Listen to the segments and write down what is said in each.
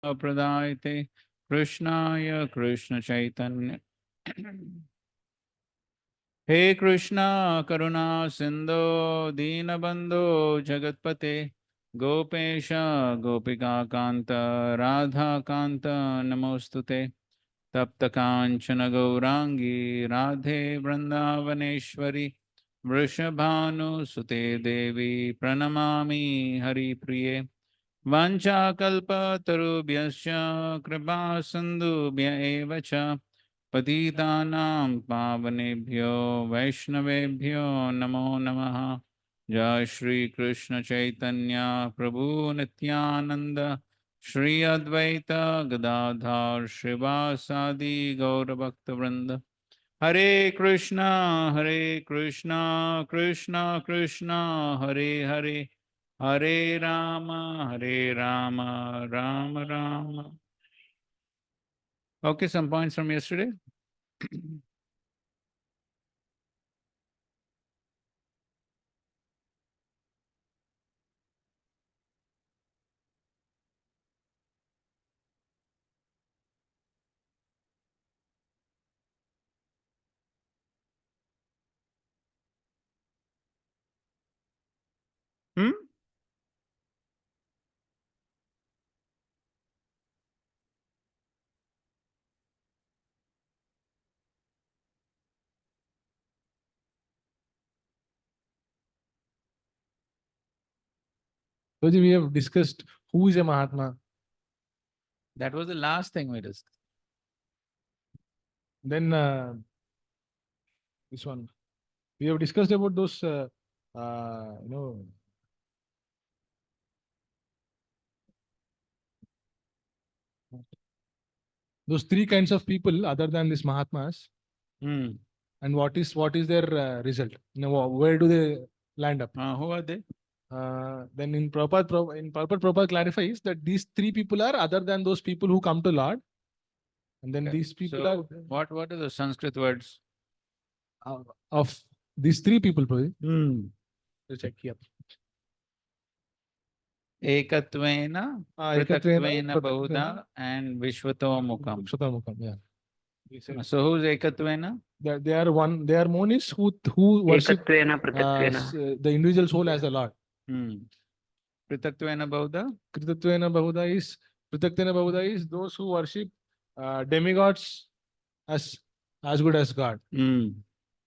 प्रदायते कृष्णाय कृष्ण चैतन्य हे कृष्णा करुणा सिंधो दीनबंधो जगतपते गोपेश गोपिका कांत राधा कांत नमोस्तुते तप्त कांचन गौरांगी राधे वृंदावनेश्वरी वृषभानुसुते देवी प्रणमामि हरिप्रिये वाञ्छाकल्पतरुभ्यश्च कृपा सिन्धुभ्य एव च पतितानां पावनेभ्यो वैष्णवेभ्यो नमो नमः। जय श्री कृष्ण चैतन्य प्रभु नित्यानंद श्री अद्वैत गदाधर श्रीवासादि गौरभक्तवृंद। हरे कृष्णा कृष्णा कृष्णा हरे हरे, हरे Ram Ram Ram. Okay, some points from yesterday. Hmm? So we have discussed who is a Mahatma. That was the last thing we discussed. Then this one we have discussed about those you know, those three kinds of people other than these Mahatmas. Hmm. And what is their result? Where do they land up? Who are they? Then in Prabhupada clarifies that these three people are other than those people who come to Lord. And then these people are what are the Sanskrit words of these three people, Prabhu. To check here. Ekatveena, Prithaktvena Bahuda, and Vishwatomukam. Vishwatomukam, yeah. So who's Ekatveena? They are one. They are monis who worship the individual soul as the Lord. Prithaktvena Bahuda? Kritatvena Bahuda is those who worship demigods as good as God.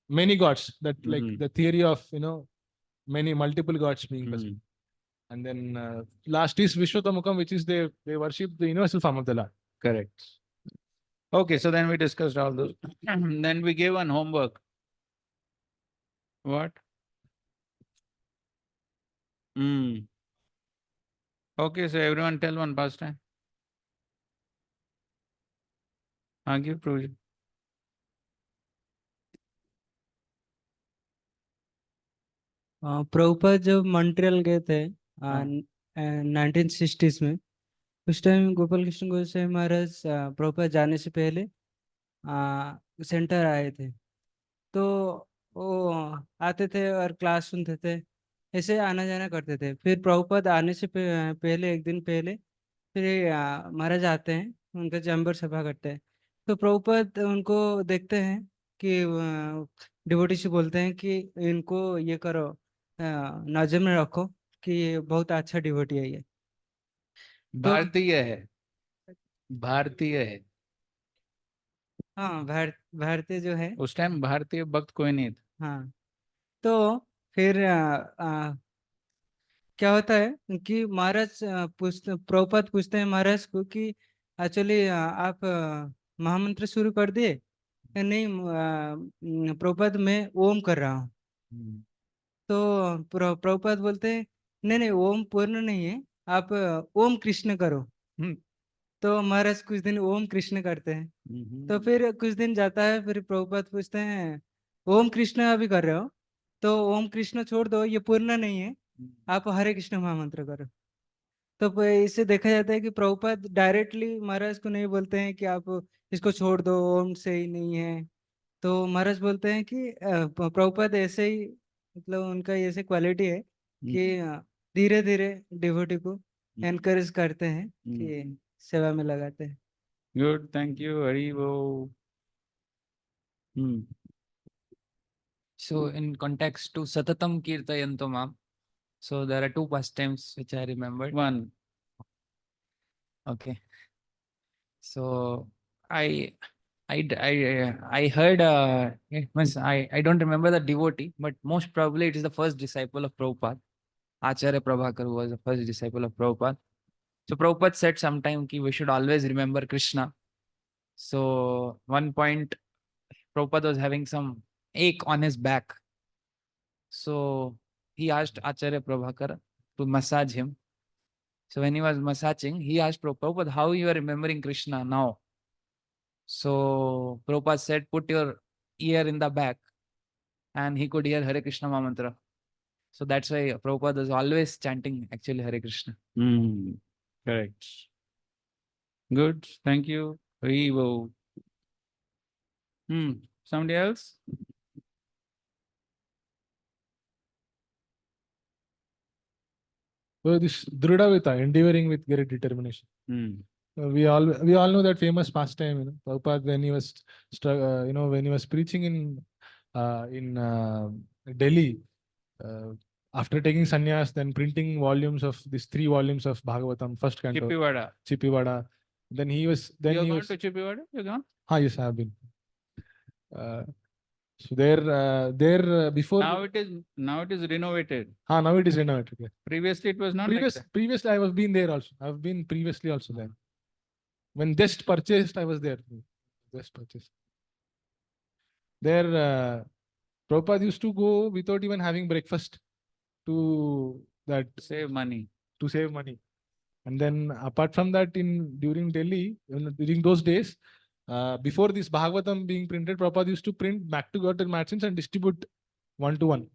Many gods, that like the theory of many multiple gods being present. And then last is Vishwatamukam, which is they worship the universal form of the Lord. Correct. Okay, so then we discussed all those. Then we gave one homework. What? Okay, so everyone tell one pastime. Give proof. Prabhupada जब Montreal गए थे 1960s में, उस time Gopal Krishna गोसाई महाराज प्रभुपाद जाने से पहले centre आए थे। तो वो आते थे और क्लास सुनते थे, ऐसे आना जाना करते थे। फिर प्रभुपाद आने से पहले एक दिन पहले फिर महाराज आते हैं, उनका चैम्बर सभा करते हैं। तो प्रभुपाद उनको देखते हैं कि डिवोटी से बोलते हैं कि इनको ये करो, नजर में रखो कि ये बहुत अच्छा डिवोटी है। ये भारतीय है, भारतीय है। हाँ, भारतीय जो है, उस टाइम भारतीय भक्त कोई नहीं था। हाँ। तो फिर क्या होता है कि महाराज प्रभुपाद पूछते हैं महाराज को कि एक्चुअली आप महामंत्र शुरू कर दिए या नहीं? प्रभुपाद मैं ओम कर रहा हूँ। तो प्रभुपाद बोलते हैं नहीं नहीं, ओम पूर्ण नहीं है, आप ओम कृष्ण करो। तो महाराज कुछ दिन ओम कृष्ण करते हैं। तो फिर कुछ दिन जाता है, फिर प्रभुपाद पूछते हैं ओम कृष्ण अभी कर रहे हो? तो ओम कृष्ण छोड़ दो, ये पूर्ण नहीं है, आप हरे कृष्ण महामंत्र करो। तो इससे देखा जाता है कि प्रभुपाद डायरेक्टली महाराज को नहीं बोलते हैं कि आप इसको छोड़ दो, ओम से ही नहीं है। तो महाराज बोलते हैं कि प्रभुपाद ऐसे ही, मतलब उनका ऐसे क्वालिटी है कि धीरे धीरे डिवोटी को एनकरेज करते हैं कि सेवा में लगाते हैं। Good, thank you, Hari Bo. So in context to Satatam Kirtayanto Mam, so there are two pastimes which I remembered. One. Okay. So I I heard it means I don't remember the devotee, but most probably it is the first disciple of Prabhupada. Acharya Prabhakar was the first disciple of Prabhupada. So Prabhupada said sometime ki we should always remember Krishna. So one point Prabhupada was having some ache on his back. So he asked Acharya Prabhakar to massage him. So when he was massaging, he asked Prabhupada, how you are remembering Krishna now? So Prabhupada said, put your ear in the back, and he could hear Hare Krishna Mahamantra. So that's why Prabhupada is always chanting actually Hare Krishna. Correct. Good, thank you. Hari Bo. Somebody else? So this Dridavita, endeavoring with great determination. Hmm. We all know that famous pastime, Prabhupada when he was when he was preaching in Delhi, after taking sannyas, then printing volumes of these 3 volumes of Bhagavatam, first canto, Chippiwada. Chippiwada. Then he was You have gone to Chippiwada? You gone? yes, I have been. So there before Now it is renovated. now it is renovated. Yeah. Previously it was not like that. Previously I have been there also. I have been previously also there. When just purchased, I was there. Just purchased. There, Prabhupada used to go without even having breakfast to that Save money. to save money. And then apart from that, during Delhi, during those days, before this Bhagavatam being printed, Prabhupada used to print back to God magazines and distribute 1 to 1.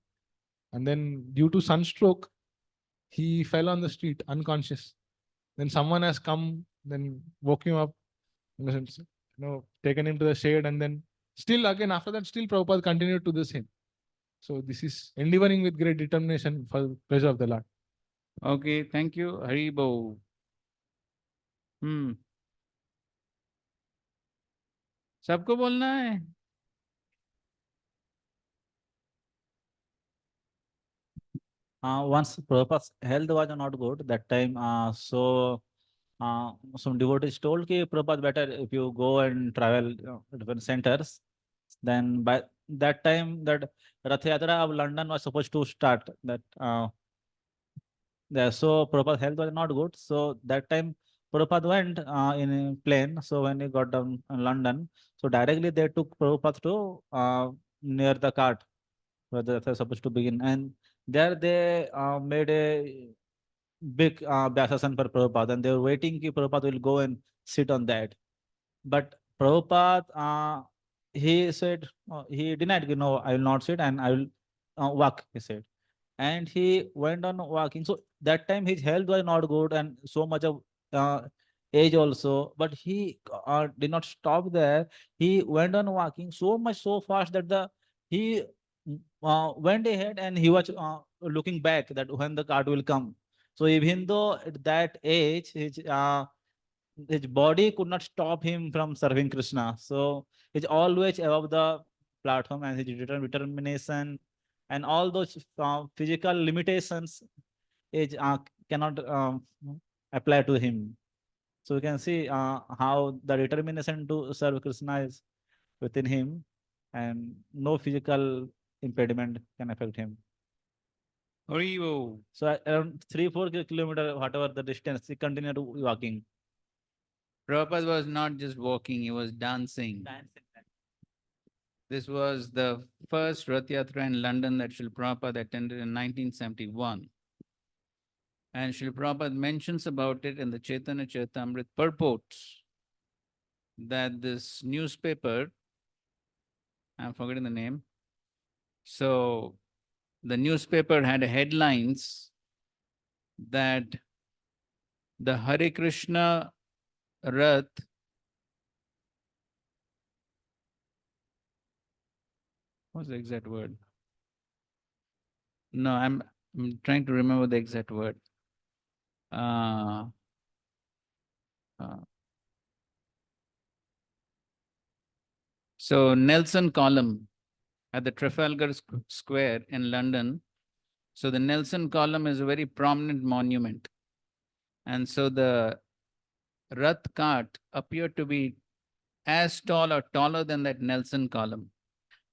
And then due to sunstroke, he fell on the street unconscious. Then someone has come, then woke him up, taken him to the shade, and then still again after that, still Prabhupada continued to the same. So this is endeavoring with great determination for the pleasure of the Lord. Okay, thank you. Hari Bo. सबको बोलना है? Once Prabhupada's health was not good, that time, some devotees told कि Prabhupada better if you go and travel different centers. Then by that time, that Rath Yatra of London was supposed to start. So Prabhupada's health was not good. So that time Prabhupada went in a plane. So when he got down in London, so directly they took Prabhupada to near the cart where the Rath was supposed to begin, and there they made a big Vyasasan for Prabhupada, and they were waiting that Prabhupada will go and sit on that. But Prabhupada, he said, he denied, no, I will not sit and I will walk, he said. And he went on walking. So that time his health was not good and so much of age also. But he did not stop there. He went on walking so much so fast that he went ahead and he was looking back that when the cart will come. So even though at that age, his body could not stop him from serving Krishna. So he's always above the platform, and his determination and all those physical limitations is cannot apply to him. So we can see how the determination to serve Krishna is within him, and no physical impediment can affect him. Hari Bo. So around 3-4 kilometers, whatever the distance, he continued walking. Prabhupada was not just walking, he was dancing. This was the first Rath Yatra in London that Srila Prabhupada attended in 1971. And Srila Prabhupada mentions about it in the Chaitanya Charitamrita purports that this newspaper, I'm forgetting the name. So the newspaper had headlines that the Hare Krishna Rath what's the exact word? No, I'm trying to remember the exact word. So Nelson column at the Trafalgar Square in London. So the Nelson column is a very prominent monument. And so the Rath cart appeared to be as tall or taller than that Nelson column.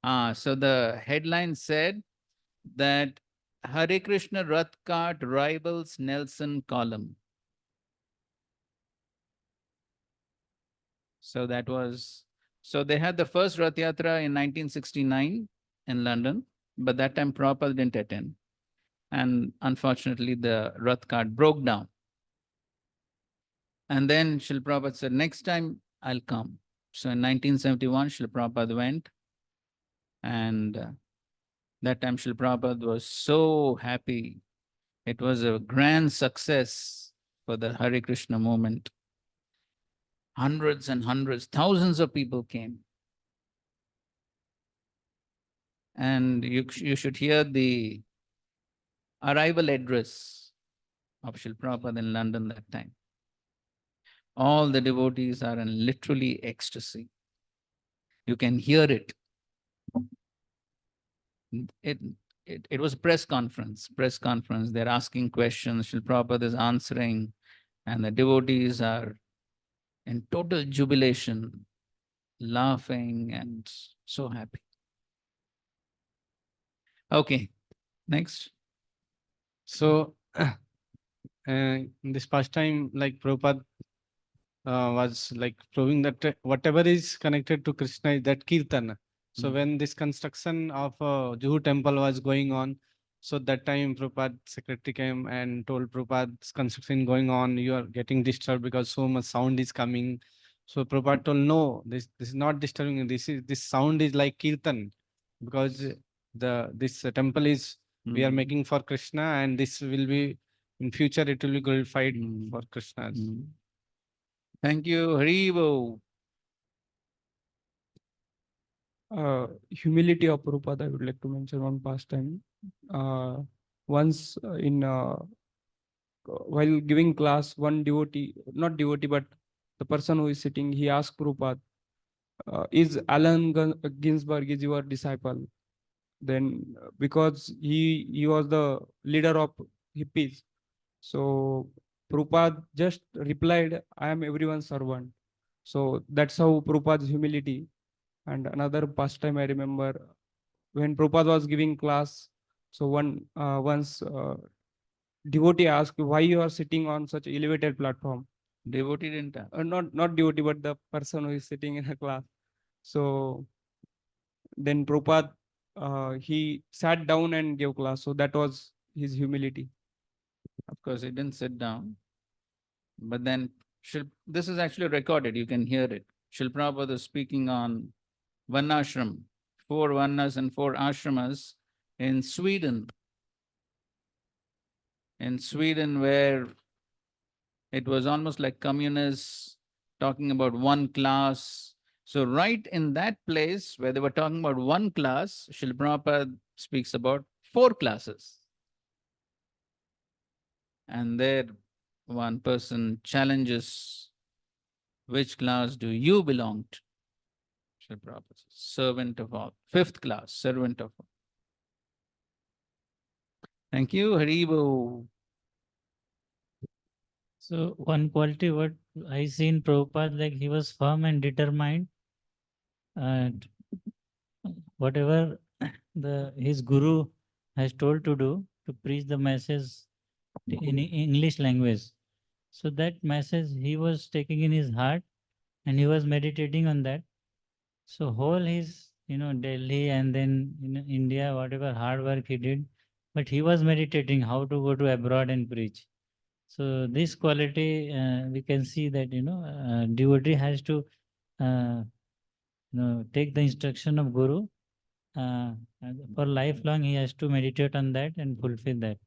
So the headline said that Hare Krishna Rath cart rivals Nelson column. So that was, so they had the first Rath Yatra in 1969 in London, but that time Prabhupada didn't attend. And unfortunately, the Rath cart broke down. And then Srila Prabhupada said, next time I'll come. So in 1971, Srila Prabhupada went. And that time Srila Prabhupada was so happy. It was a grand success for the Hare Krishna movement. Hundreds and hundreds, thousands of people came. And you should hear the arrival address of Srila Prabhupada in London that time. All the devotees are in literally ecstasy. You can hear it. It was a press conference. They're asking questions. Srila Prabhupada is answering, and the devotees are in total jubilation, laughing and so happy. Okay, next. So, in this past time, like Prabhupada was like proving that whatever is connected to Krishna is that Kirtan. So when this construction of Juhu temple was going on, so that time Prabhupada secretary came and told Prabhupada's construction going on, you are getting disturbed because so much sound is coming. So Prabhupada told, no, this is not disturbing. This sound is like Kirtan, because this temple is we are making for Krishna, and this will be in future it will be glorified for Krishna. Thank you, Haribo. Humility of Prabhupada, I would like to mention one pastime. Once while giving class, one devotee, not devotee, but the person who is sitting, he asked Prabhupada, is Allen Ginsberg is your disciple? Then because he was the leader of hippies, so Prabhupada just replied, I am everyone's servant. So that's how Prabhupada's humility. And another pastime I remember, when Prabhupada was giving class, so once devotee asked, why you are sitting on such elevated platform? Devotee didn't ask. Not devotee, but the person who is sitting in a class. So then Prabhupada, he sat down and gave class. So that was his humility. Of course, he didn't sit down. But then, this is actually recorded. You can hear it. Srila Prabhupada is speaking on Varnashram, 4 Varnas and 4 Ashramas in Sweden. In Sweden, where it was almost like communists talking about one class. So right in that place where they were talking about one class, Srila Prabhupada speaks about 4 classes. And there one person challenges, which class do you belong to? Srila Prabhupada says, servant of all. 5th class, servant of all. Thank you, Haribo. So one quality what I see in Prabhupada, like he was firm and determined, and whatever his guru has told to do, to preach the message in English language. So that message he was taking in his heart, and he was meditating on that. So whole his, Delhi and then India, whatever hard work he did, but he was meditating how to go to abroad and preach. So this quality, we can see that, devotee has to, take the instruction of Guru. And for lifelong, he has to meditate on that and fulfill that.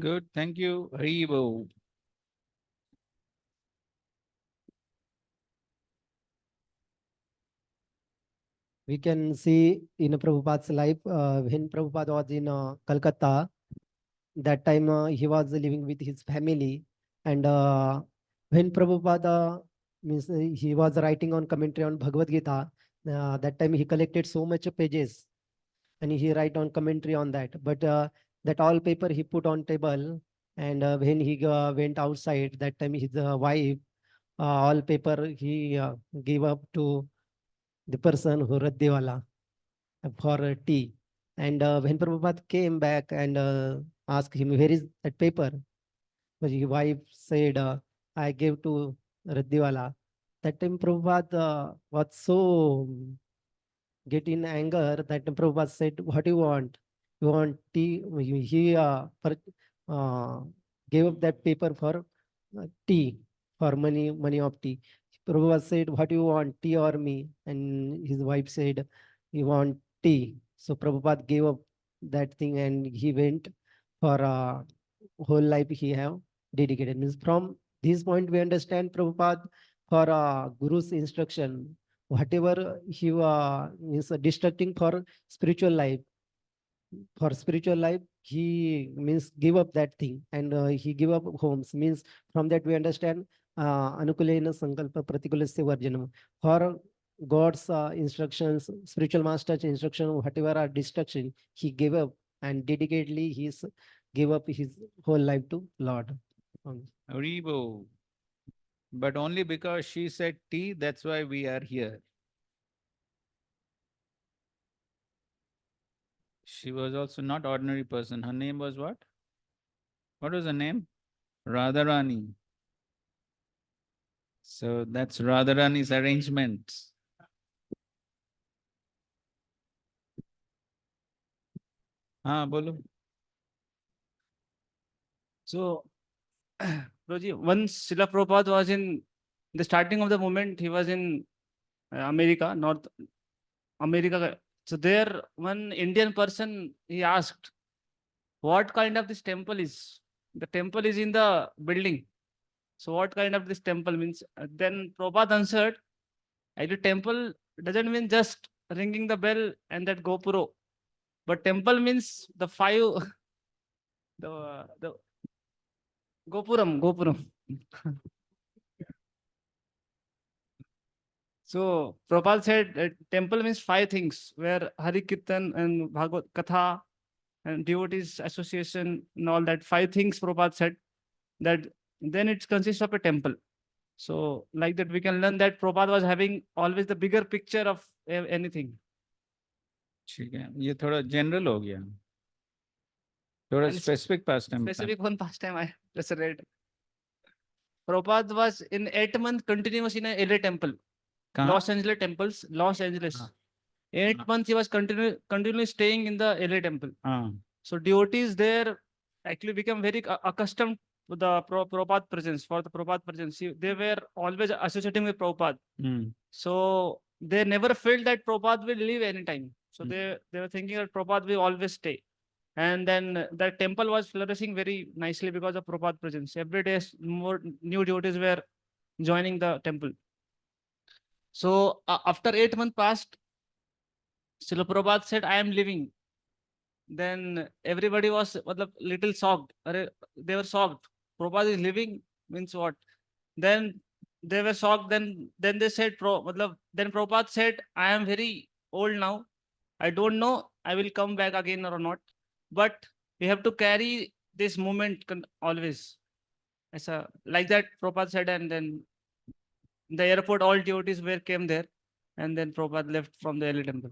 Good, thank you, Haribo. We can see in Prabhupada's life, when Prabhupada was in Calcutta, that time he was living with his family, and when Prabhupada means he was writing on commentary on Bhagavad Gita, that time he collected so much pages and he write on commentary on that. But that all paper he put on table, and when he went outside, that time his wife, all paper he gave up to the person who Raddiwala for tea. And when Prabhupada came back and asked him, where is that paper? But his wife said, I gave to Raddiwala. That time Prabhupada was so get in anger that Prabhupada said, what do you want? You want tea? He uh, gave up that paper for tea, for money of tea. Prabhupada said, what do you want, tea or me? And his wife said, you want tea. So Prabhupada gave up that thing and he went for whole life he have dedicated. Means from this point we understand Prabhupada for Guru's instruction, whatever he is destructing for spiritual life, he means give up that thing, and he give up homes. Means from that we understand anukulena sankalpa pratikulasya varjanam. For God's instructions, spiritual master's instruction, whatever are destruction, he gave up and dedicatedly give up his whole life to Lord. Haribo. But only because she said tea, that's why we are here. She was also not ordinary person. Her name was what? What was her name? Radharani. So that's Radharani's arrangement. Bolo. So, Prabhuji, once Srila Prabhupada was in the starting of the movement, he was in America, North America. So there, one Indian person, he asked, what kind of this temple is? The temple is in the building. So what kind of this temple means? Then Prabhupada answered, actually temple doesn't mean just ringing the bell and that gopuro, but temple means the five, the gopuram. So Prabhupada said temple means five things, where Hari Kirtan and Bhagavad Katha and devotees association and all that five things Prabhupada said, that then it consists of a temple. So like that we can learn that Prabhupada was having always the bigger picture of anything. ठीक है, ये थोड़ा general हो गया, थोड़ा And specific pastime. Specific one pastime I just read. Prabhupada was in 8 months continuous in a LA temple. कहाँ? Los Angeles temples, Los Angeles. 8 months he was continually staying in the LA temple. So devotees there actually become very accustomed to the Prabhupada presence, for the Prabhupada presence. They were always associating with Prabhupada. So they never felt that Prabhupada will leave anytime. So they were thinking that Prabhupada will always stay. And then that temple was flourishing very nicely because of Prabhupada presence. Every day more new devotees were joining the temple. So after 8 months passed, Srila Prabhupada said, I am leaving. Then everybody was little shocked. They were shocked. Prabhupada is leaving means what? Then they were shocked. Then they said, then Prabhupada said, I am very old now. I don't know I will come back again or not. But we have to carry this movement always. Like that Prabhupada said, and then in the airport all devotees came there, and then Prabhupada left from the LA temple.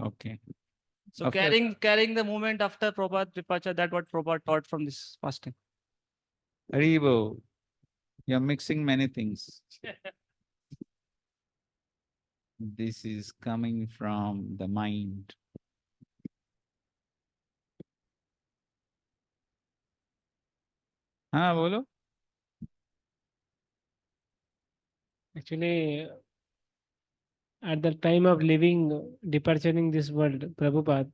Okay. So After- carrying the movement after Prabhupada departure, that's what Prabhupada taught from this fasting. Haribo, you're mixing many things. This is coming from the mind. Bolo. Actually, at the time of leaving, departing this world, Prabhupada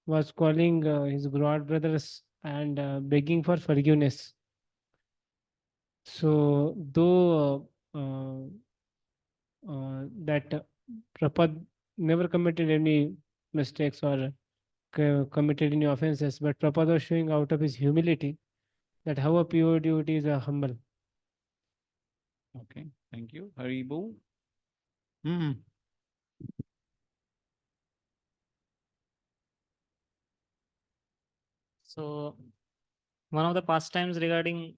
was calling his god brothers and begging for forgiveness. So, though that Prabhupada never committed any mistakes or committed any offenses, but Prabhupada was showing out of his humility that how a pure devotee is humble. Okay, thank you. Haribo. Hmm. So one of the pastimes regarding,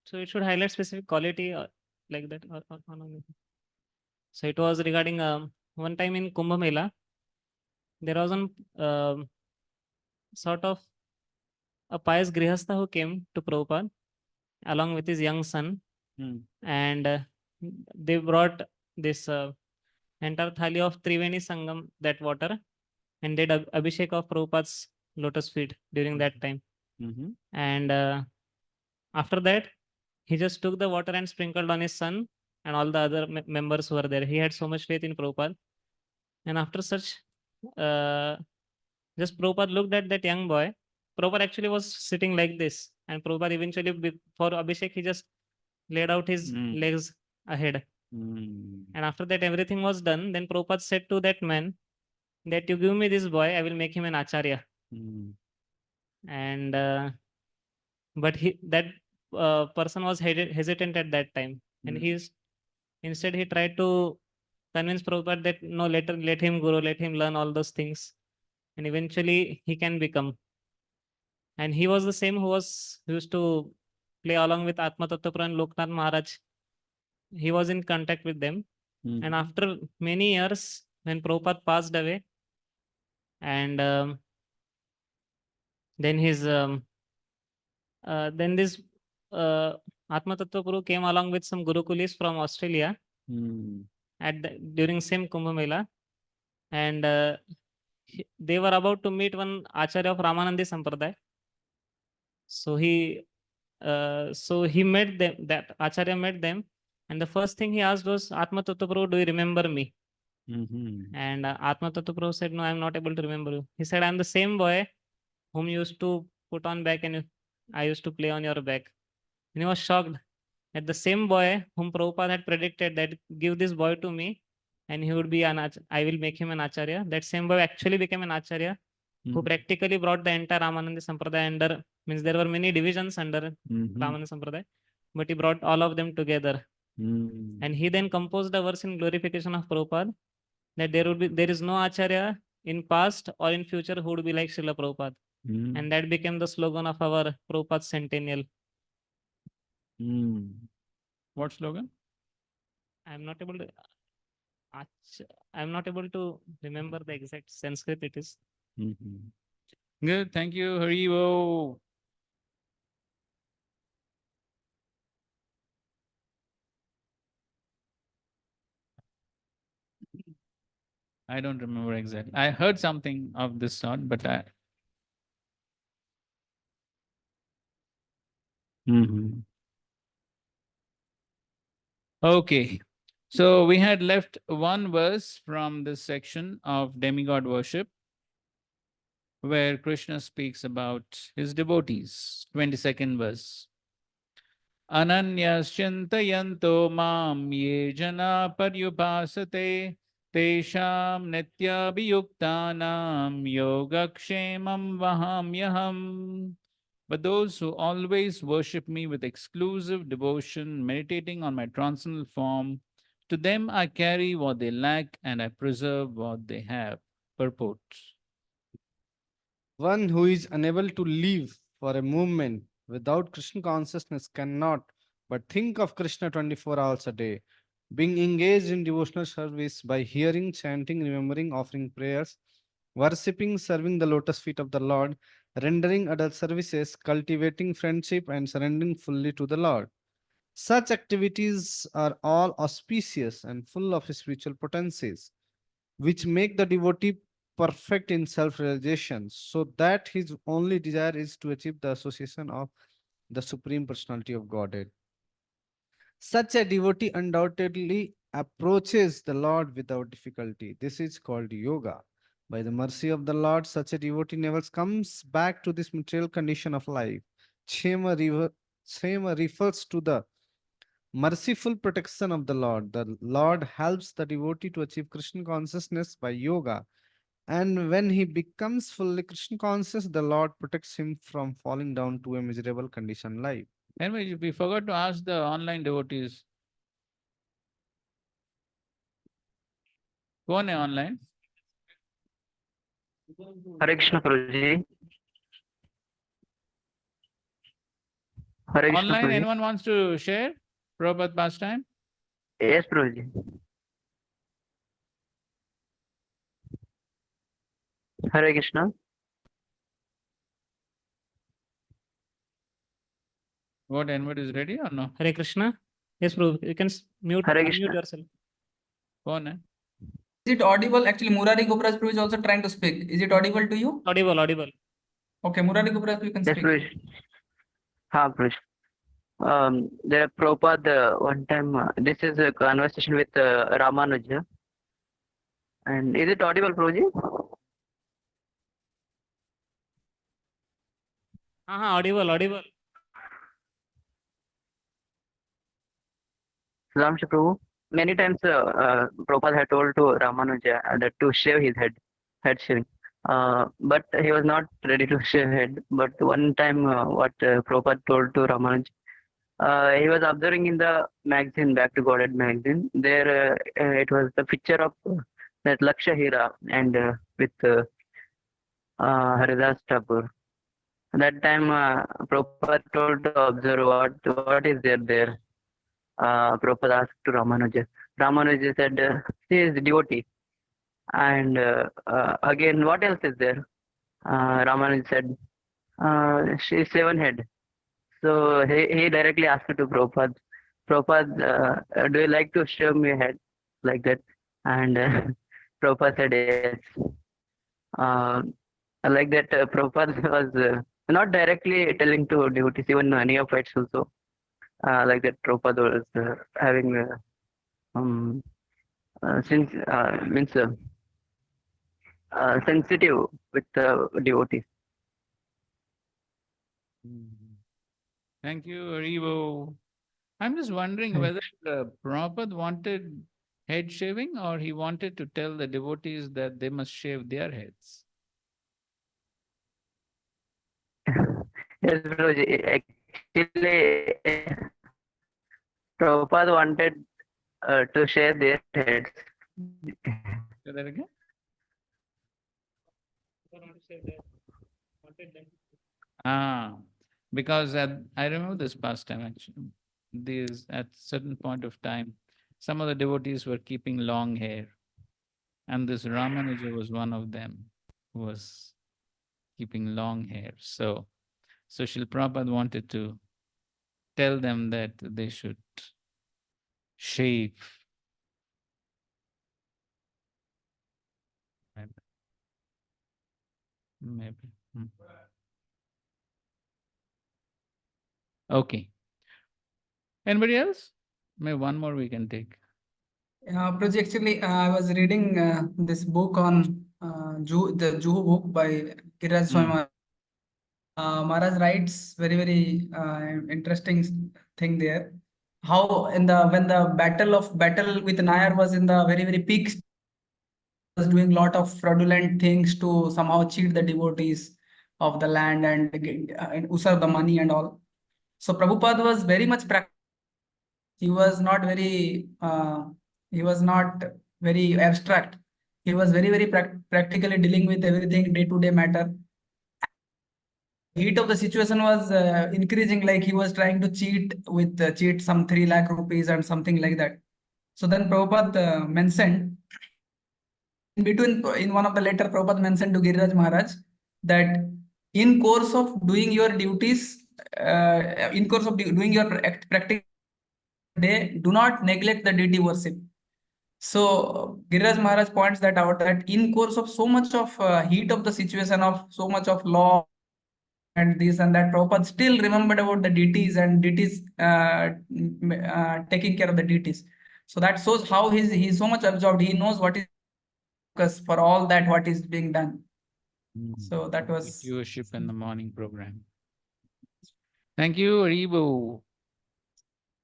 so it should highlight specific quality or like that or not? So it was regarding one time in Kumbh Mela, there was an sort of a pious grihastha who came to Prabhupada along with his young son, and they brought this entire thali of Triveni Sangam, that water, and did abhishek of Prabhupada's lotus feet during that time. And after that, he just took the water and sprinkled on his son and all the other members who were there. He had so much faith in Prabhupada. And after such, just Prabhupada looked at that young boy. Prabhupada actually was sitting like this. And Prabhupada eventually, for Abhishek, he just laid out his legs ahead. And after that, everything was done. Then Prabhupada said to that man that you give me this boy, I will make him an acharya. And but that person was hesitant at that time, and instead he tried to convince Prabhupada that no, let him grow, let him learn all those things, and eventually he can become. And he was the same who used to play along with Atma Tattva and Loknath Maharaj. He was in contact with them. And after many years, when Prabhupada passed away, and then this Atma Tattva Guru came along with some Gurukulis from Australia during same Kumbh Mela, and they were about to meet one Acharya of Ramanandi Sampradaya. So he met them. That Acharya met them, and the first thing he asked was, "Atma Tattva Prabhu, do you remember me?" And Atma Tattva Prabhu said, "No, I am not able to remember you." He said, "I am the same boy whom you used to put on back and I used to play on your back." And he was shocked that the same boy whom Prabhupada had predicted that give this boy to me and he would be I will make him an acharya. That same boy actually became an acharya who practically brought the entire Ramanandi Sampradaya under, means there were many divisions under Ramanandi Sampradaya, but he brought all of them together. And he then composed a verse in glorification of Prabhupada that there is no acharya in past or in future who would be like Srila Prabhupada. And that became the slogan of our Prabhupada centennial. What slogan? I'm not able to I'm not able to remember the exact Sanskrit it is. Good, thank you, Haribo. I don't remember exactly. I heard something of this sort, but I. Okay, so we had left one verse from this section of demigod worship where Krishna speaks about his devotees. 22nd verse. Ananyaschintayanto mam ye jana paryupasate tesham nityabhiyuktanam yogakshemam vahamyaham. But those who always worship me with exclusive devotion, meditating on my transcendental form, to them I carry what they lack and I preserve what they have. Purport. One who is unable to live for a moment without Krishna consciousness cannot but think of Krishna 24 hours a day. Being engaged in devotional service by hearing, chanting, remembering, offering prayers, worshipping, serving the lotus feet of the Lord, rendering other services, cultivating friendship, and surrendering fully to the Lord. Such activities are all auspicious and full of spiritual potencies, which make the devotee perfect in self realization, so that his only desire is to achieve the association of the Supreme Personality of Godhead. Such a devotee undoubtedly approaches the Lord without difficulty. This is called yoga. By the mercy of the Lord, such a devotee never comes back to this material condition of life. Kshema refers to the merciful protection of the Lord. The Lord helps the devotee to achieve Krishna consciousness by yoga. And when he becomes fully Krishna conscious, the Lord protects him from falling down to a miserable condition life. Anyway, we forgot to ask the online devotees, कौन है online? Hare Krishna Prabhuji. Hare Krishna Online, Prabhuji. anyone wants to share Prabhupada pastime? Yes, Prabhuji. Hare Krishna. What, anybody is ready or no? Hare Krishna. Yes, Prabhu. You can mute, Hare unmute Krishna. yourself. कौन है? Is it audible? Actually, Murari Gopraj Prabhu is also trying to speak. Is it audible to you? Audible, audible. Okay, Murari Gopraj, you can Yes, speak. Prabhuji. Ha, Prabhuji. The Prabhupada, one time, this is a conversation with Ramanuja. And is it audible, Prabhuji? Audible, audible. Ram Prabhu. Many times Prabhupada had told to Ramanuja that to shave his head shaving. But he was not ready to shave head. But one time, what Prabhupada told to Ramanuja, he was observing in the magazine, Back to Godhead magazine. There, it was the picture of that Laksha Hira and with Haridas Thakur. That time, Prabhupada told to observe what is there. Prabhupada asked to Ramanuja. Ramanuja said, she is devotee. And again, what else is there? Ramanuja said, she is seven head. So he directly asked to Prabhupada, Prabhupada, do you like to shave me head like that? And Prabhupada said yes. Like that, Prabhupada was not directly telling to devotees, even neophytes also. Like that, Prabhupada was having since means sensitive with devotees. Thank you, Arivo. I'm just wondering whether Prabhupada wanted head shaving or he wanted to tell the devotees that they must shave their heads. Yes, Guruji. Actually, Prabhupada wanted to share their heads. Say that again? Because I remember this pastime actually. These at certain point of time, some of the devotees were keeping long hair, and this Ramanuja was one of them who was keeping long hair. So Srila Prabhupada wanted to tell them that they should shave. Maybe. Okay. Anybody else? Maybe one more we can take. Prabhuji, actually, I was reading this book on the Juhu book by Giriraj Swami Maharaj. Maharaj writes very interesting thing there. How when the battle with Nayar was in the very peak, was doing a lot of fraudulent things to somehow cheat the devotees of the land and usurp the money and all. So Prabhupada was very much he was not very abstract. He was very practically dealing with everything day-to-day matter. Heat of the situation was increasing, like he was trying to cheat some 3 lakh rupees and something like that. So then Prabhupada mentioned in one of the letter, Prabhupada mentioned to Giriraj Maharaj that in course of doing your duties, in course of doing your practical day, do not neglect the deity worship. So Giriraj Maharaj points that out, that in course of so much of heat of the situation, of so much of law and this and that, Prabhupada still remembered about the deities and deities taking care of the deities. So that shows how he's so much absorbed. He knows what is focus for all that what is being done. So that was viewership in the morning program. Thank you, Aribo.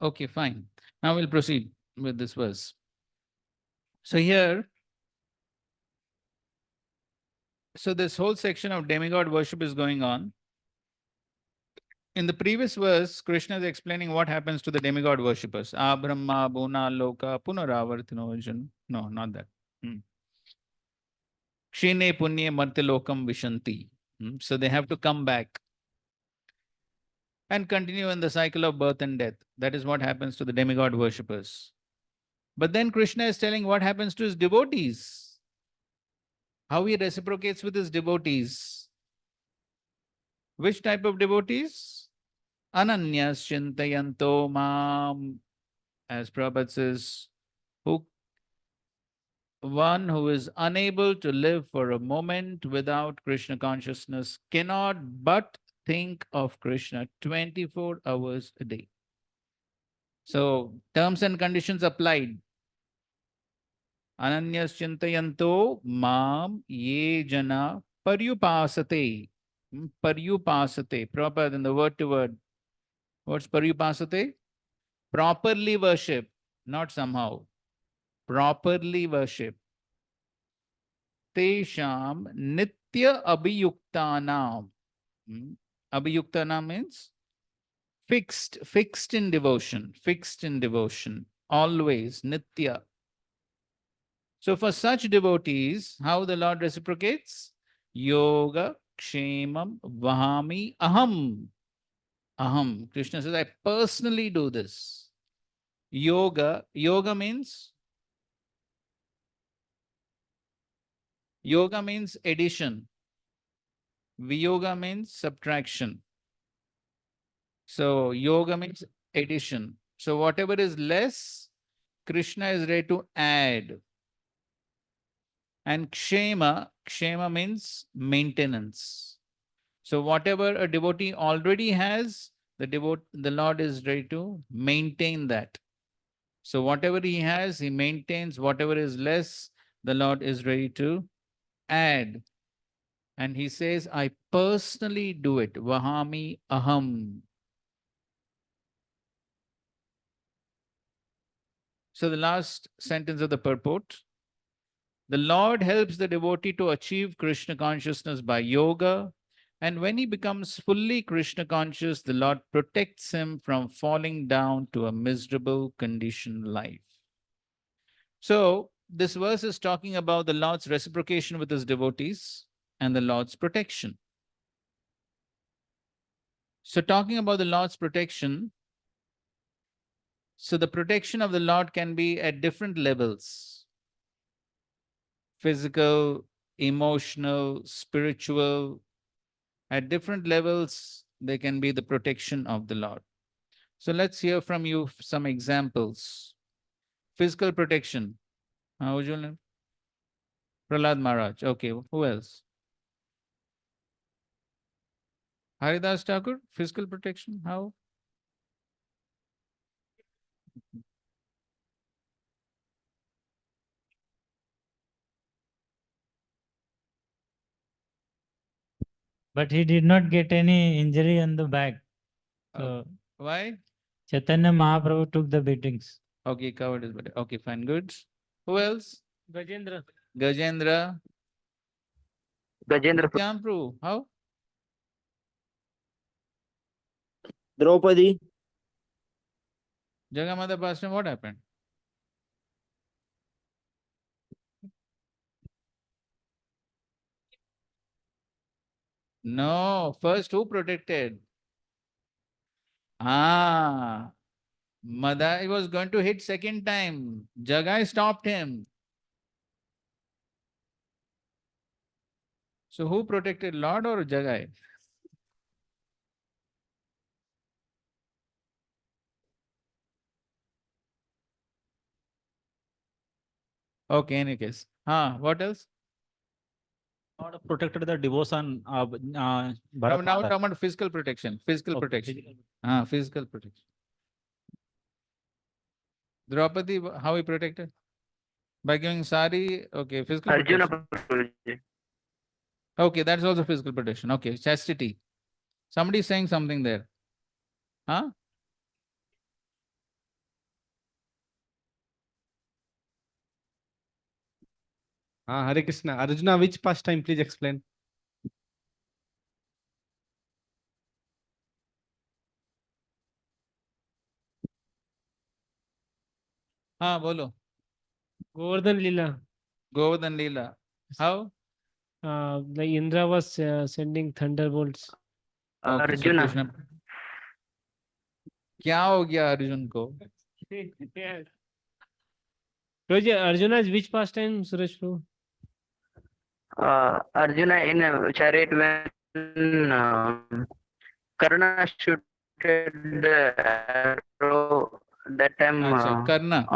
Okay, fine. Now we'll proceed with this verse. So here, so this whole section of demigod worship is going on. In the previous verse, Krishna is explaining what happens to the demigod worshippers. Abrahma, Bhuna, Loka, Punaravartino. No, not that. Kshine punye martilokam vishanti. So they have to come back and continue in the cycle of birth and death. That is what happens to the demigod worshippers. But then Krishna is telling what happens to his devotees, how he reciprocates with his devotees. Which type of devotees? Ananyas chintayanto mam, as Prabhupada says, one who is unable to live for a moment without Krishna consciousness cannot but think of Krishna 24 hours a day. So, terms and conditions applied. Ananyas chintayanto mam ye jana paryupasate. Paryupasate. Prabhupada in the word to word. What's paryupasate? Properly worship, not somehow. Properly worship. Tesham nitya abhiyuktanam. Abhiyuktana means fixed in devotion, always, nitya. So for such devotees, how the Lord reciprocates? Yoga, kshemam, vahami, aham. Aham. Krishna says, I personally do this. Yoga means addition. Viyoga means subtraction. So yoga means addition. So whatever is less, Krishna is ready to add. And kshema means maintenance. So whatever a devotee already has, the Lord is ready to maintain that. So whatever he has, he maintains. Whatever is less, the Lord is ready to add. And he says, I personally do it. Vahami aham. So the last sentence of the purport. The Lord helps the devotee to achieve Krishna consciousness by yoga. And when he becomes fully Krishna conscious, the Lord protects him from falling down to a miserable conditioned life. So this verse is talking about the Lord's reciprocation with his devotees and the Lord's protection. So talking about the Lord's protection, so the protection of the Lord can be at different levels: physical, emotional, spiritual. At different levels, there can be the protection of the Lord. So let's hear from you some examples. Physical protection. Would you learn? Prahlad Maharaj. Okay, who else? Haridas Thakur, physical protection. How? But he did not get any injury on the back. So Why? Chaitanya Mahaprabhu took the beatings. Okay, covered his body. Okay, fine, good. Who else? Gajendra. Gajendra. Gajendra. Nityan Prabhu. How? Draupadi. Jagamata Pastor, what happened? No, first who protected? Madai was going to hit second time. Jagai stopped him. So who protected, Lord or Jagai? Okay, any case. What else? Lord protected the devotion of Now Bharat. talking about physical protection. Physical protection. Physical protection. Draupadi, how he protected? By giving sari. Okay, physical Arjuna protection. Okay, that's also physical protection. Okay, chastity. Somebody is saying something there. Huh? Hare Krishna. Arjuna, which pastime? Please explain. Bolo. Govardhan Lila. Govardhan Leela. How? the Indra was sending thunderbolts. Okay, so Arjuna. Krishna, क्या हो गया अर्जुन को? Yes. Roji, Arjuna is which pastime, Suresh Prabhu? Arjuna in a chariot when Karna shooted the arrow. That time, अच्छा, करना.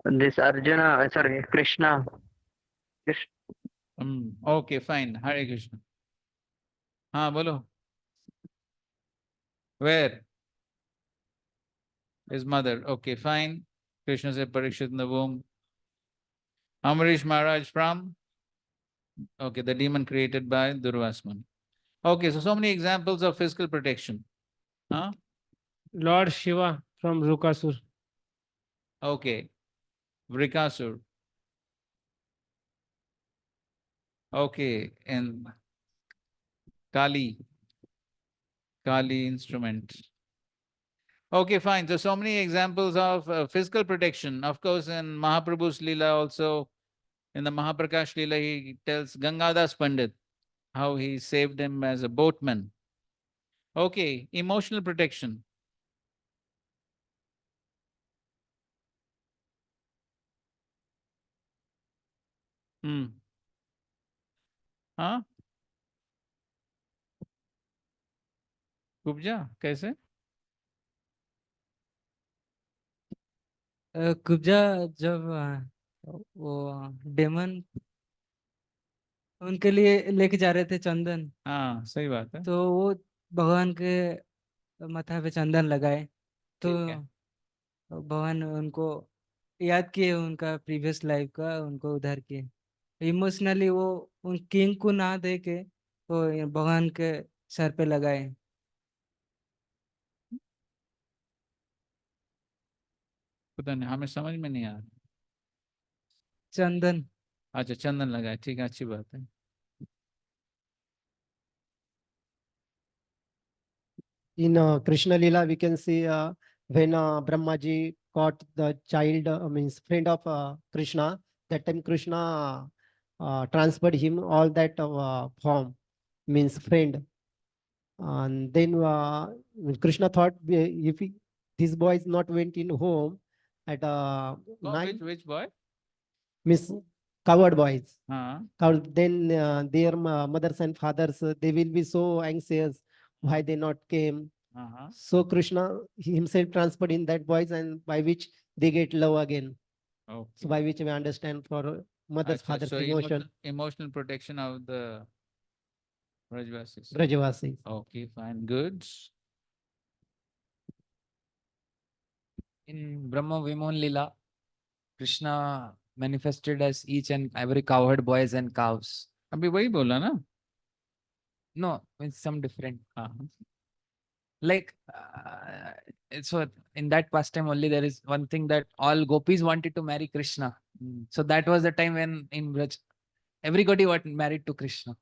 this Arjuna, sorry, Krishna. Okay, fine. Hare Krishna. हाँ बोलो. Where? His mother. Okay, fine. Krishna said Parikshit in the womb. Amrish Maharaj from? Okay, the demon created by Durvasman. Okay, so many examples of physical protection. Huh? Lord Shiva from Rukasur. Okay. Vrikasur. Okay, and Kali. Kali instrument. Okay, fine. So many examples of physical protection. Of course, in Mahaprabhu's Leela also, in the Mahaprakash Leela, he tells Gangadas Pandit how he saved him as a boatman. Okay, emotional protection. हाँ कुब्जा कैसे? कुब्जा जब वो daemon उनके लिए लेके जा रहे थे चंदन, हाँ सही बात है. तो वो भगवान के माथा पे चंदन लगाए, तो ठीक है. भगवान उनको याद किए, उनका प्रीवियस लाइफ का उनको उद्धार किए. इमोशनली वो उन किंग को ना दे के वो भगवान के सर पे लगाए. पता नहीं, हमें समझ में नहीं आ रहा. चंदन. अच्छा, चंदन लगाए. ठीक है, अच्छी बात है. In Krishna Lila, we can see when Brahmaji caught the child, means friend of Krishna. That time Krishna transferred him all that form, means friend. And then Krishna thought if this boy is not went in home at night, Which boy? means coward boys. हाँ. Then their mothers and fathers, they will be so anxious why they not came. हाँ. So Krishna himself transferred in that voice, and by which they get love again. Okay. So by which we understand for mother's, अच्छा, father's so emotion. emotional protection of the Brajvasis. Brajavasis. Okay, fine, good. In Brahma Vimon Lila, Krishna manifested as each and every cowherd boys and cows. अभी वही बोला ना? No, it's some different. हाँ. Like, so in that pastime only there is one thing that all gopis wanted to marry Krishna. So that was the time when in Braj, everybody was married to Krishna.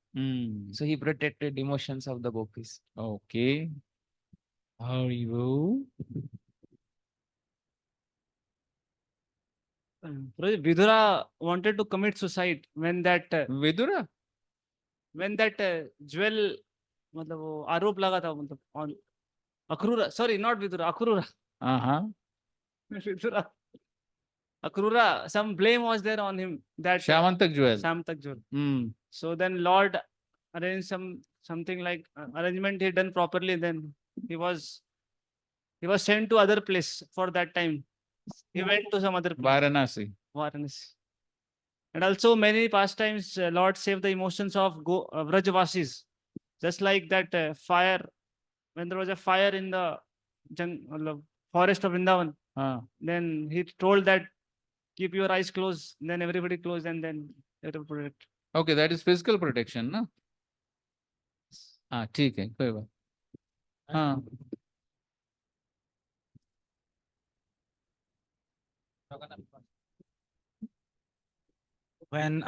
So he protected emotions of the gopis. Okay. How are you? Vidura wanted to commit suicide when that Vidura? when that jewel मतलब वो आरोप लगा था, मतलब on Akrura, sorry, not Vidura, Akrura. Vidura. Akrura, some blame was there on him that Shamantak jewel. Shamantak jewel. So then Lord arranged something like arrangement he done properly. Then he was sent to other place for that time. He went to some other place. Varanasi. Varanasi. And also many pastimes Lord saved the emotions of Vrajvasis. Just like that fire, when there was a fire in the forest of Vrindavan, then he told that keep your eyes closed, then everybody closed, and then it will protect. Okay, that is physical protection, no? हाँ ठीक है, कोई बात. हाँ. When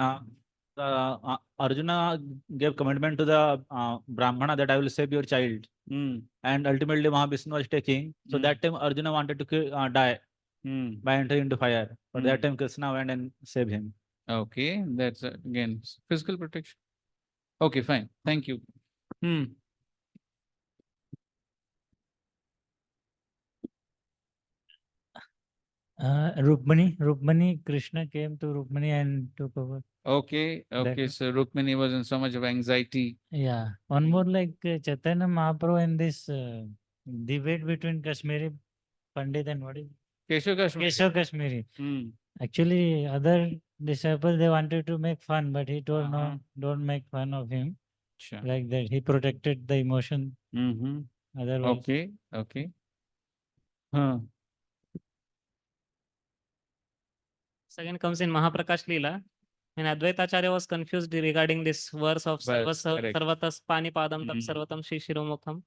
Arjuna gave commitment to the Brahmana that I will save your child, and ultimately Mahavishnu was taking, so that time Arjuna wanted to die by entering into fire, but that time Krishna went and saved him. Okay, that's again physical protection. Okay, fine. Thank you. Rukmani, Krishna came to Rukmani and took over. Okay, okay. So Rukmini was in so much of anxiety. Yeah. One more like Chaitanya Mahaprabhu in this debate between Kashmiri Pandit and what is Keshav Kashmiri. Keshav Kashmiri. Hmm. Actually, other disciples they wanted to make fun, but he told Uh-huh. no, don't make fun of him. Sure. Like that, he protected the emotion. Mm-hmm. Otherwise, Okay, okay. Huh. Second comes in Mahaprakash Leela. When Advaitacharya was confused regarding this verse of Verse, correct. Sarvatas Pani Padam Tam Mhm. Sarvatam Shishiromukham,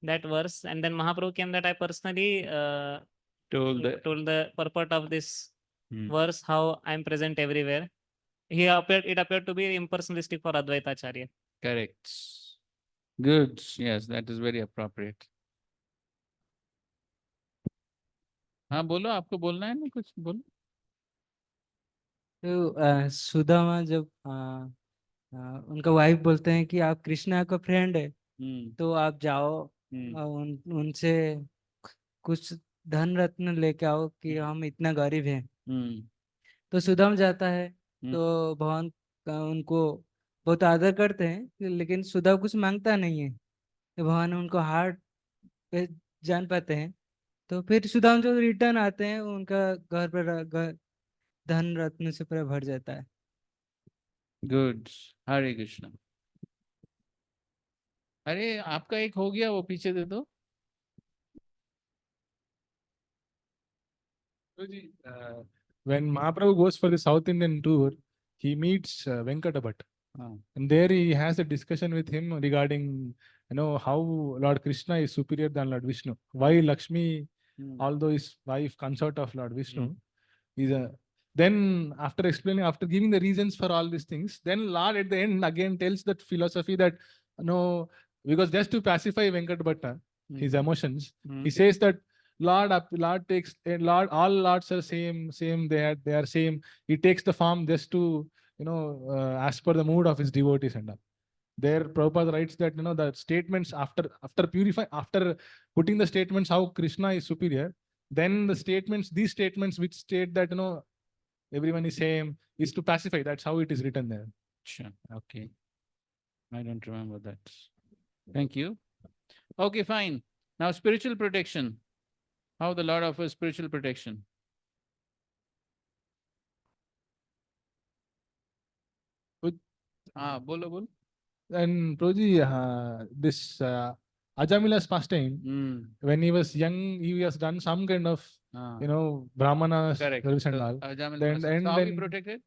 that verse, and then Mahaprabhu came that I personally Told the told the purport of this Hmm. verse, how I am present everywhere. It appeared to be impersonalistic for Advaitacharya. correct. Good. Yes, that is very appropriate. हाँ बोलो आपको बोलना है ना कुछ बोलो. तो सुदामा जब उनका वाइफ बोलते हैं कि आप कृष्णा का फ्रेंड है हम्म. तो आप जाओ उनसे कुछ धन रत्न लेके आओ कि हम इतना गरीब हैं. हम्म. तो सुदाम जाता है हम्म. तो भगवान उनको बहुत आदर करते हैं लेकिन सुदाम कुछ मांगता नहीं है. तो भगवान उनको हार्ट पे जान पाते हैं. तो फिर सुदाम जो रिटर्न आते हैं उनका घर पर धन रत्न से पूरा भर जाता है. गुड. हरे कृष्णा. अरे आपका एक हो गया वो पीछे दे दो. When Mahaprabhu goes for the South Indian tour, he meets Venkata Bhatt. And there he has a discussion with him regarding, how Lord Krishna is superior than Lord Vishnu. Why Lakshmi, although his wife, consort of Lord Vishnu, is a. Then after explaining, after giving the reasons for all these things, then Lord at the end again tells that philosophy that, because just to pacify Venkat Bhatta, his emotions, he says that Lord takes Lord, all lords are same. They are same. He takes the form just to, as per the mood of his devotees and all. There, Prabhupada writes that the statements after putting the statements how Krishna is superior, then these statements which state that everyone is same, is to pacify. That's how it is written there. Sure. Okay. I don't remember that. Thank you. Okay, fine. Now spiritual protection. How the Lord offers spiritual protection. Bolo. And Prabhuji, this Ajamila's pastime, when he was young, he has done some kind of, Brahmana service and all. So how he protected?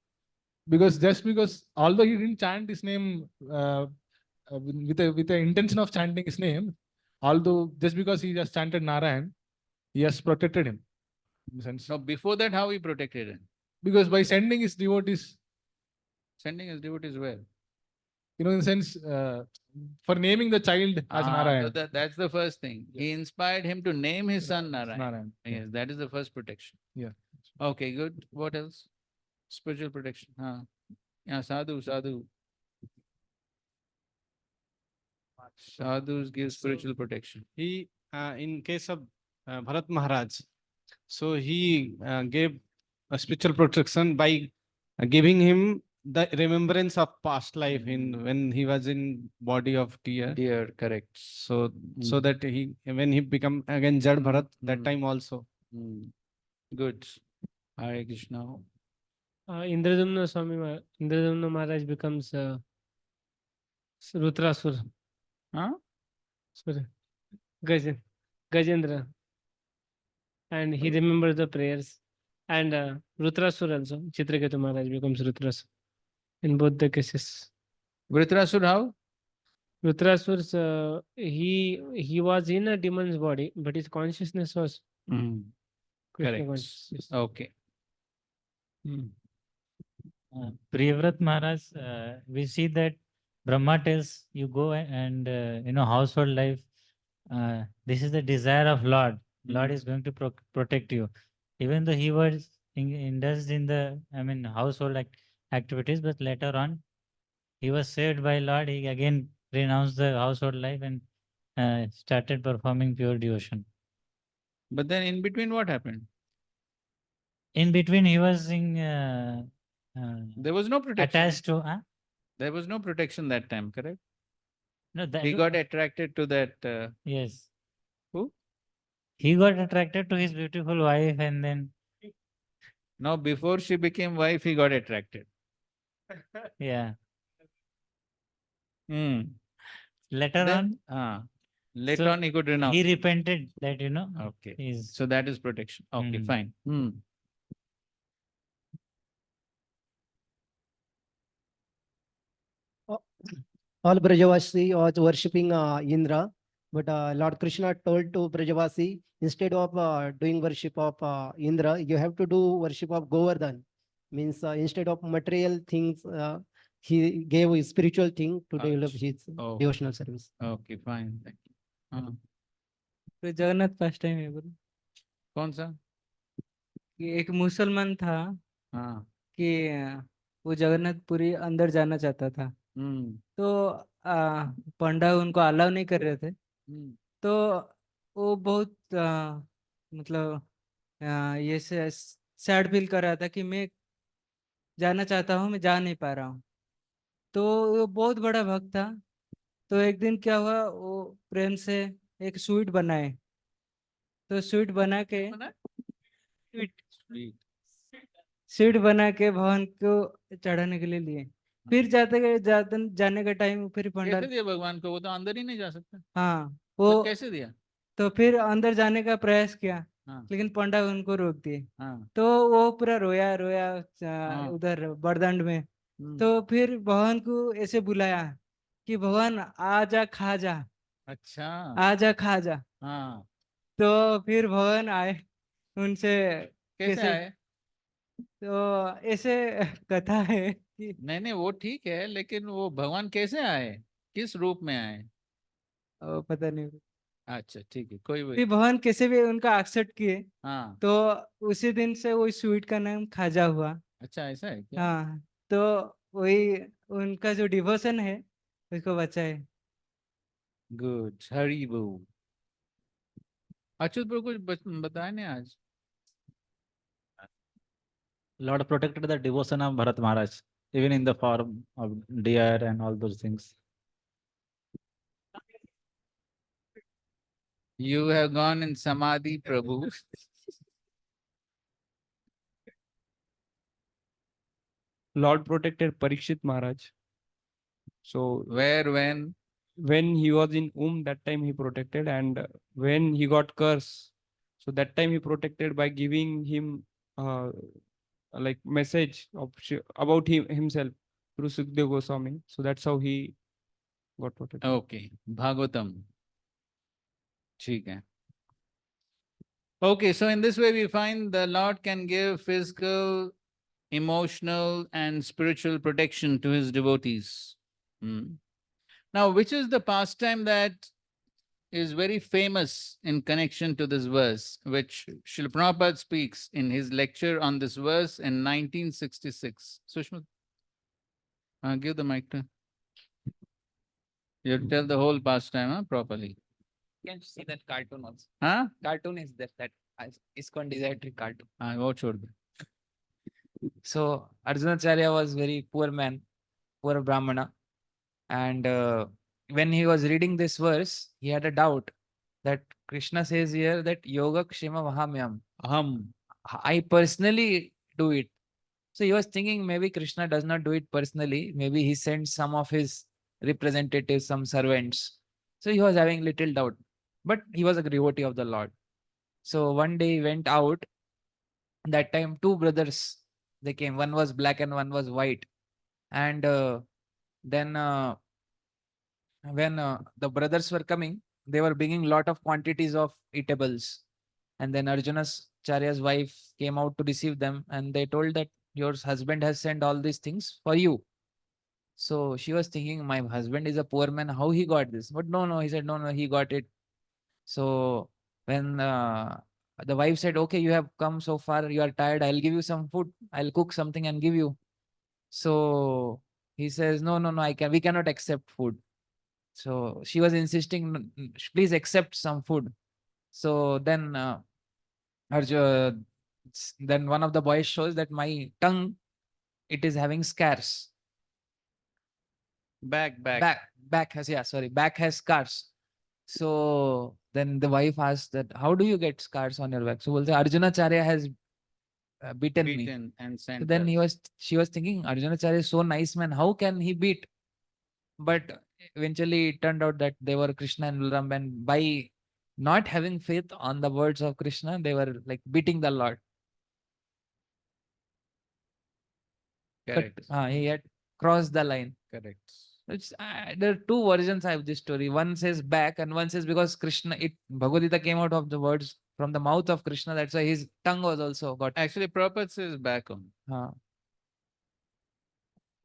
Because although he didn't chant his name with the intention of chanting his name, although just because he just chanted Narayan, he has protected him. In the sense. No, before that, how he protected him? Because by sending his devotees. Sending his devotees where? In the sense, for naming the child as Narayan. So that's the first thing. Yeah. He inspired him to name his son Narayan. Yes, that is the first protection. Yeah. Okay, good. What else? Spiritual protection. Yeah, sadhu. Sadhus give spiritual protection. He, in case of Bharat Maharaj, so he gave a spiritual protection by giving him the remembrance of past life when he was in body of deer. Deer, correct. So that when he become again Jad Bharat, that time also. Good. Hare Krishna. Indradumna Maharaj becomes Rutrasur. Sorry, Gajendra. And he remembers the prayers. And Rutrasur also, Chitraketu Maharaj becomes Rutrasur. In both the cases. Vritrasur how? Rutrasur, he was in a demon's body, but his consciousness was Krishna correct. consciousness. Okay. Priyavrat Maharaj, we see that Brahma tells you go and household life. This is the desire of Lord. Lord is going to protect you. Even though he was indulged in the household activities, but later on, he was saved by Lord. He again renounced the household life and started performing pure devotion. But then in between, what happened? In between, he was in There was no protection. attached to. There was no protection that time, correct? No, that He got attracted to that. yes. Who? He got attracted to his beautiful wife, and then Now, before she became wife, he got attracted. yeah. Hmm. Later Then, on, later so on, he could renounce. he repented that Okay. he's So that is protection. Okay, fine. All Brajavasi was worshipping Indra, but Lord Krishna told to Brajavasi, instead of doing worship of Indra, you have to do worship of Govardhan. Means instead of material things, he gave a spiritual thing to develop his devotional service. Okay, fine. Thank you. तो Jagannath first time है बोलो कौन सा? कि एक मुसलमान था हाँ. कि वो जगन्नाथपुरी अंदर जाना चाहता था तो पंडा उनको अलाउ नहीं कर रहे थे तो वो बहुत मतलब ये सैड फील कर रहा था कि मैं जाना चाहता हूँ मैं जा नहीं पा रहा हूँ तो वो बहुत बड़ा भक्त था तो एक दिन क्या हुआ वो प्रेम से एक स्वीट बनाए तो स्वीट बना के स्वीट बना के भगवान को चढ़ाने के लिए लिए फिर जाने का टाइम फिर कैसे भंडार दिया भगवान को? वो तो अंदर ही नहीं जा सकता. हाँ तो वो कैसे दिया? तो फिर अंदर जाने का प्रयास किया हाँ. लेकिन पंडा उनको रोक दिए हाँ. तो वो पूरा रोया रोया हाँ. उधर बरदंड में तो फिर भगवान को ऐसे बुलाया कि भगवान आ जा खा जा अच्छा. आ जा खा जा हाँ. तो फिर भगवान आए उनसे कैसे आए? तो ऐसे कथा है कि नहीं, वो ठीक है, लेकिन वो भगवान कैसे आए? किस रूप में आए? पता नहीं अच्छा, ठीक है, कोई फिर भगवान कैसे भी उनका एक्सेप्ट किए हाँ. तो उसी दिन से वो स्वीट का नाम खाजा हुआ अच्छा, ऐसा है क्या? हाँ तो वही उनका जो डिवोशन है उसको बचाए गुड. हरी बोल. अच्युत ब्रो कुछ बताया नहीं आज? Lord protected the devotion of Bharat Maharaj, even in the form of deer and all those things. You have gone in Samadhi, Prabhu. Lord protected Parikshit Maharaj. So Where, when he was in that time he protected, and when he got curse, so that time he protected by giving him like message of about himself through Sukdev Goswami. So that's how he got protected. Okay, Bhagavatam. ठीक है. Okay, so in this way we find the Lord can give physical, emotional, and spiritual protection to his devotees. Now, which is the pastime that is very famous in connection to this verse, which Srila Prabhupada speaks in his lecture on this verse in 1966. Sushma, give the mic to. You tell the whole pastime properly. You can see that cartoon also. Huh? Cartoon is that ISKCON Desire cartoon. What should So Arjunacharya was very poor man, poor Brahmana. And when he was reading this verse, he had a doubt that Krishna says here that Yoga Kshema Vahamyam. I personally do it. So he was thinking maybe Krishna does not do it personally. Maybe he sends some of his representatives, some servants. So he was having little doubt. But he was a devotee of the Lord. So one day he went out. That time two brothers, they came. One was black and one was white. And then when the brothers were coming, they were bringing lot of quantities of eatables. And then Arjuna's Charya's wife came out to receive them, and they told that your husband has sent all these things for you. So she was thinking, my husband is a poor man, how he got this? But no, he said, no, he got it. So when the wife said, okay, you have come so far, you are tired, I'll give you some food, I'll cook something and give you. So he says, no, no, no, we cannot accept food. So she was insisting, please accept some food. So then then one of the boys shows that my tongue, it is having scars. Back. Back has, yeah, sorry, back has scars. So then the wife asked that, how do you get scars on your back? So Arjunacharya has beaten me. Beaten and So sent then us. she was thinking, Arjunacharya is so nice man, how can he beat? But eventually it turned out that they were Krishna and Balaram, and by not having faith on the words of Krishna, they were like beating the Lord. Correct. He had crossed the line. Correct. There are two versions of this story. One says back, and one says because Krishna, Bhagavad Gita came out of the words from the mouth of Krishna. That's why his tongue was also got. Actually, Prabhupada says back on.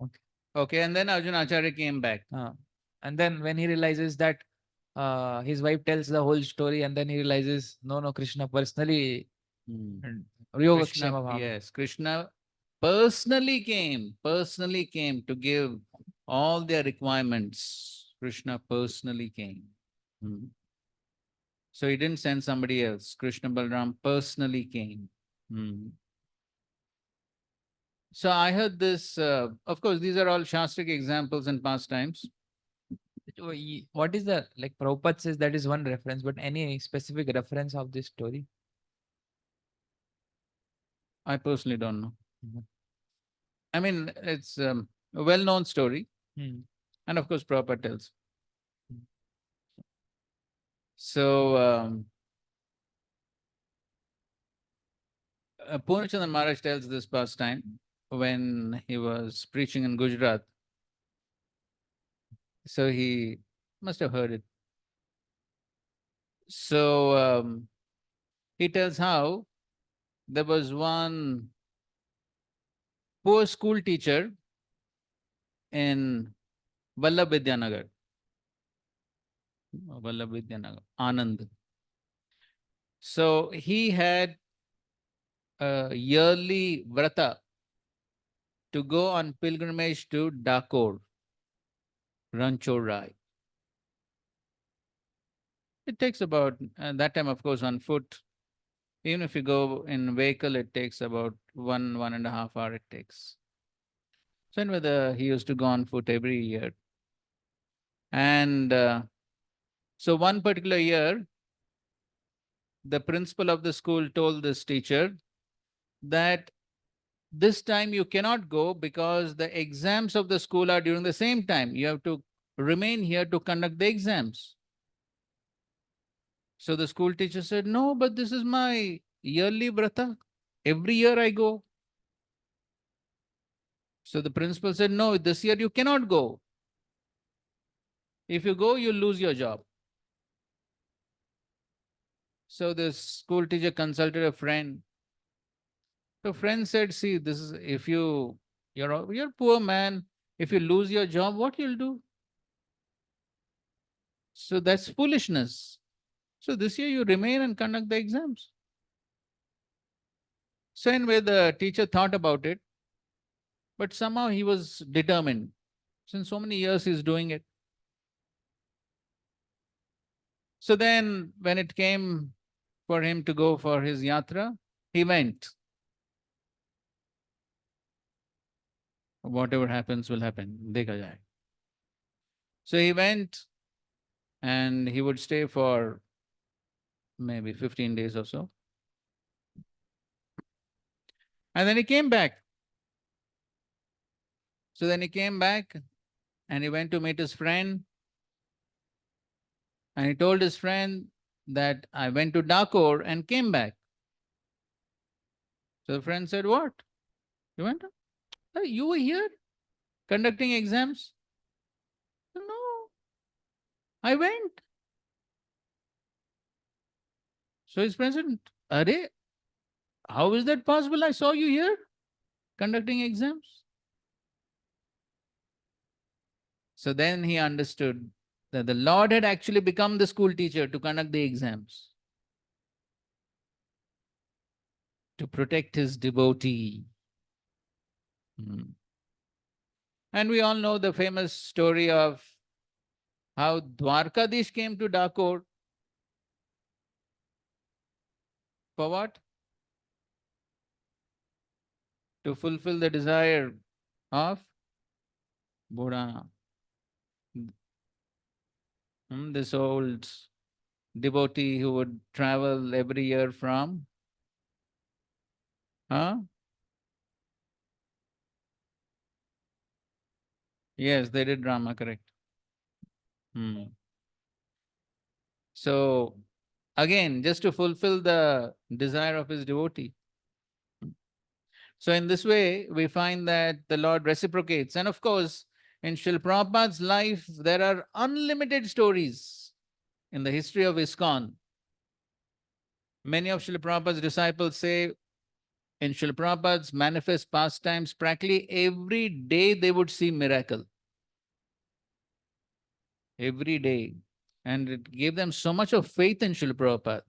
Okay. Okay, and then Arjuna Acharya came back. And then when he realizes that his wife tells the whole story, and then he realizes, no, Krishna personally. Yes, Krishna personally came to give all their requirements. Krishna personally came. So he didn't send somebody else. Krishna Balaram personally came. So I heard this, of course, these are all Shastric examples and pastimes. What is the, like Prabhupada says that is one reference, but any specific reference of this story? I personally don't know. I mean, it's a well-known story. And of course, Prabhupada tells. So, Purnachandra Maharaj tells this pastime when he was preaching in Gujarat. So he must have heard it. So he tells how there was one poor school teacher in Vallabh Vidyanagar, Anand. So he had a yearly vrata to go on pilgrimage to Dakor, Ranchorai. It takes about, that time of course on foot, even if you go in vehicle, it takes about 1.5 hours it takes. So anyway, he used to go on foot every year. And so one particular year, the principal of the school told this teacher that this time you cannot go because the exams of the school are during the same time. You have to remain here to conduct the exams. So the school teacher said, no, but this is my yearly vrata. Every year I go. So the principal said, no, this year you cannot go. If you go, you'll lose your job. So the school teacher consulted a friend. The friend said, see, this is, if you're a poor man, if you lose your job, what you'll do? So that's foolishness. So this year you remain and conduct the exams. So anyway, the teacher thought about it, but somehow he was determined. Since so many years he's doing it. So then when it came for him to go for his yatra, he went. Whatever happens will happen. Dekha jaye. So he went and he would stay for maybe 15 days or so. And then he came back. So then he came back and he went to meet his friend. And he told his friend that I went to Dakor and came back. So the friend said, what? You went? You were here conducting exams? No, I went. So his friend said, Arey, how is that possible? I saw you here conducting exams. So then he understood that the Lord had actually become the school teacher to conduct the exams, to protect his devotee. And we all know the famous story of how Dwarkadish came to Dakor. For what? To fulfill the desire of Buddha. This old devotee who would travel every year from, huh? Yes, they did drama, correct. So again, just to fulfill the desire of his devotee. So in this way, we find that the Lord reciprocates. And of course, in Srila Prabhupada's life, there are unlimited stories in the history of ISKCON. Many of Srila Prabhupada's disciples say in Srila Prabhupada's manifest pastimes, practically every day they would see miracle. Every day. And it gave them so much of faith in Srila Prabhupada.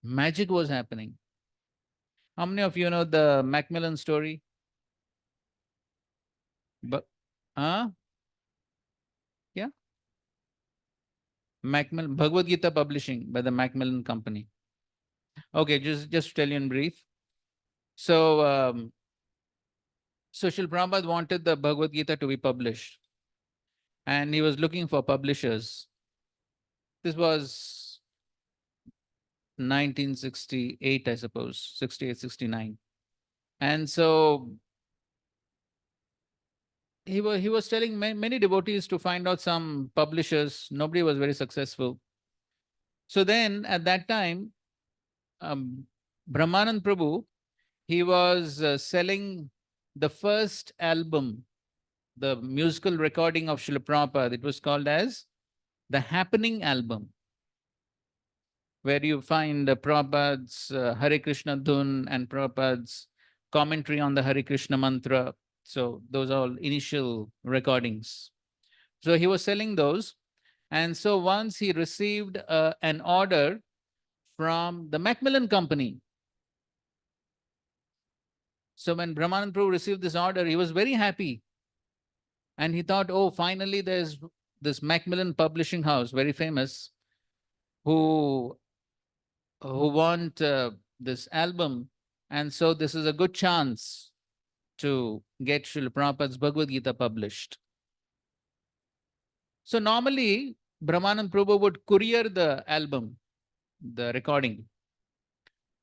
Magic was happening. How many of you know the Macmillan story? But, yeah? Macmillan, Bhagavad Gita Publishing by the Macmillan Company. Okay, just to tell you in brief. So, Srila Prabhupada wanted the Bhagavad Gita to be published. And he was looking for publishers. This was 1968, I suppose, 68, 69. And so he was telling many devotees to find out some publishers. Nobody was very successful. So then at that time, Brahmanand Prabhu, he was selling the first album, the musical recording of Srila Prabhupada. It was called as the Happening Album, where you find Prabhupada's Hare Krishna Dhun and Prabhupada's commentary on the Hare Krishna mantra. So those are all initial recordings. So he was selling those. And so once he received an order from the Macmillan Company. So when Brahmanand Prabhu received this order, he was very happy. And he thought, oh, finally there's this Macmillan publishing house, very famous, who want this album. And so this is a good chance to get Srila Prabhupada's Bhagavad Gita published. So normally, Brahmanand Prabhu would courier the album, the recording.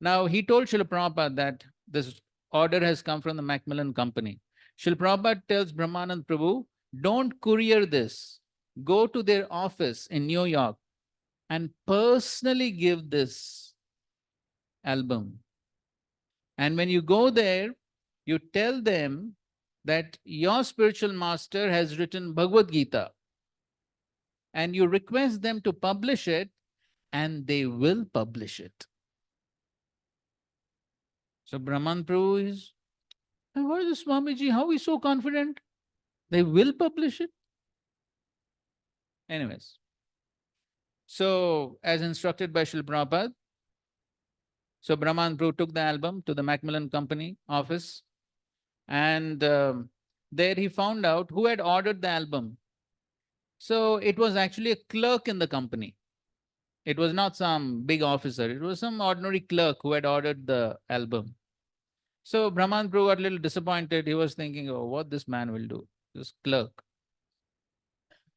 Now, he told Srila Prabhupada that this order has come from the Macmillan Company. Srila Prabhupada tells Brahmanand Prabhu, don't courier this. Go to their office in New York and personally give this album. And when you go there, you tell them that your spiritual master has written Bhagavad Gita. And you request them to publish it, and they will publish it. So Brahman Prabhu is, what is this Swamiji? How is he so confident? They will publish it? Anyways. So as instructed by Srila Prabhupada, so Brahman Prabhu took the album to the Macmillan Company office, and there he found out who had ordered the album. So it was actually a clerk in the company. It was not some big officer. It was some ordinary clerk who had ordered the album. So Brahman Prabhu got a little disappointed. He was thinking, oh, what this man will do, this clerk.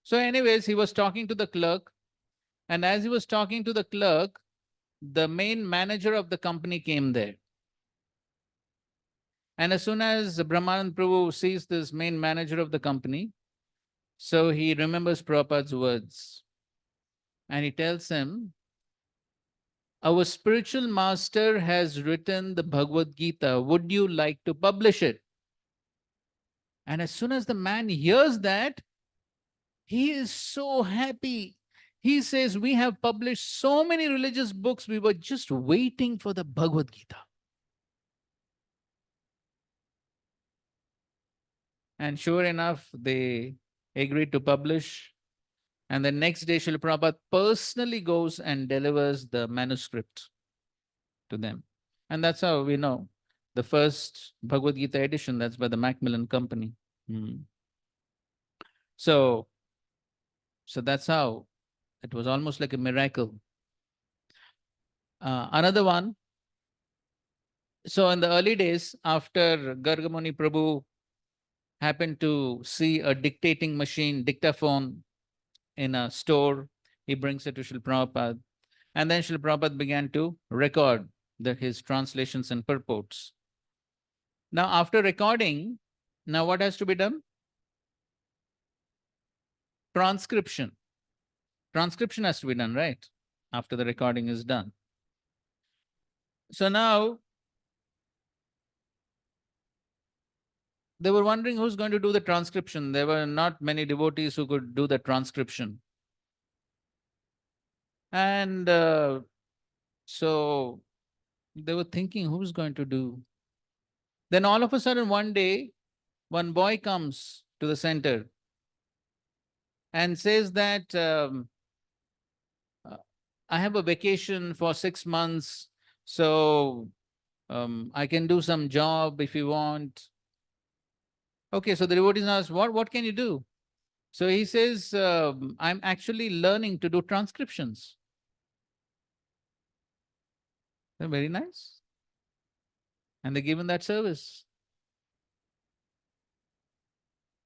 So anyways, he was talking to the clerk. And as he was talking to the clerk, the main manager of the company came there. And as soon as Brahmanand Prabhu sees this main manager of the company, so he remembers Prabhupada's words. And he tells him, our spiritual master has written the Bhagavad Gita. Would you like to publish it? And as soon as the man hears that, he is so happy. He says, we have published so many religious books. We were just waiting for the Bhagavad Gita. And sure enough, they agreed to publish. And the next day, Srila Prabhupada personally goes and delivers the manuscript to them. And that's how we know the first Bhagavad Gita edition, that's by the Macmillan Company. So that's how it was almost like a miracle. Another one. So in the early days, after Gargamuni Prabhu happened to see a dictating machine, dictaphone, in a store, he brings it to Srila Prabhupada. And then Srila Prabhupada began to record his translations and purports. Now, after recording, now what has to be done? Transcription. Transcription has to be done, right? After the recording is done. So now, they were wondering who's going to do the transcription. There were not many devotees who could do the transcription. And so they were thinking, who's going to do? Then all of a sudden, one day, one boy comes to the center and says that I have a vacation for 6 months, so I can do some job if you want. Okay, so the devotees ask, what can you do? So he says, I'm actually learning to do transcriptions. They're very nice. And they give him that service.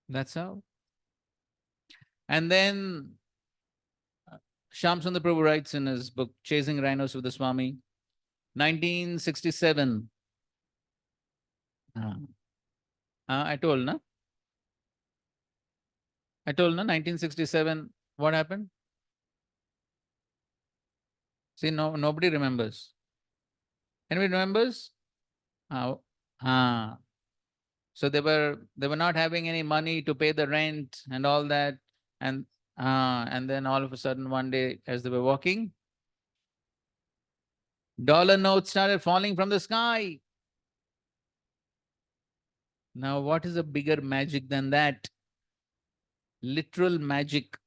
That's how. And then Shyam Prabhu writes in his book, Chasing Rhinos with the Swami, 1967. I told, na? I told, na? 1967, what happened? See, nobody remembers. Anybody remembers? So they were not having any money to pay the rent and all that, and then all of a sudden one day, as they were walking, dollar notes started falling from the sky. Now, what is a bigger magic than that? Literal magic.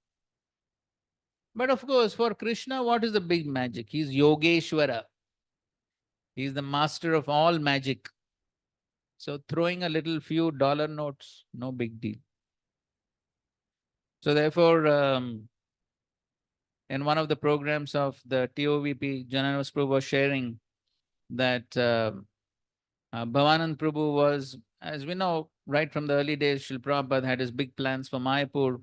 But of course, for Krishna, what is the big magic? He's Yogeshwara. He's the master of all magic. So throwing a little few dollar notes, no big deal. So therefore, in one of the programs of the TOVP, Jananavas Prabhu was sharing that Bhavanand Prabhu was, as we know, right from the early days, Srila Prabhupada had his big plans for Mayapur.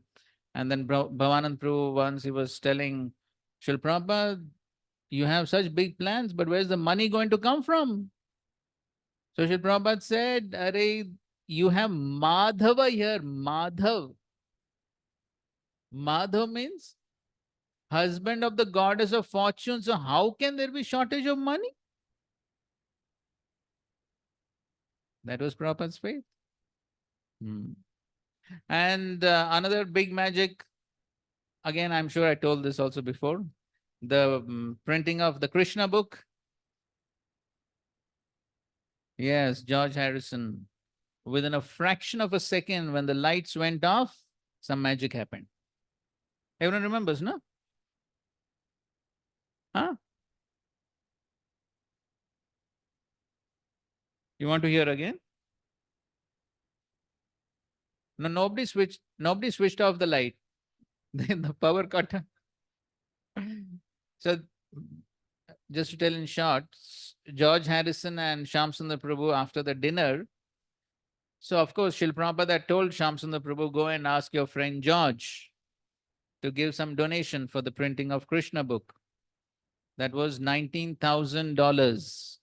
And then Bhavanand Prabhu, once he was telling Srila Prabhupada, you have such big plans, but where's the money going to come from? So Srila Prabhupada said, Arey, you have Madhava here, Madhav. Madhav means husband of the goddess of fortune. So how can there be shortage of money? That was Prabhupada's faith. And another big magic, again, I'm sure I told this also before, the printing of the Krishna book. Yes, George Harrison. Within a fraction of a second, when the lights went off, some magic happened. Everyone remembers, no? Huh? You want to hear again? No, nobody switched off the light. Then the power cut. So, just to tell in short, George Harrison and Shyam Sundar Prabhu, after the dinner, so of course, Srila Prabhupada told Shyam Sundar Prabhu, go and ask your friend George to give some donation for the printing of Krishna book. That was $19,000.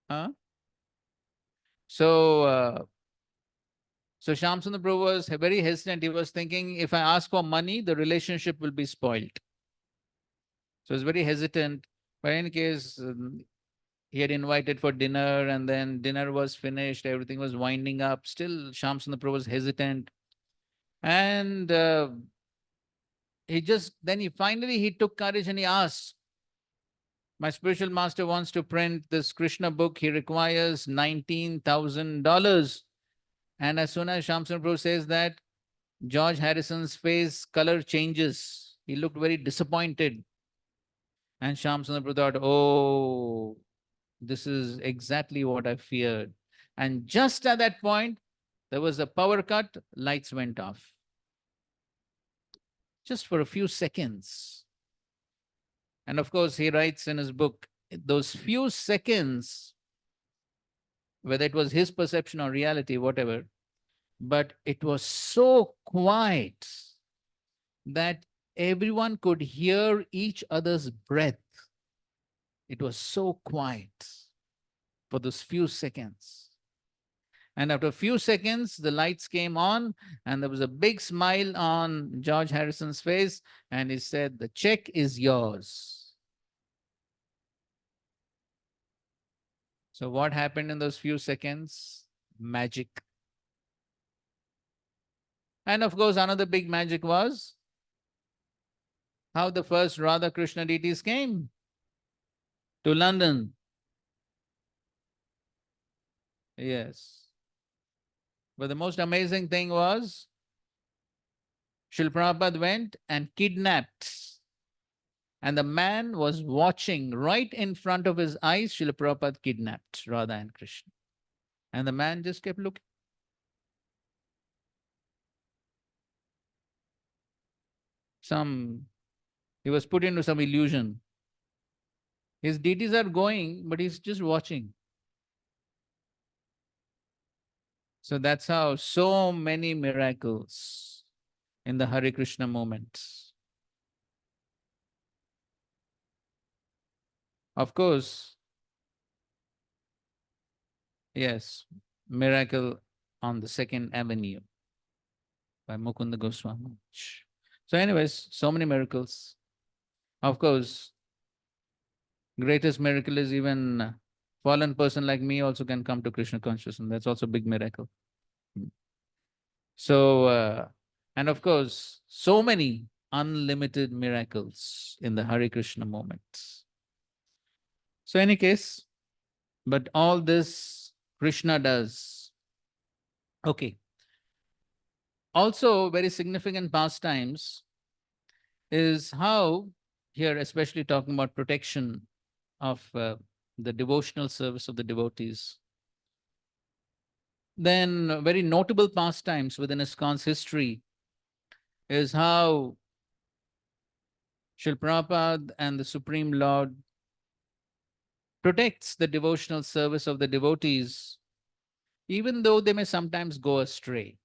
Huh? So, so Shyam Sundar Prabhu was very hesitant. He was thinking, if I ask for money, the relationship will be spoiled. So he was very hesitant. But in case, he had invited for dinner, and then dinner was finished, everything was winding up. Still, Shyam Sundar Prabhu was hesitant. And he finally took courage and he asked, my spiritual master wants to print this Krishna book. He requires $19,000. And as soon as Shyam Sundar Prabhu says that, George Harrison's face color changes. He looked very disappointed. And Shyam Sundar Prabhu thought, oh, this is exactly what I feared. And just at that point, there was a power cut, lights went off. Just for a few seconds. And of course, he writes in his book, those few seconds, whether it was his perception or reality, whatever, but it was so quiet that everyone could hear each other's breath. It was so quiet for those few seconds. And after a few seconds, the lights came on, and there was a big smile on George Harrison's face, and he said, "The check is yours." So, what happened in those few seconds? Magic. And of course, another big magic was how the first Radha Krishna deities came to London. Yes. But the most amazing thing was Srila Prabhupada went and kidnapped. And the man was watching right in front of his eyes. Srila Prabhupada kidnapped Radha and Krishna. And the man just kept looking. He was put into some illusion. His deities are going, but he's just watching. So that's how so many miracles in the Hare Krishna movement. Of course, yes, miracle on the Second Avenue by Mukunda Goswami. So anyways, so many miracles. Of course, greatest miracle is even a fallen person like me also can come to Krishna consciousness. That's also a big miracle. So, and of course, so many unlimited miracles in the Hare Krishna movement. So any case, but all this Krishna does. Okay. Also, very significant pastimes is how, here especially talking about protection of the devotional service of the devotees. Then very notable pastimes within ISKCON's history is how Srila Prabhupada and the Supreme Lord protects the devotional service of the devotees, even though they may sometimes go astray.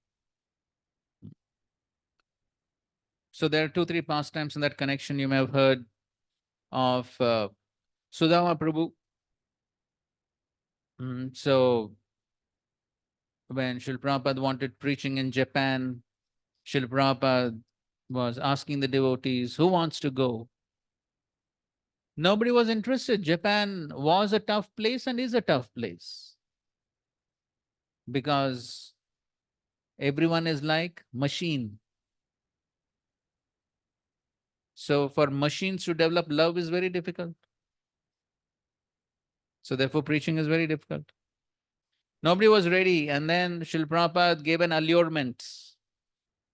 So there are 2-3 pastimes in that connection. You may have heard of Sudama Prabhu. So when Srila Prabhupada wanted preaching in Japan, Srila Prabhupada was asking the devotees, who wants to go? Nobody was interested. Japan was a tough place and is a tough place because everyone is like machine. So for machines to develop love is very difficult. So therefore preaching is very difficult. Nobody was ready. And then Srila Prabhupada gave an allurement.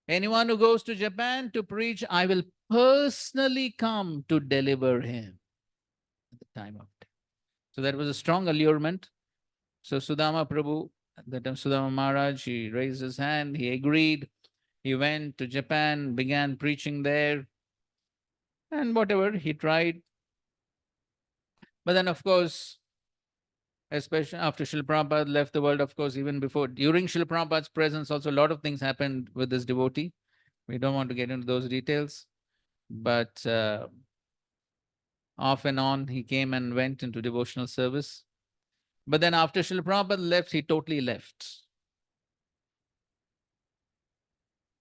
Anyone who goes to Japan to preach, I will personally come to deliver him at the time of death. So that was a strong allurement. So Sudama Prabhu, at that time Sudama Maharaj, he raised his hand, he agreed. He went to Japan, began preaching there, and whatever, he tried. But then, of course, especially after Srila Prabhupada left the world, of course, even before, during Srila Prabhupada's presence, also a lot of things happened with this devotee. We don't want to get into those details, but off and on, he came and went into devotional service. But then after Srila Prabhupada left, he totally left.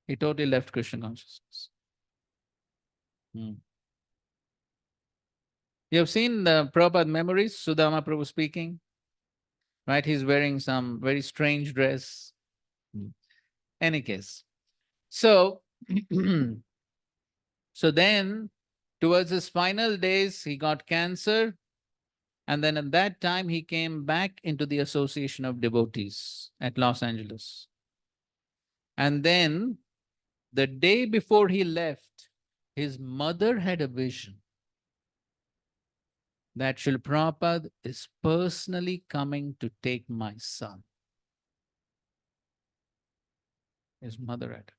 He totally left Krishna consciousness. You have seen the Prabhupada memories, Sudama Prabhu speaking, right? He's wearing some very strange dress. Any case. So, so then towards his final days, he got cancer. And then at that time, he came back into the Association of Devotees at Los Angeles. And then the day before he left, his mother had a vision. that Srila Prabhupada is personally coming to take my son. His mother had.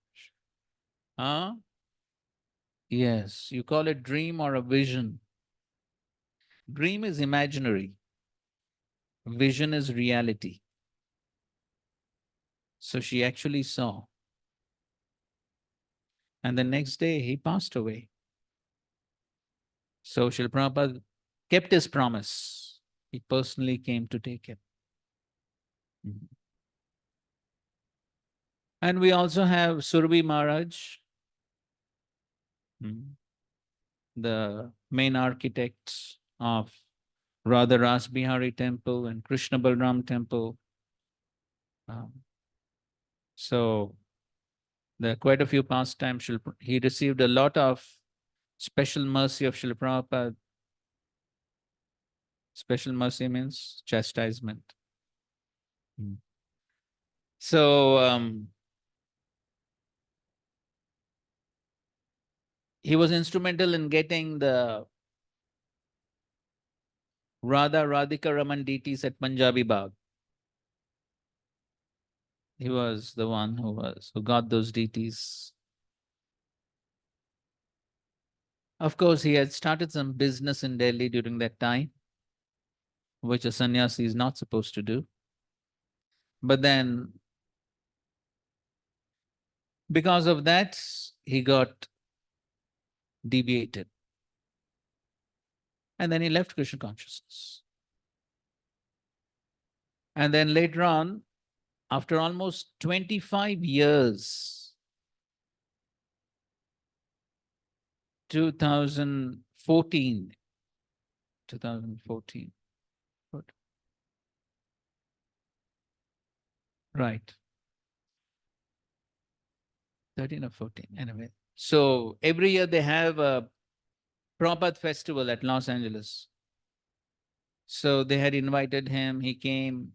Huh? Yes, you call it dream or a vision. Dream is imaginary. Vision is reality. So she actually saw. And the next day he passed away. So Srila Prabhupada kept his promise. He personally came to take him. And we also have Surabhi Maharaj, the main architects of Radha Ras Bihari temple and Krishna Balram temple. So there are quite a few pastimes. He received a lot of special mercy of Srila Prabhupada. Special mercy means chastisement. So he was instrumental in getting the Radha Radhika Raman deities at Punjabi Bagh. He was the one who got those deities. Of course, he had started some business in Delhi during that time, which a sannyasi is not supposed to do. But then, because of that, he got deviated. And then he left Krishna consciousness. And then later on, after almost 25 years, 2014, right, 13 or 14, anyway. So every year they have a Prabhupada festival at Los Angeles. So they had invited him, he came.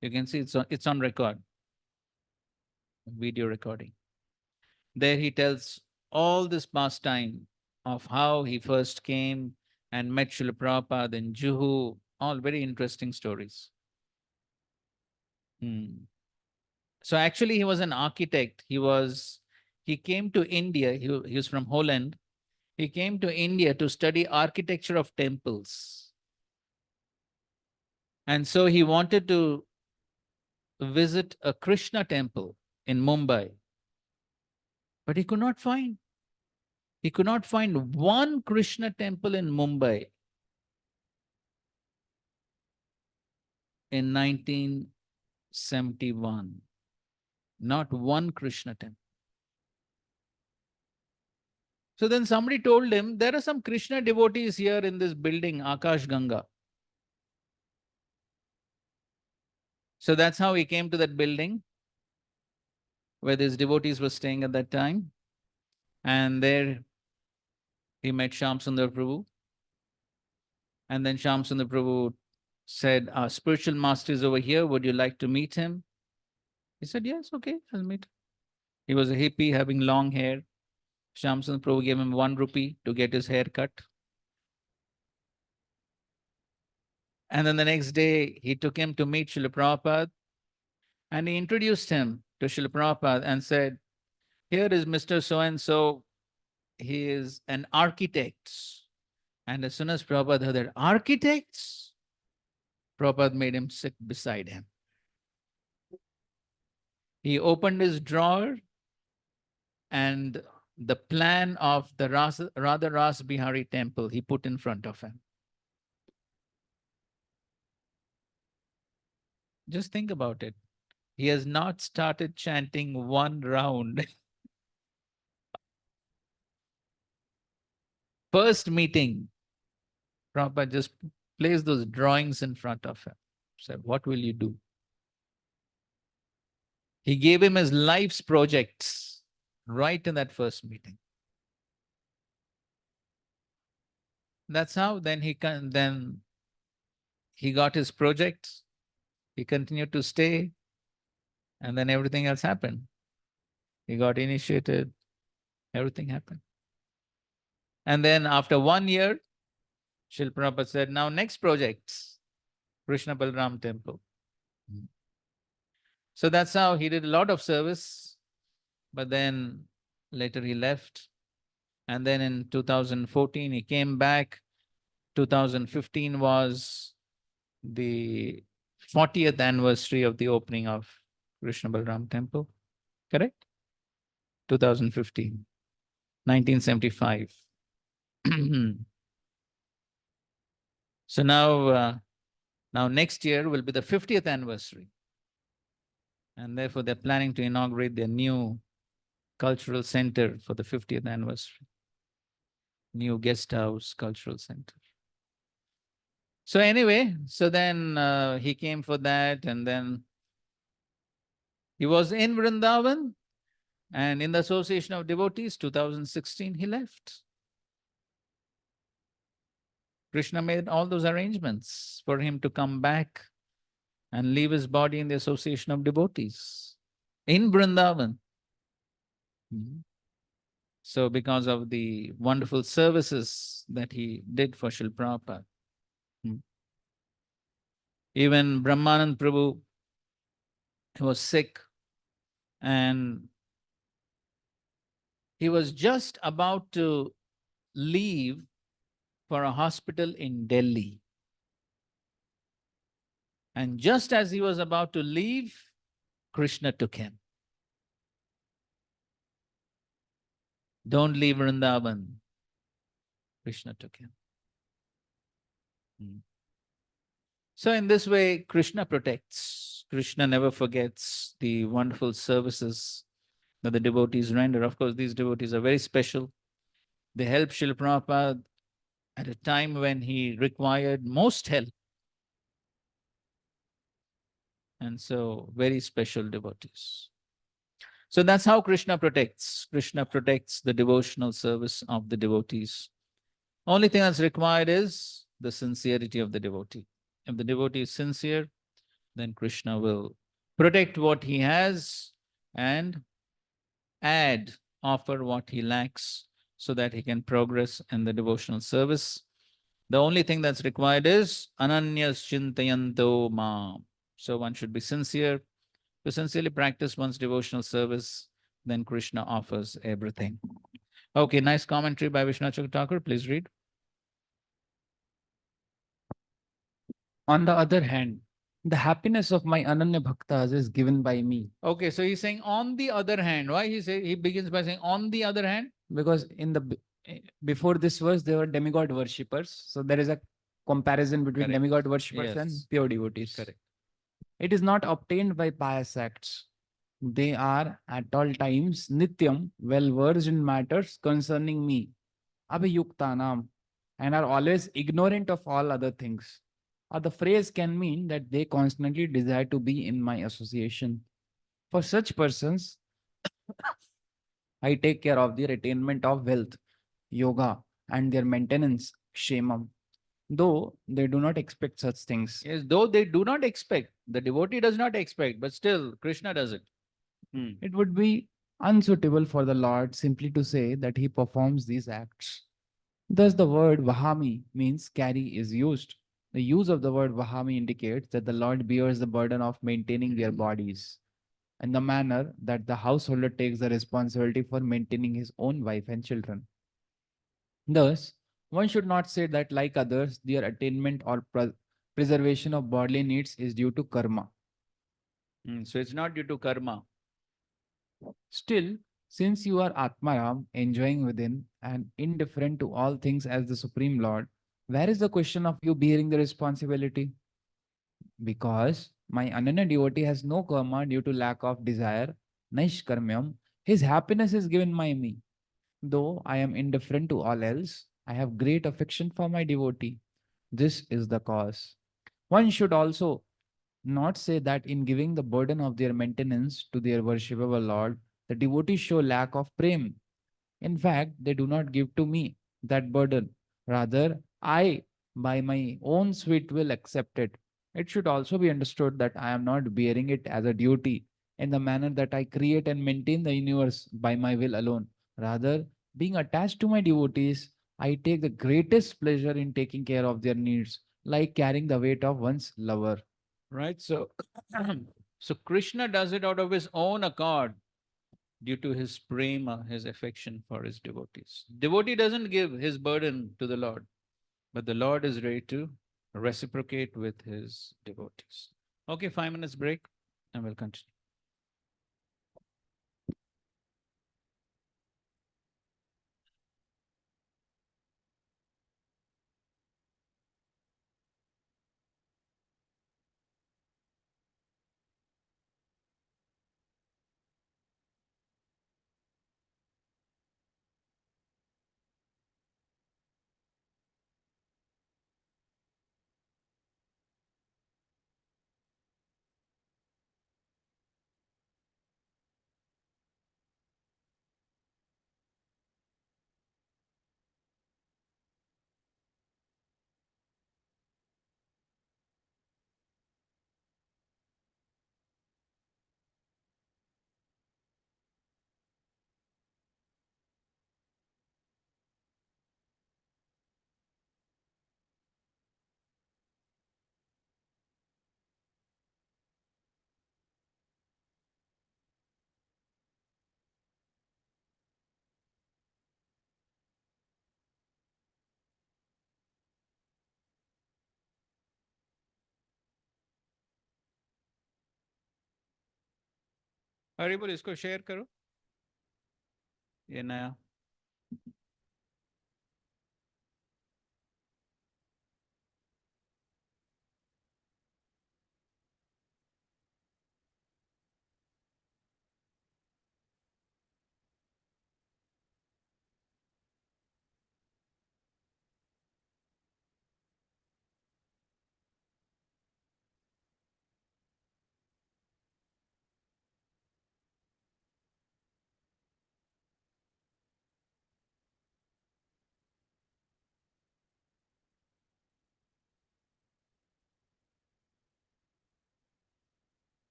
You can see it's on record, video recording. There he tells all this pastime of how he first came and met Srila Prabhupada in Juhu, all very interesting stories. So actually he was an architect. He came to India, he was from Holland. He came to India to study architecture of temples. And so he wanted to visit a Krishna temple in Mumbai. But he could not find. He could not find one Krishna temple in Mumbai in 1971. Not one Krishna temple. So then somebody told him, there are some Krishna devotees here in this building, Akash Ganga. So that's how he came to that building where these devotees were staying at that time. And there he met Shyam Sundar Prabhu. And then Shyam Sundar Prabhu said, our spiritual master is over here. Would you like to meet him? He said, yes, okay, I'll meet. He was a hippie having long hair. Shyam Sundar Prabhu gave him 1 rupee to get his hair cut. And then the next day, he took him to meet Srila Prabhupada. And he introduced him to Srila Prabhupada and said, here is Mr. So-and-so. He is an architect. And as soon as Prabhupada heard that, architects? Prabhupada made him sit beside him. He opened his drawer and the plan of the Radha Ras Bihari temple he put in front of him. Just think about it. He has not started chanting 1 round. First meeting, Prabhupada just placed those drawings in front of him. Said, what will you do? He gave him his life's projects right in that first meeting. That's how then he got his projects. He continued to stay, and then everything else happened. He got initiated, everything happened. And then after 1 year, Srila Prabhupada said, now next projects, Krishna Balram temple. So that's how he did a lot of service, but then later he left. And then in 2014, he came back. 2015 was the 40th anniversary of the opening of Krishna Balram temple, correct? 2015, 1975. So now next year will be the 50th anniversary. And therefore they're planning to inaugurate their new cultural center for the 50th anniversary. New guest house, cultural center. So anyway, so then he came for that, and then he was in Vrindavan, and in the Association of Devotees, 2016, he left. Krishna made all those arrangements for him to come back and leave his body in the Association of Devotees in Vrindavan. So because of the wonderful services that he did for Srila Prabhupada. Even Brahmanand Prabhu was sick, and he was just about to leave for a hospital in Delhi. And just as he was about to leave, Krishna took him. Don't leave Vrindavan. Krishna took him. So in this way, Krishna protects. Krishna never forgets the wonderful services that the devotees render. Of course, these devotees are very special. They help Srila Prabhupada at a time when he required most help. And so, very special devotees. So that's how Krishna protects. Krishna protects the devotional service of the devotees. Only thing that's required is the sincerity of the devotee. If the devotee is sincere, then Krishna will protect what he has and offer what he lacks so that he can progress in the devotional service. The only thing that's required is ananyas chintayanto mam. So one should be sincere. To sincerely practice one's devotional service, then Krishna offers everything. Okay, nice commentary by Vishnu Thakur. Please read. On the other hand, the happiness of my Ananya Bhaktas is given by me. Okay, so he's saying on the other hand. Why he begins by saying on the other hand? Because in the before this verse, there were demigod worshippers. So there is a comparison between Correct. demigod worshippers and Yes. pure devotees. Correct. It is not obtained by pious acts. They are at all times nityam, well versed in matters concerning me, abhiyuktanam, and are always ignorant of all other things. Or the phrase can mean that they constantly desire to be in my association. For such persons, I take care of their attainment of wealth, yoga, and their maintenance, kshemam, though they do not expect such things. Yes, though they do not expect, the devotee does not expect, but still Krishna does it. It would be unsuitable for the Lord simply to say that he performs these acts. Thus, the word vahami means carry is used. The use of the word vahami indicates that the Lord bears the burden of maintaining their bodies, in the manner that the householder takes the responsibility for maintaining his own wife and children. Thus, one should not say that, like others, their attainment or preservation of bodily needs is due to karma. So it's not due to karma. Still, since you are Atmaram, enjoying within and indifferent to all things as the Supreme Lord, where is the question of you bearing the responsibility? Because my Ananya devotee has no karma due to lack of desire, Naishkarmyam, his happiness is given by me. Though I am indifferent to all else, I have great affection for my devotee. This is the cause. One should also not say that in giving the burden of their maintenance to their worshipable Lord, the devotees show lack of prem. In fact, they do not give to me that burden. Rather, I, by my own sweet will, accept it. It should also be understood that I am not bearing it as a duty in the manner that I create and maintain the universe by my will alone. Rather, being attached to my devotees, I take the greatest pleasure in taking care of their needs, like carrying the weight of one's lover. Right? So, so Krishna does it out of his own accord due to his prema, his affection for his devotees. Devotee doesn't give his burden to the Lord, but the Lord is ready to reciprocate with his devotees. Okay, 5 minutes break and we'll continue. अरे बोल इसको share करो ये नया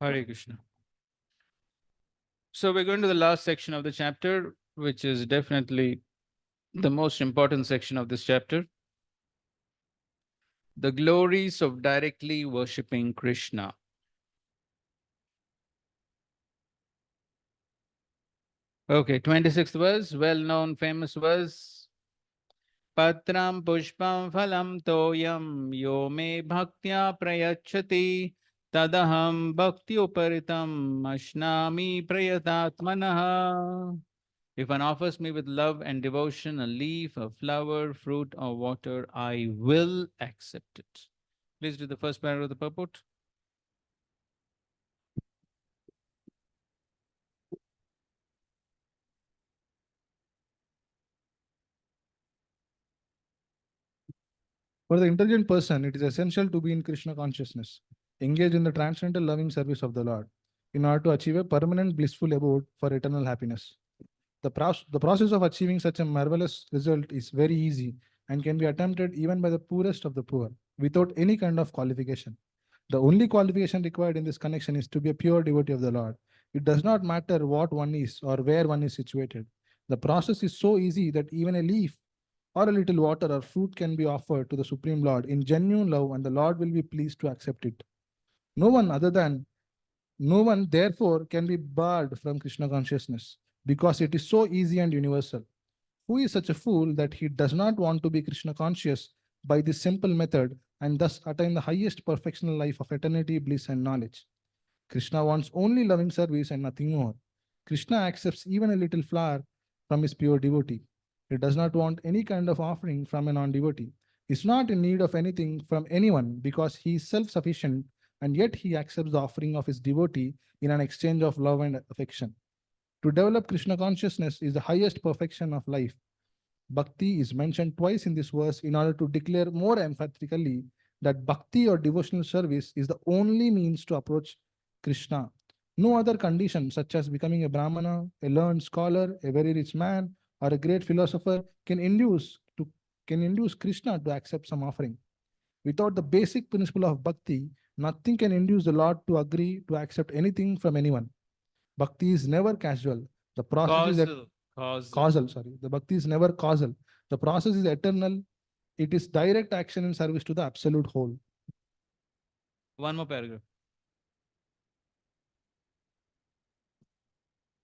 Hare Krishna. So we're going to the last section of the chapter, which is definitely the most important section of this chapter. The glories of directly worshipping Krishna. Okay, 26th verse, well-known, famous verse. Patram pushpam phalam toyam yo me bhaktya prayachati tadaham bhakti uparitam ashnami prayatatmanaha. If one offers me with love and devotion a leaf, a flower, fruit, or water, I will accept it. Please do the first paragraph of the purport. For the intelligent person, it is essential to be in Krishna consciousness, engage in the transcendental loving service of the Lord, in order to achieve a permanent blissful abode for eternal happiness. The process of achieving such a marvelous result is very easy and can be attempted even by the poorest of the poor, without any kind of qualification. The only qualification required in this connection is to be a pure devotee of the Lord. It does not matter what one is or where one is situated. The process is so easy that even a leaf or a little water or fruit can be offered to the Supreme Lord in genuine love, and the Lord will be pleased to accept it. No one other than no one, therefore, can be barred from Krishna consciousness because it is so easy and universal. Who is such a fool that he does not want to be Krishna conscious by this simple method and thus attain the highest perfectional life of eternity, bliss, and knowledge? Krishna wants only loving service and nothing more. Krishna accepts even a little flower from his pure devotee. He does not want any kind of offering from a non devotee. He is not in need of anything from anyone because he is self sufficient, and yet he accepts the offering of his devotee in an exchange of love and affection. To develop Krishna consciousness is the highest perfection of life. Bhakti is mentioned twice in this verse in order to declare more emphatically that bhakti or devotional service is the only means to approach Krishna. No other condition, such as becoming a Brahmana, a learned scholar, a very rich man, or a great philosopher, can induce Krishna to accept some offering. Without the basic principle of bhakti, nothing can induce the Lord to agree to accept anything from anyone. Bhakti is never casual. The process is causal. Sorry, the bhakti is never causal. The process is eternal. It is direct action in service to the absolute whole. One more paragraph.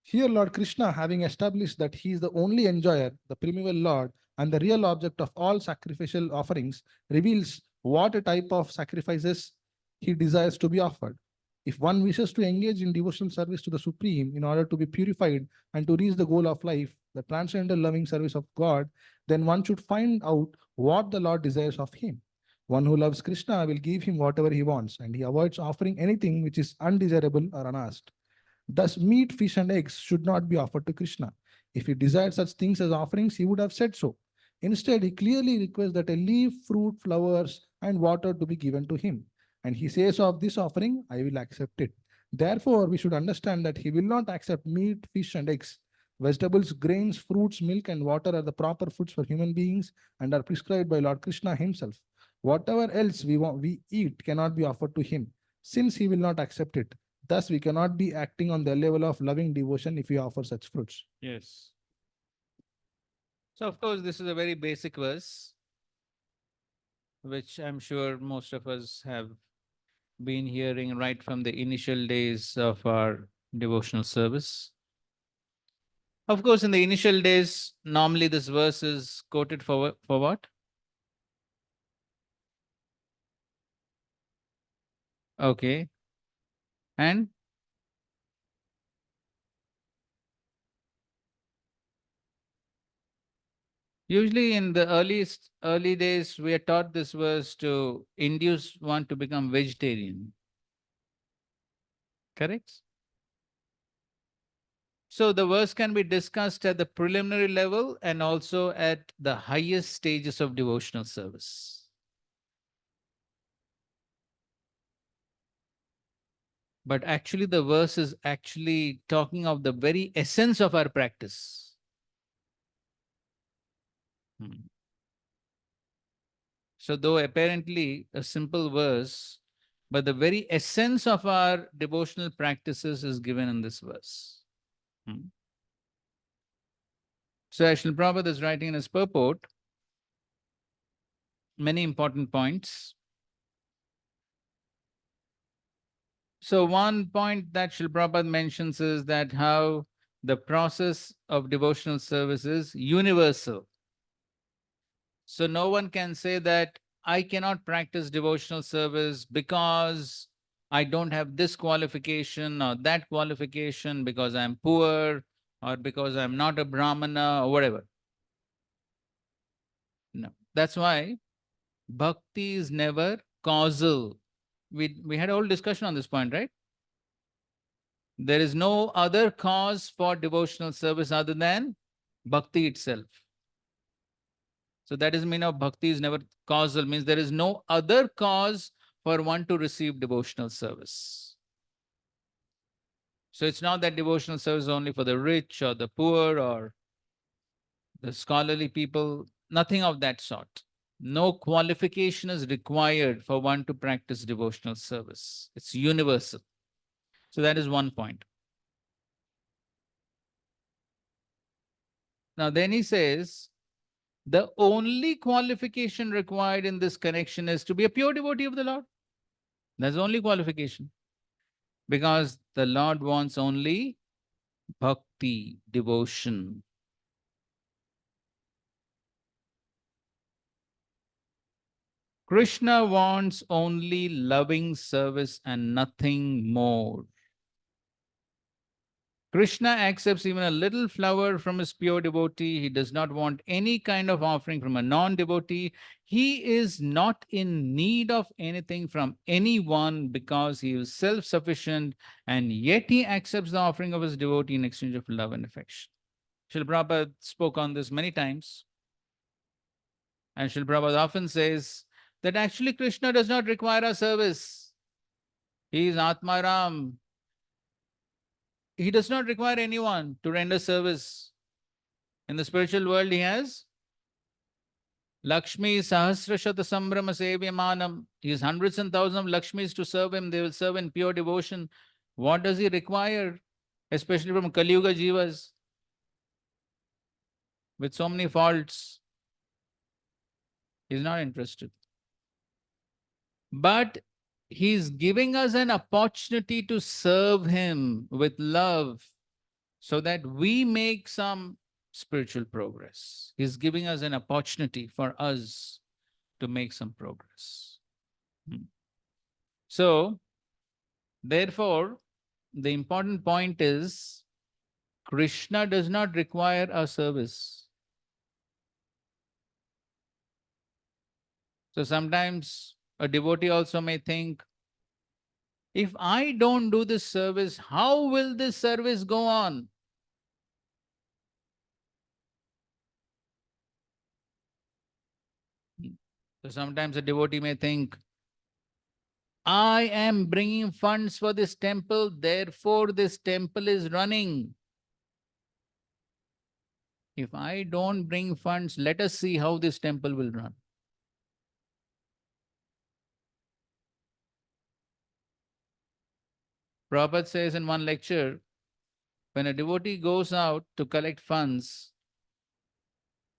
Here, Lord Krishna, having established that he is the only enjoyer, the primeval Lord, and the real object of all sacrificial offerings, reveals what a type of sacrifices he desires to be offered. If one wishes to engage in devotional service to the Supreme in order to be purified and to reach the goal of life, the transcendental loving service of God, then one should find out what the Lord desires of him. One who loves Krishna will give him whatever he wants, and he avoids offering anything which is undesirable or unasked. Thus, meat, fish, and eggs should not be offered to Krishna. If he desired such things as offerings, he would have said so. Instead, he clearly requests that a leaf, fruit, flowers, and water to be given to him. And he says of this offering, I will accept it. Therefore, we should understand that he will not accept meat, fish, and eggs. Vegetables, grains, fruits, milk, and water are the proper foods for human beings and are prescribed by Lord Krishna himself. Whatever else we eat cannot be offered to him, since he will not accept it. Thus, we cannot be acting on the level of loving devotion if we offer such fruits. Yes. So, of course, this is a very basic verse, which I'm sure most of us have been hearing right from the initial days of our devotional service. Of course, in the initial days, normally this verse is quoted for what? Okay. And usually in the early days, we are taught this verse to induce one to become vegetarian. Correct? So the verse can be discussed at the preliminary level and also at the highest stages of devotional service. But actually, the verse is actually talking of the very essence of our practice. So, though apparently a simple verse, But the very essence of our devotional practices is given in this verse. So as Srila Prabhupada is writing in his purport, many important points. So one point that Srila Prabhupada mentions is that how the process of devotional service is universal. So no one can say that I cannot practice devotional service because I don't have this qualification or that qualification, because I'm poor or because I'm not a Brahmana or whatever. No, that's why Bhakti is never causal. We had a whole discussion on this point, right? There is no other cause for devotional service other than Bhakti itself. So that is mean of Bhakti is never causal, means there is no other cause for one to receive devotional service. So it's not that devotional service is only for the rich or the poor or the scholarly people, nothing of that sort. No qualification is required for one to practice devotional service. It's universal. So that is one point. Now then he says, the only qualification required in this connection is to be a pure devotee of the Lord. That's the only qualification. Because the Lord wants only bhakti, devotion. Krishna wants only loving service and nothing more. Krishna accepts even a little flower from his pure devotee. He does not want any kind of offering from a non-devotee. He is not in need of anything from anyone because he is self-sufficient, and yet he accepts the offering of his devotee in exchange of love and affection. Srila Prabhupada spoke on this many times. And Srila Prabhupada often says that actually Krishna does not require our service. He is Atmaram. He does not require anyone to render service. In the spiritual world, he has Lakshmi Sahasrashata Sambrama Sevyamanam. He has hundreds and thousands of Lakshmis to serve him. They will serve in pure devotion. What does he require? Especially from Kali Yuga Jivas with so many faults. He's not interested. But he's giving us an opportunity to serve him with love so that we make some spiritual progress. He's giving us an opportunity for us to make some progress. So, therefore, the important point is Krishna does not require our service. So sometimes a devotee also may think, if I don't do this service, how will this service go on? So sometimes a devotee may think, I am bringing funds for this temple, therefore this temple is running. If I don't bring funds, let us see how this temple will run. Prabhupada says in one lecture, when a devotee goes out to collect funds,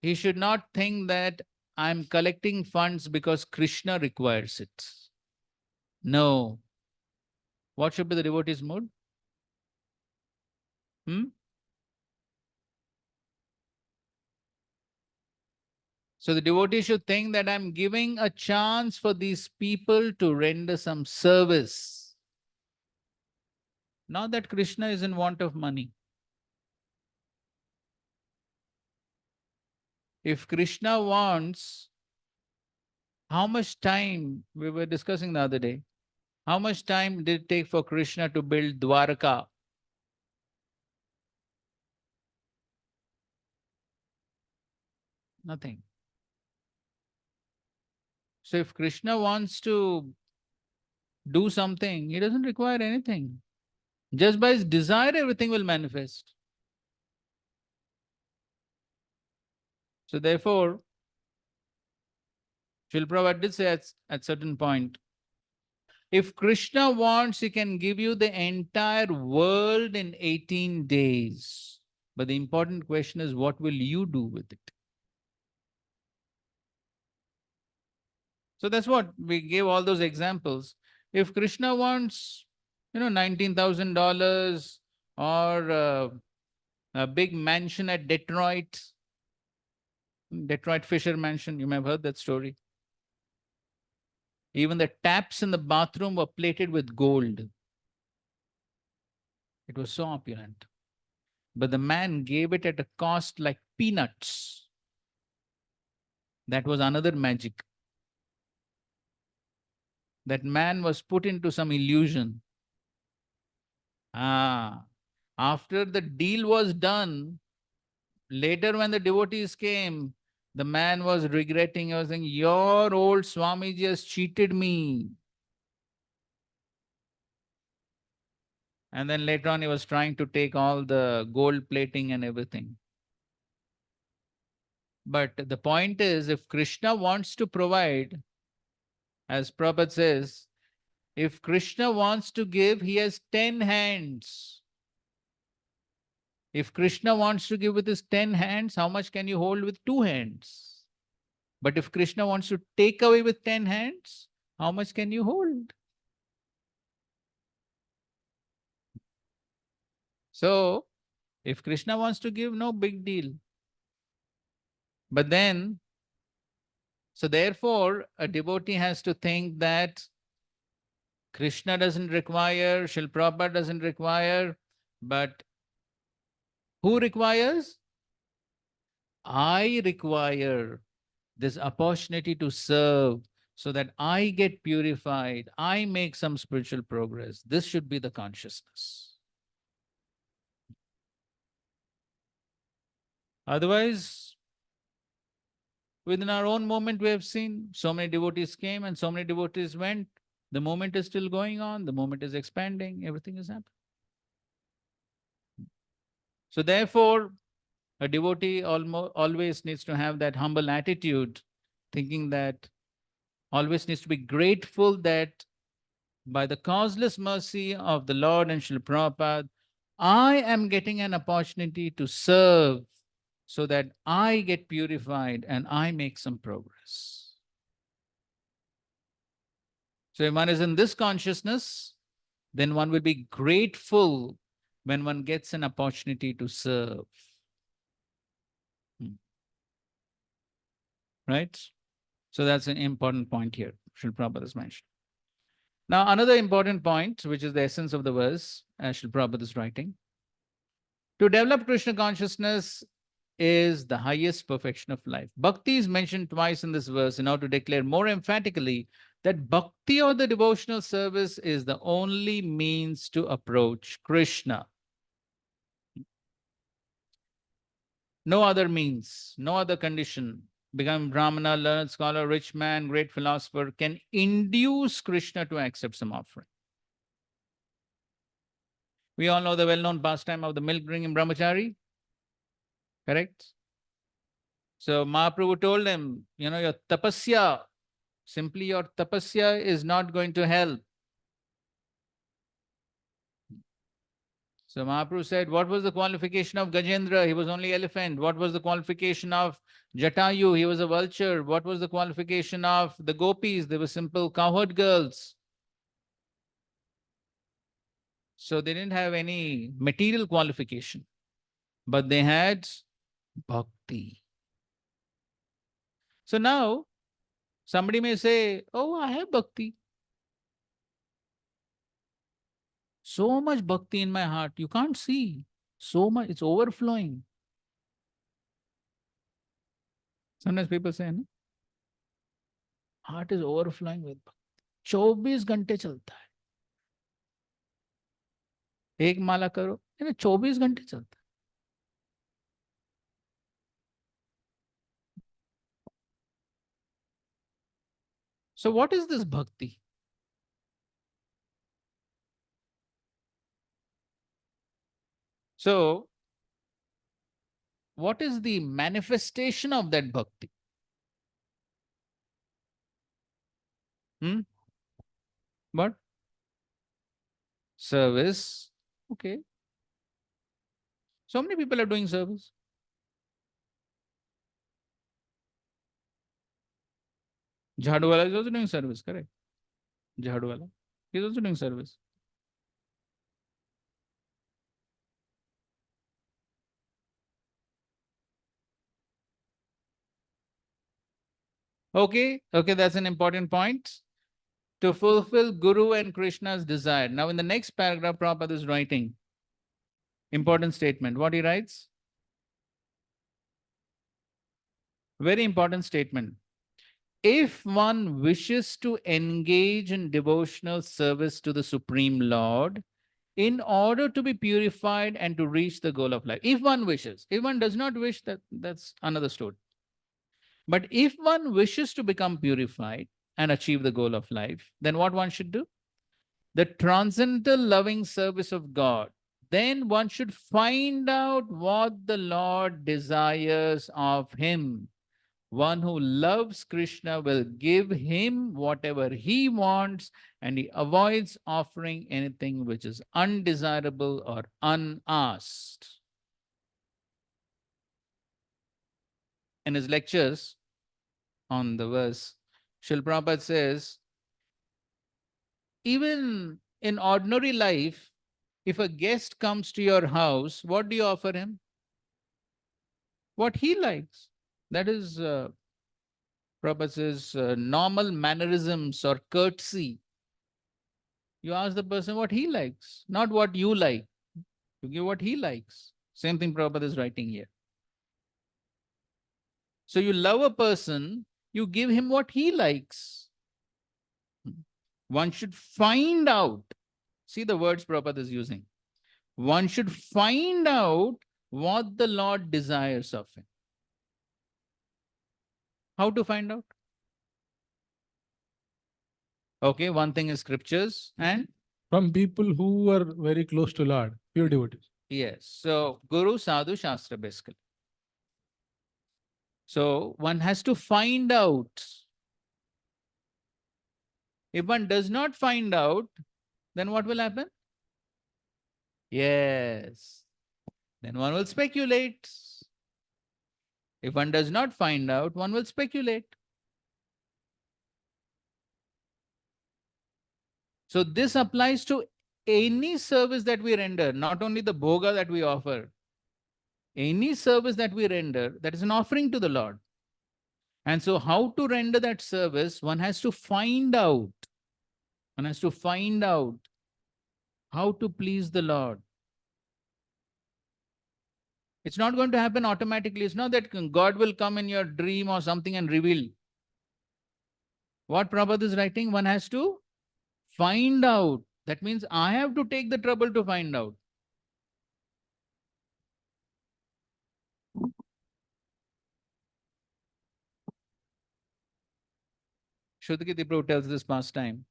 he should not think that I'm collecting funds because Krishna requires it. No. What should be the devotee's mood? So the devotee should think that I'm giving a chance for these people to render some service. Not that Krishna is in want of money. If Krishna wants, how much time, we were discussing the other day, how much time did it take for Krishna to build Dwarka? Nothing. So if Krishna wants to do something, he doesn't require anything. Just by his desire, everything will manifest. So therefore, Srila Prabhupada did say at certain point, If Krishna wants, he can give you the entire world in 18 days. But the important question is, what will you do with it? So that's what we gave all those examples. If Krishna wants, $19,000 or a big mansion at Detroit Fisher Mansion, you may have heard that story. Even the taps in the bathroom were plated with gold. It was so opulent. But the man gave it at a cost like peanuts. That was another magic. That man was put into some illusion. After the deal was done, later when the devotees came, the man was regretting. He was saying, your old Swamiji has cheated me. And then later on, he was trying to take all the gold plating and everything. But the point is, if Krishna wants to provide, as Prabhupada says, if Krishna wants to give, he has 10 hands. If Krishna wants to give with his 10 hands, how much can you hold with 2 hands? But if Krishna wants to take away with 10 hands, how much can you hold? So, if Krishna wants to give, no big deal. But then, so therefore, a devotee has to think that Krishna doesn't require, Srila Prabhupada doesn't require, but who requires? I require this opportunity to serve so that I get purified, I make some spiritual progress. This should be the consciousness. Otherwise, within our own movement, we have seen so many devotees came and so many devotees went. The movement is still going on, the movement is expanding, everything is happening. So therefore, a devotee always needs to have that humble attitude, thinking that always needs to be grateful that by the causeless mercy of the Lord and Srila Prabhupada, I am getting an opportunity to serve so that I get purified and I make some progress. So if one is in this consciousness, then one will be grateful when one gets an opportunity to serve. Right? So that's an important point here, Srila Prabhupada has mentioned. Now, another important point, which is the essence of the verse, as Srila Prabhupada is writing, to develop Krishna consciousness is the highest perfection of life. Bhakti is mentioned twice in this verse in order to declare more emphatically that bhakti or the devotional service is the only means to approach Krishna. No other means, no other condition, become Brahmana, learned scholar, rich man, great philosopher, can induce Krishna to accept some offering. We all know the well-known pastime of the milk drinking brahmachari, correct? So Mahaprabhu told him, your tapasya, simply your tapasya is not going to help. So Mahaprabhu said, what was the qualification of Gajendra? He was only elephant. What was the qualification of Jatayu? He was a vulture. What was the qualification of the gopis? They were simple cowherd girls. So they didn't have any material qualification, but they had bhakti. So now somebody may say, oh, I have bhakti. So much bhakti in my heart, you can't see. So much, it's overflowing. Sometimes people say, no? Heart is overflowing with bhakti. 24 घंटे चलता है. एक माला करो, 24 घंटे चलता है. So what is this bhakti? So, what is the manifestation of that bhakti? What? service. Okay. So many people are doing service. Jhadwala is also doing service, correct? Jhadwala. He is also doing service. Okay, that's an important point. To fulfill Guru and Krishna's desire. Now, in the next paragraph, Prabhupada is writing important statement. What he writes? Very important statement. If one wishes to engage in devotional service to the Supreme Lord, in order to be purified and to reach the goal of life, if one wishes, if one does not wish, that's another story. But if one wishes to become purified and achieve the goal of life, then what one should do? The transcendental loving service of God. Then one should find out what the Lord desires of him. One who loves Krishna will give him whatever he wants, and he avoids offering anything which is undesirable or unasked. In his lectures on the verse, Srila Prabhupada says, even in ordinary life, if a guest comes to your house, what do you offer him? What he likes. That is Prabhupada says normal mannerisms or courtesy. You ask the person what he likes, not what you like. You give what he likes. Same thing Prabhupada is writing here. So you love a person, you give him what he likes. One should find out. See the words Prabhupada is using. One should find out what the Lord desires of him. How to find out? Okay, one thing is scriptures and from people who are very close to Lord, pure devotees. yes. So Guru, Sadhu, Shastra basically. So one has to find out. If one does not find out, then what will happen? Yes. Then one will speculate. If one does not find out, one will speculate. So this applies to any service that we render, not only the bhoga that we offer. Any service that we render, that is an offering to the Lord. And so how to render that service, one has to find out. One has to find out how to please the Lord. It's not going to happen automatically. It's not that God will come in your dream or something and reveal. What Prabhupada is writing, one has to find out. That means I have to take the trouble to find out. Shuddhagiti Prabhu tells this pastime.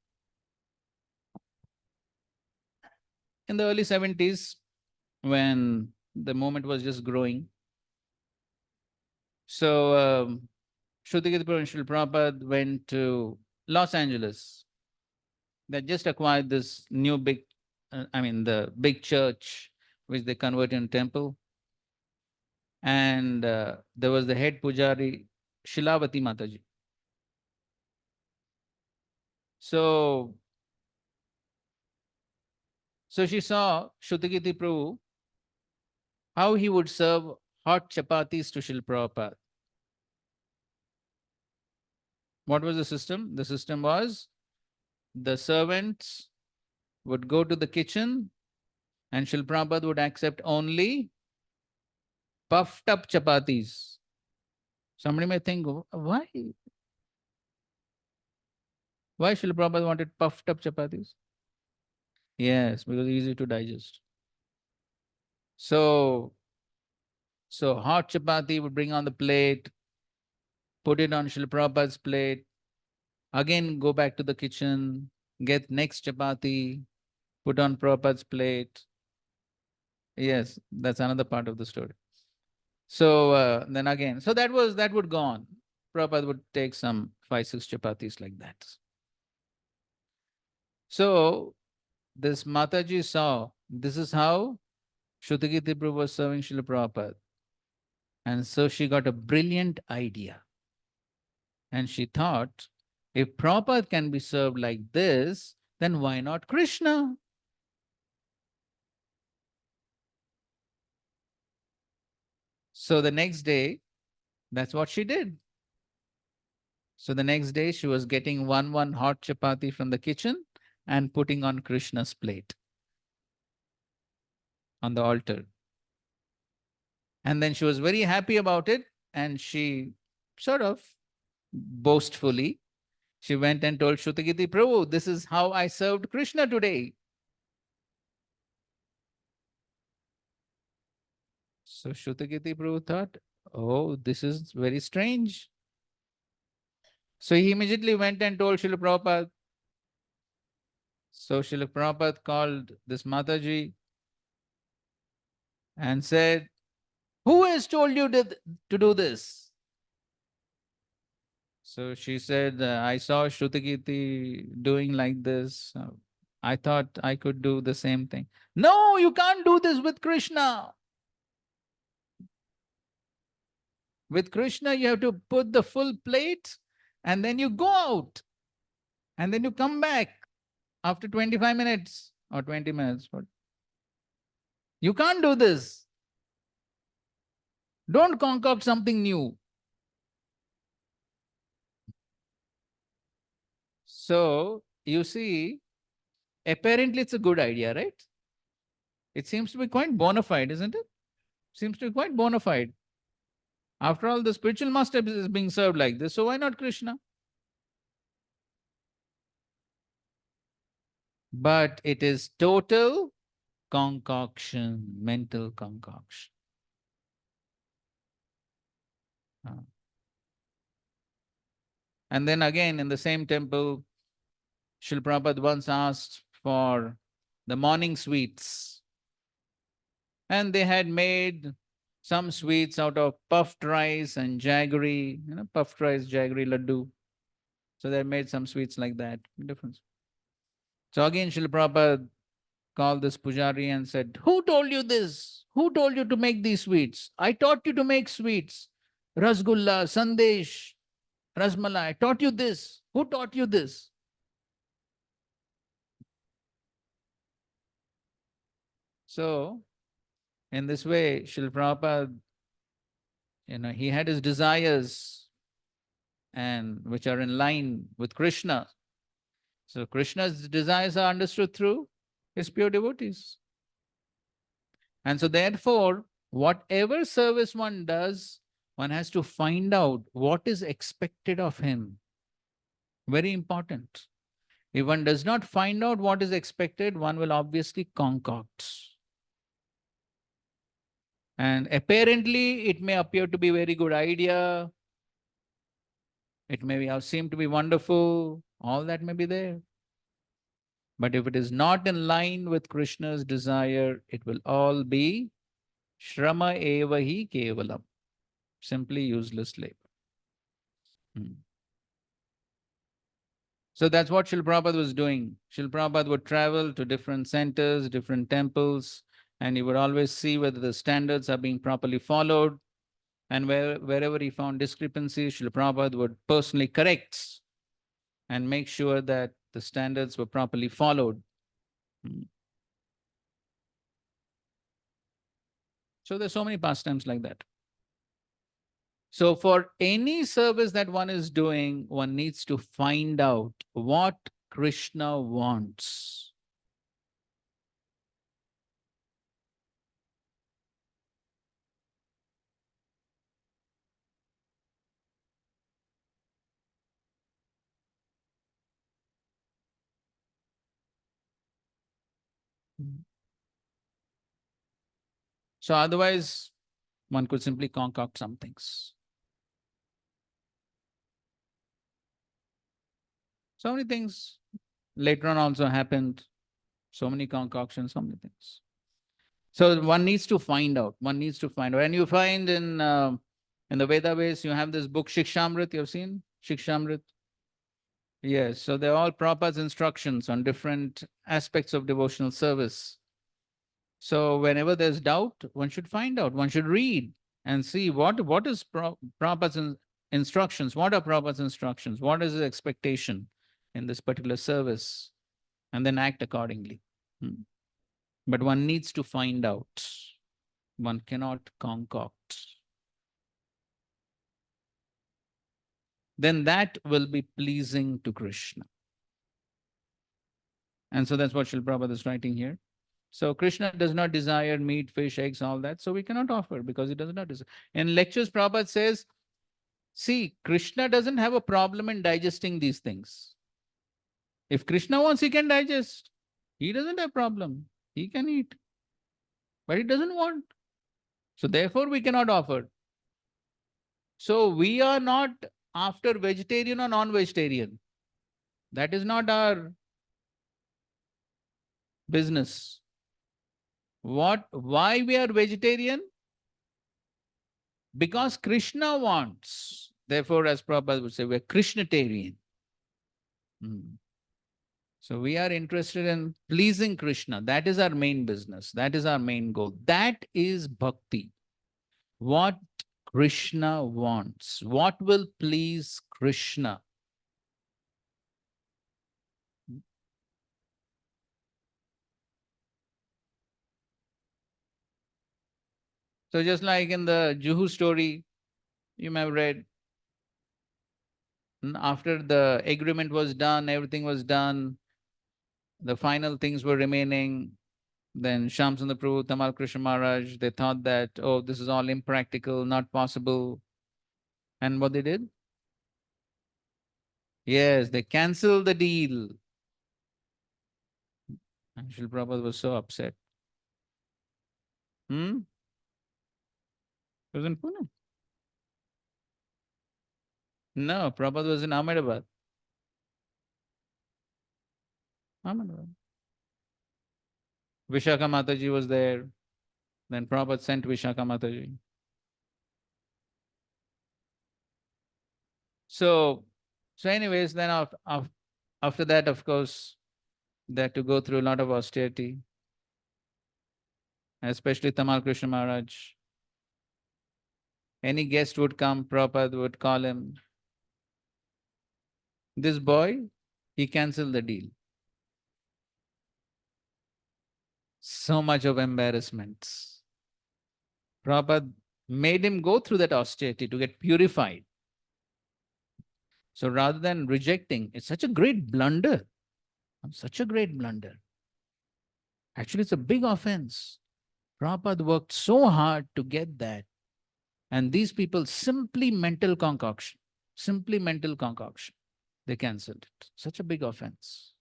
In the early 70s, when the movement was just growing, so Shuddhagiti Prabhu and Srila Prabhupada went to Los Angeles. They just acquired this new big, the big church, which they converted in temple. And there was the head pujari, Shilavati Mataji. So she saw Shuddhagiti Prabhu, how he would serve hot chapatis to Srila Prabhupada. What was the system? The system was the servants would go to the kitchen and Srila Prabhupada would accept only puffed up chapatis. Somebody may think, why? Why Srila Prabhupada wanted puffed up chapatis? Yes, because easy to digest. So hot chapati would bring on the plate, put it on Srila Prabhupada's plate, again go back to the kitchen, get next chapati, put on Prabhupada's plate. Yes, that's another part of the story. So then again, so that would go on. Prabhupada would take some 5-6 chapatis like that. So this Mataji saw, this is how Shrutakirti Prabhu was serving Srila Prabhupada. And so she got a brilliant idea. And she thought, if Prabhupada can be served like this, then why not Krishna? So the next day, that's what she did. So the next day, she was getting one hot chapati from the kitchen and putting on Krishna's plate on the altar. And then she was very happy about it. And she sort of boastfully, she went and told Shrutakirti Prabhu, this is how I served Krishna today. So Shrutakirti Prabhu thought, oh, this is very strange. So he immediately went and told Srila Prabhupada. So Srila Prabhupada called this Mataji and said, who has told you to do this? So she said, I saw Shrutakirti doing like this. I thought I could do the same thing. No, you can't do this with Krishna. With Krishna, you have to put the full plate and then you go out and then you come back after 25 minutes or 20 minutes. You can't do this. Don't concoct something new. So, you see, apparently it's a good idea, right? It seems to be quite bona fide, isn't it? Seems to be quite bona fide. After all, the spiritual master is being served like this, so why not Krishna? But it is total concoction, mental concoction. And then again, in the same temple, Srila Prabhupada once asked for the morning sweets. And they had made some sweets out of puffed rice and jaggery, puffed rice, jaggery, laddu. So they made some sweets like that. Difference. So again, Srila Prabhupada called this pujari and said, who told you this? Who told you to make these sweets? I taught you to make sweets. Rasgulla, sandesh, rasmalai. I taught you this. Who taught you this? So, in this way, Srila Prabhupada, he had his desires and which are in line with Krishna. So Krishna's desires are understood through his pure devotees. And so therefore, whatever service one does, one has to find out what is expected of him. Very important. If one does not find out what is expected, one will obviously concoct. And apparently, it may appear to be a very good idea. It may seem to be wonderful. All that may be there. But if it is not in line with Krishna's desire, it will all be Shrama eva hi kevalam. Simply useless labor. So that's what Srila Prabhupada was doing. Srila Prabhupada would travel to different centers, different temples, and he would always see whether the standards are being properly followed. And wherever he found discrepancies, Srila Prabhupada would personally correct and make sure that the standards were properly followed. So there's so many pastimes like that. So for any service that one is doing, one needs to find out what Krishna wants. So otherwise, one could simply concoct some things. So many things later on also happened. So many concoctions, so many things. So one needs to find out. One needs to find out. And you find in the Veda base, you have this book Shikshamrit. You have seen Shikshamrit? Yes, so they're all Prabhupada's instructions on different aspects of devotional service. So whenever there's doubt, one should find out, one should read and see what is Prabhupada's instructions, what are Prabhupada's instructions, what is his expectation in this particular service, and then act accordingly. But one needs to find out. One cannot concoct. Then that will be pleasing to Krishna. And so that's what Srila Prabhupada is writing here. So Krishna does not desire meat, fish, eggs, all that. So we cannot offer because he does not desire. In lectures, Prabhupada says, see, Krishna doesn't have a problem in digesting these things. If Krishna wants, he can digest. He doesn't have problem. He can eat. But he doesn't want. So therefore, we cannot offer. So we are not after vegetarian or non-vegetarian. That is not our business. Why we are vegetarian? Because Krishna wants. Therefore, as Prabhupada would say, we're Krishnatarian. So we are interested in pleasing Krishna. That is our main business. That is our main goal. That is bhakti. What Krishna wants. What will please Krishna? So just like in the Juhu story, you may have read, after the agreement was done, everything was done, the final things were remaining, then Shamsundar Prabhu, Tamal Krishna Maharaj, they thought that, oh, this is all impractical, not possible. And what they did? Yes, they cancelled the deal. And Srila Prabhupada was so upset. It was in Pune. No, Prabhupada was in Ahmedabad. Ahmedabad. Vishakha Mataji was there. Then Prabhupada sent Vishakha Mataji. So anyways, then after that, of course, they had to go through a lot of austerity, especially Tamal Krishna Maharaj. Any guest would come, Prabhupada would call him. This boy, he cancelled the deal. So much of embarrassments. Prabhupada made him go through that austerity to get purified. So rather than rejecting, it's such a great blunder. Such a great blunder. Actually, it's a big offense. Prabhupada worked so hard to get that. And these people, simply mental concoction. They cancelled it. Such a big offense.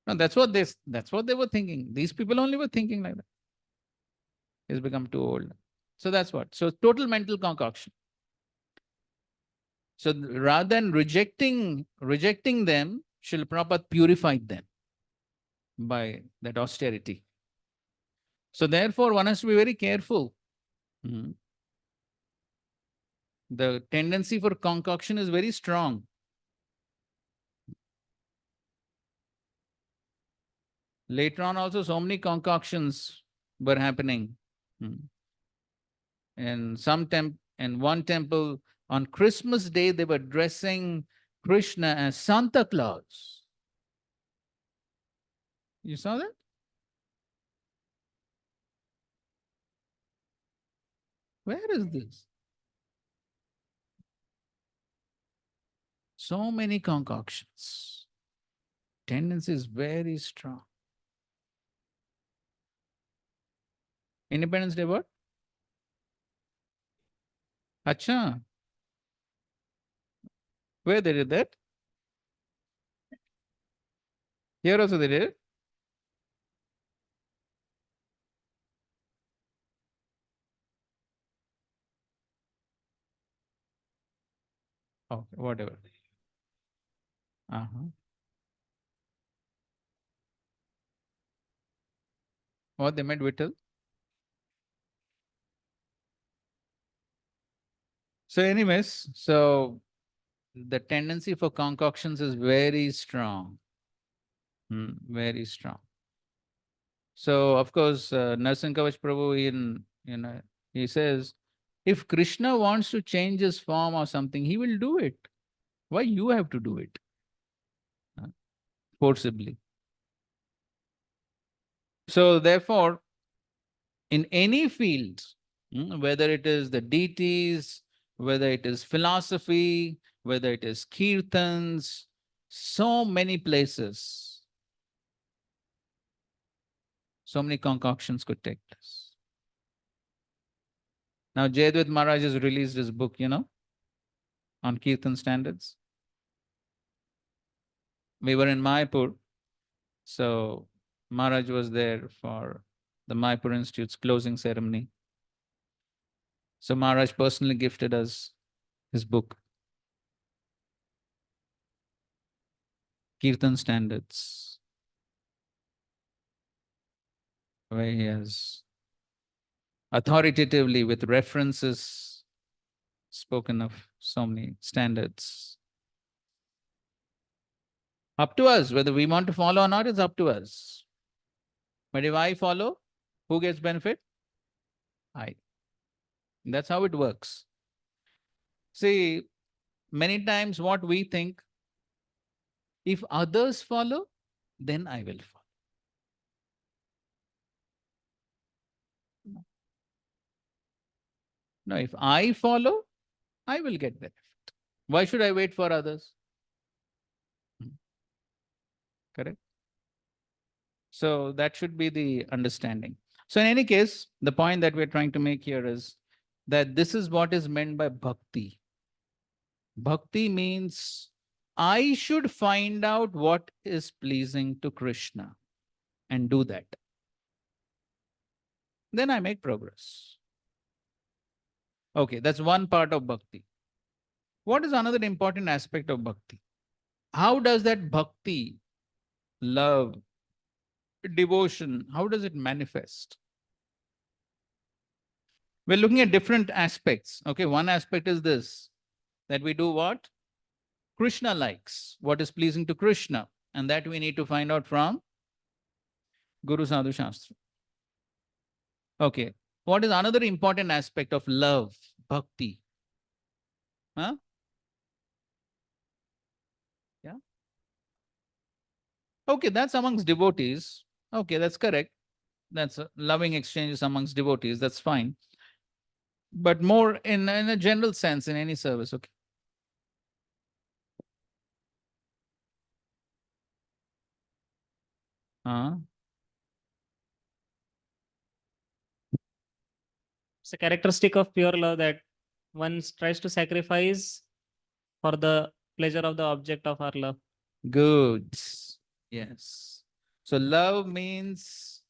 No, that's what they were thinking. These people only were thinking like that. He's become too old. So that's what. So total mental concoction. So rather than rejecting them, Srila Prabhupada purified them by that austerity. So therefore, one has to be very careful. The tendency for concoction is very strong. Later on also, so many concoctions were happening. In one temple, on Christmas Day, they were dressing Krishna as Santa Claus. You saw that? Where is this? So many concoctions. Tendency is very strong. Independence Day what? Acha. Where they did that? Here also they did it? Okay, whatever. What they made Vittal? So anyways, so the tendency for concoctions is very strong. Very strong. So of course, Narsimha Kavach Prabhu he says, if Krishna wants to change his form or something, he will do it. Why you have to do it? Forcibly. So therefore, in any field, whether it is the deities, whether it is philosophy, whether it is kirtans, so many places, so many concoctions could take place. Now, Jayadvaita Maharaj has released his book, on kirtan standards. We were in Mayapur, so Maharaj was there for the Mayapur Institute's closing ceremony. So Maharaj personally gifted us his book, Kirtan Standards, where he has authoritatively, with references, spoken of so many standards. Up to us, whether we want to follow or not, it's up to us. But if I follow, who gets benefit? I. That's how it works. See, many times what we think, if others follow, then I will follow. No, if I follow, I will get benefit. Why should I wait for others? Correct? So that should be the understanding. So in any case, the point that we're trying to make here is that this is what is meant by bhakti. Bhakti means I should find out what is pleasing to Krishna and do that. Then I make progress. Okay, that's one part of bhakti. What is another important aspect of bhakti? How does that bhakti, love, devotion, how does it manifest? We're looking at different aspects. Okay, one aspect is this, that we do what? Krishna likes, what is pleasing to Krishna. And that we need to find out from Guru Sadhu Shastra. Okay, what is another important aspect of love, bhakti? Huh? Yeah. Okay, that's amongst devotees. Okay, that's correct. That's loving exchanges amongst devotees. That's fine. But more in a general sense, in any service. Okay. It's a characteristic of pure love that one tries to sacrifice for the pleasure of the object of our love. Good. Yes. So love means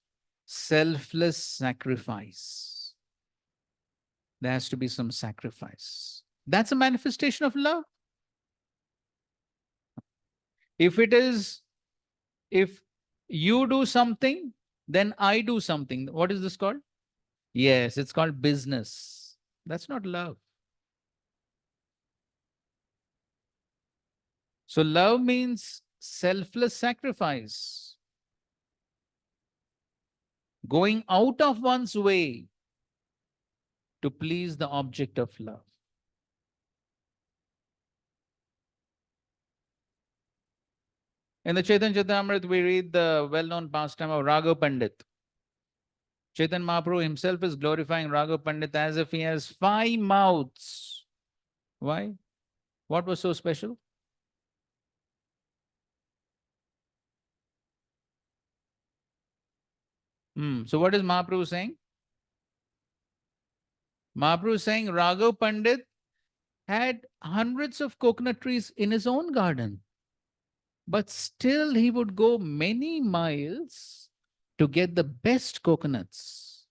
selfless sacrifice. There has to be some sacrifice. That's a manifestation of love. If you do something, then I do something. What is this called? Yes, it's called business. That's not love. So love means selfless sacrifice. Going out of one's way to please the object of love. In the Chaitanya Charitamrita, we read the well-known pastime of Raghav Pandit. Chaitanya Mahaprabhu himself is glorifying Raghav Pandit as if he has 5 mouths. Why? What was so special? So what is Mahaprabhu saying? Mahaprabhu is saying Raghav Pandit had hundreds of coconut trees in his own garden. But still he would go many miles to get the best coconuts,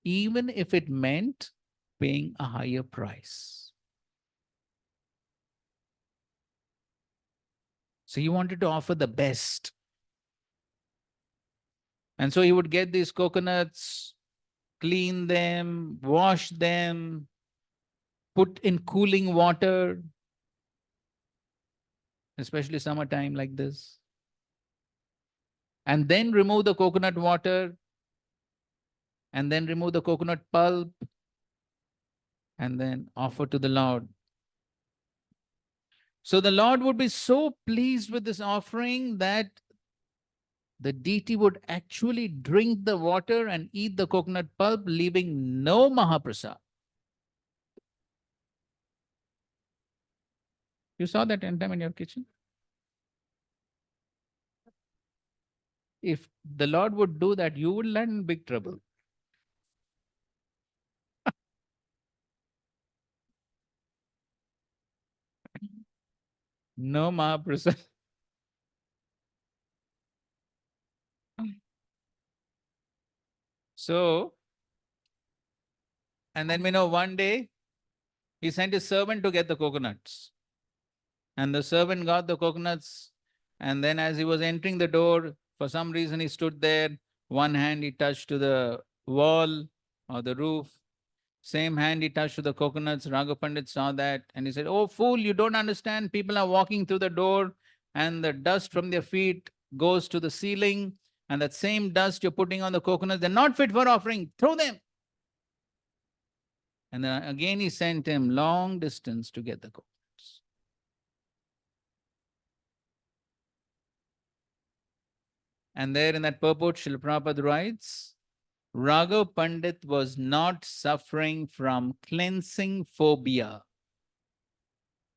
even if it meant paying a higher price. So he wanted to offer the best. And so he would get these coconuts, clean them, wash them, put in cooling water, especially summertime like this. And then remove the coconut water, and then remove the coconut pulp, and then offer to the Lord. So the Lord would be so pleased with this offering that the deity would actually drink the water and eat the coconut pulp, leaving no Mahaprasad. You saw that anytime in your kitchen? If the Lord would do that, you would land in big trouble. No Mahaprasad. So, and then we know one day he sent his servant to get the coconuts. And the servant got the coconuts. And then as he was entering the door, for some reason he stood there. One hand he touched to the wall or the roof. Same hand he touched to the coconuts. Raghav Pandit saw that and he said, "Oh fool, you don't understand. People are walking through the door and the dust from their feet goes to the ceiling. And that same dust you're putting on the coconuts, they're not fit for offering. Throw them." And then again he sent him long distance to get the coconuts. And there in that purport, Srila Prabhupada writes, Raghav Pandit was not suffering from cleansing phobia.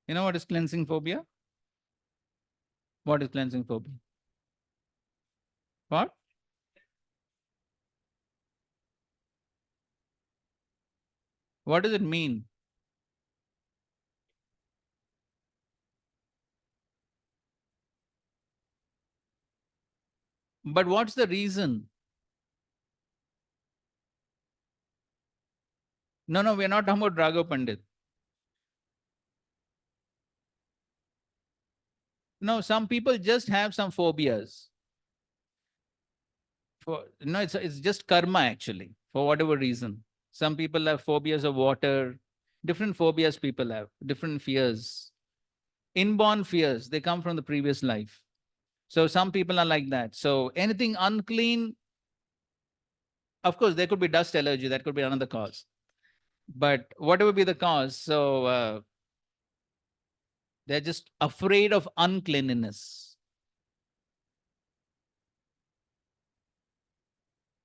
You know what is cleansing phobia? What is cleansing phobia? What? What does it mean? But what's the reason? No, we're not talking about Raghav Pandit. No, some people just have some phobias. It's just karma actually, for whatever reason. Some people have phobias of water, different phobias people have, different fears. Inborn fears, they come from the previous life. So some people are like that. So anything unclean, of course, there could be dust allergy, that could be another cause. But whatever be the cause, so they're just afraid of uncleanliness.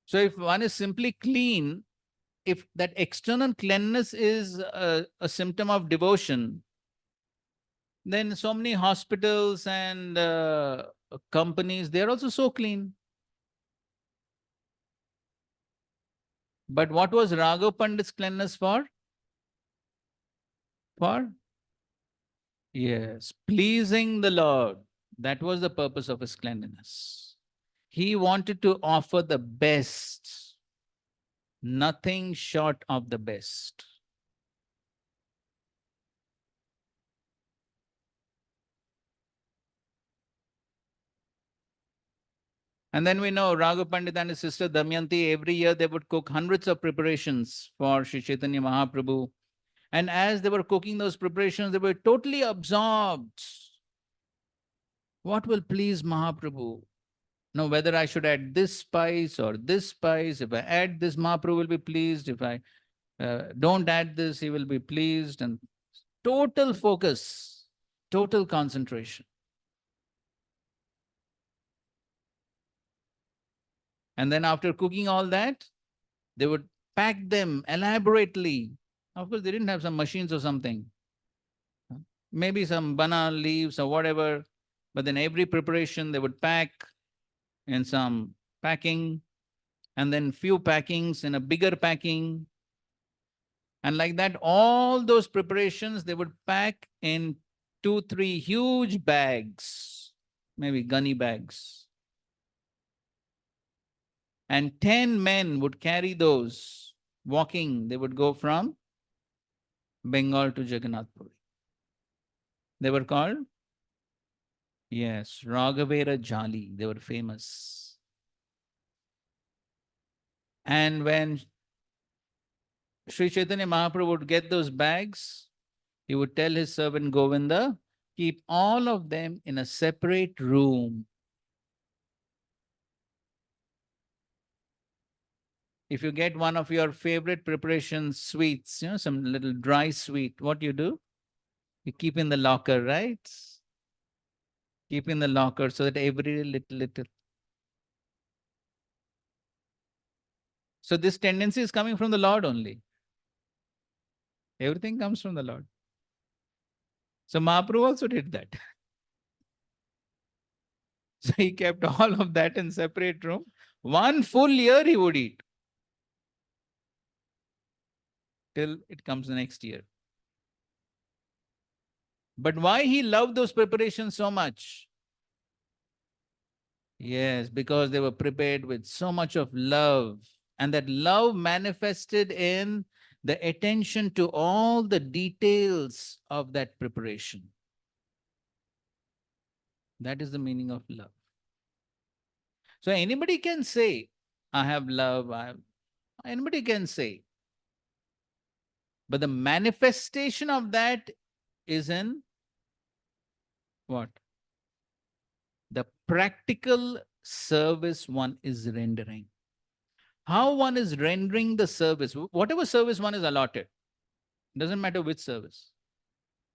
So if one is simply clean, if that external cleanliness is a symptom of devotion, then so many hospitals and companies, they're also so clean. But what was Raghav Pandit's cleanliness for? For? Yes, pleasing the Lord. That was the purpose of his cleanliness. He wanted to offer the best, nothing short of the best. And then we know Raghav Pandit and his sister Damayanti, every year they would cook hundreds of preparations for Sri Chaitanya Mahaprabhu. And as they were cooking those preparations, they were totally absorbed. What will please Mahaprabhu? Now, whether I should add this spice or this spice, if I add this, Mahaprabhu will be pleased. If I don't add this, he will be pleased. And total focus, total concentration. And then after cooking all that, they would pack them elaborately. Of course, they didn't have some machines or something. Maybe some banana leaves or whatever. But then every preparation they would pack in some packing, and then few packings in a bigger packing. And like that, all those preparations they would pack in 2-3 huge bags, maybe gunny bags. And 10 men would carry those, walking. They would go from Bengal to Jagannath Puri. They were called? Yes, Raghavera Jali. They were famous. And when Sri Chaitanya Mahaprabhu would get those bags, he would tell his servant Govinda, keep all of them in a separate room. If you get one of your favorite preparation sweets, some little dry sweet, what you do? You keep in the locker, right? Keep in the locker so that every little. So this tendency is coming from the Lord only. Everything comes from the Lord. So Mahaprabhu also did that. So he kept all of that in separate room. 1 full year he would eat. Till it comes the next year. But why he loved those preparations so much? Yes, because they were prepared with so much of love. And that love manifested in the attention to all the details of that preparation. That is the meaning of love. So anybody can say, I have love, anybody can say. But the manifestation of that is in what? The practical service one is rendering. How one is rendering the service, whatever service one is allotted, doesn't matter which service,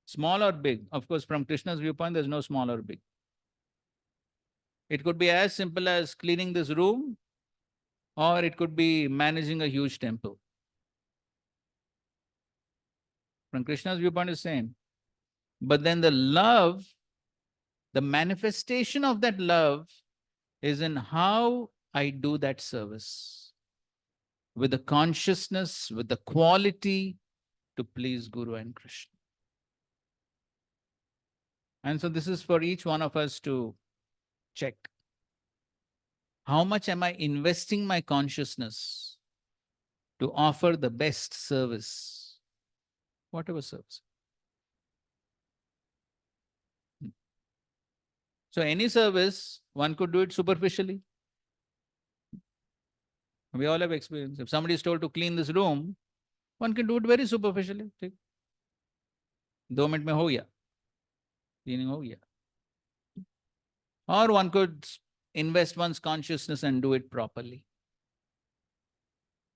small or big. Of course, from Krishna's viewpoint, there's no small or big. It could be as simple as cleaning this room, or it could be managing a huge temple. From Krishna's viewpoint is same. But then the love, the manifestation of that love is in how I do that service. With the consciousness, with the quality to please Guru and Krishna. And so this is for each one of us to check. How much am I investing my consciousness to offer the best service? Whatever service. So any service, one could do it superficially. We all have experience. If somebody is told to clean this room, one can do it very superficially. 2 minutes mein ho gaya. Cleaning ho gaya. Or one could invest one's consciousness and do it properly.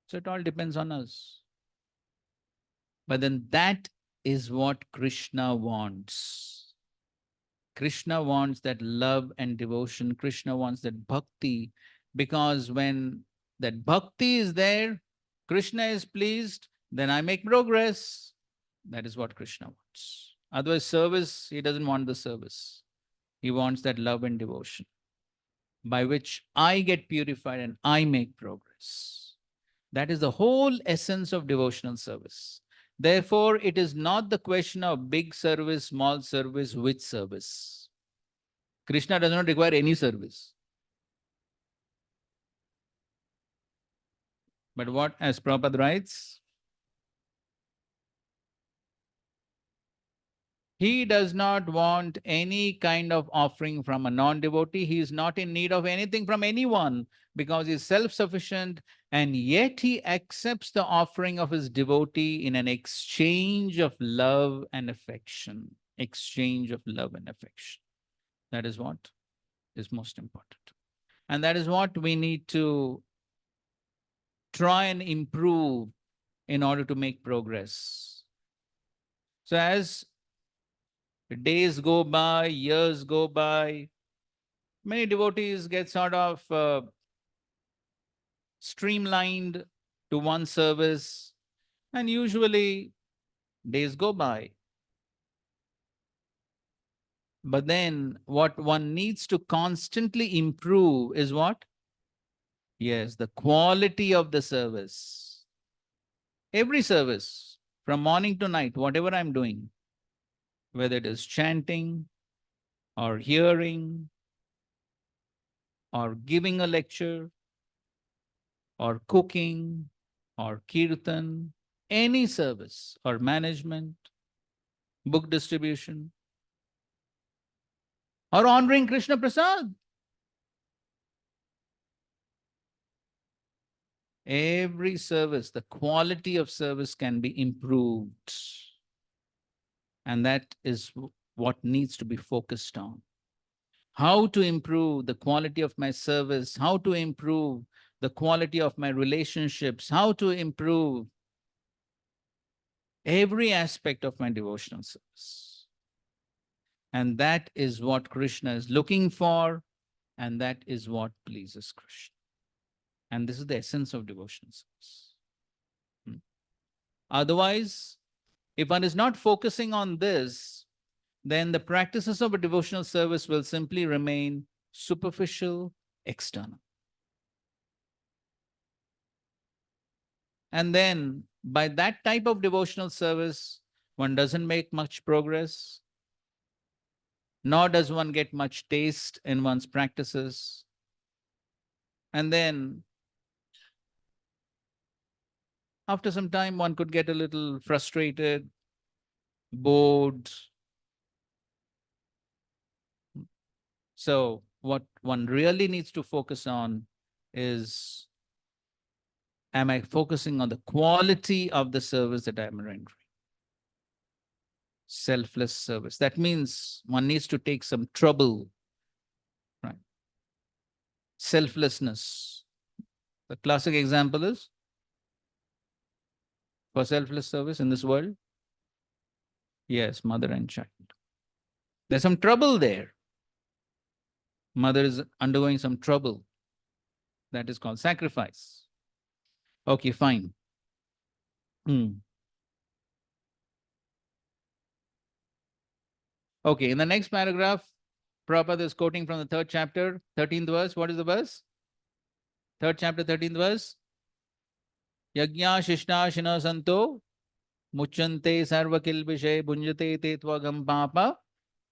So it all depends on us. But then that is what Krishna wants. Krishna wants that love and devotion. Krishna wants that bhakti. Because when that bhakti is there, Krishna is pleased, then I make progress. That is what Krishna wants. Otherwise, service, he doesn't want the service. He wants that love and devotion by which I get purified and I make progress. That is the whole essence of devotional service. Therefore, it is not the question of big service, small service, which service. Krishna does not require any service. But what, as Prabhupada writes, he does not want any kind of offering from a non-devotee. He is not in need of anything from anyone because he is self-sufficient, and yet he accepts the offering of his devotee in an exchange of love and affection. Exchange of love and affection. That is what is most important. And that is what we need to try and improve in order to make progress. So as days go by, years go by, many devotees get sort of streamlined to one service, and usually days go by. But then what one needs to constantly improve is what? Yes, the quality of the service. Every service, from morning to night, whatever I'm doing, whether it is chanting or hearing or giving a lecture or cooking or kirtan, any service or management, book distribution, or honoring Krishna Prasad. Every service, the quality of service can be improved. And that is what needs to be focused on. How to improve the quality of my service, how to improve the quality of my relationships, how to improve every aspect of my devotional service. And that is what Krishna is looking for, and that is what pleases Krishna. And this is the essence of devotional service. Otherwise, if one is not focusing on this, then the practices of a devotional service will simply remain superficial, external. And then by that type of devotional service, one doesn't make much progress, nor does one get much taste in one's practices. And then after some time, one could get a little frustrated, bored. So what one really needs to focus on is, am I focusing on the quality of the service that I'm rendering? Selfless service. That means one needs to take some trouble, right? Selflessness. The classic example is for selfless service in this world. Yes, mother and child. There's some trouble there. Mother is undergoing some trouble. That is called sacrifice. Okay, fine. Okay, in the next paragraph, Prabhupada is quoting from the 3rd chapter, 13th verse. What is the verse? 3rd chapter, 13th verse. Yajna shishna shina santo muchante sarva kilvishe bunjate te tvagam papa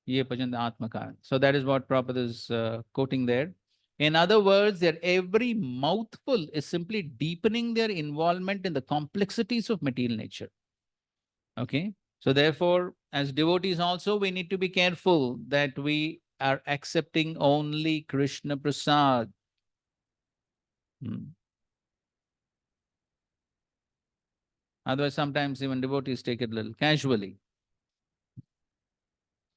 ye pajanta atmakaran. So that is what Prabhupada is quoting there. In other words, their every mouthful is simply deepening their involvement in the complexities of material nature. Okay. So therefore, as devotees also, we need to be careful that we are accepting only Krishna Prasad. Otherwise, sometimes even devotees take it a little casually.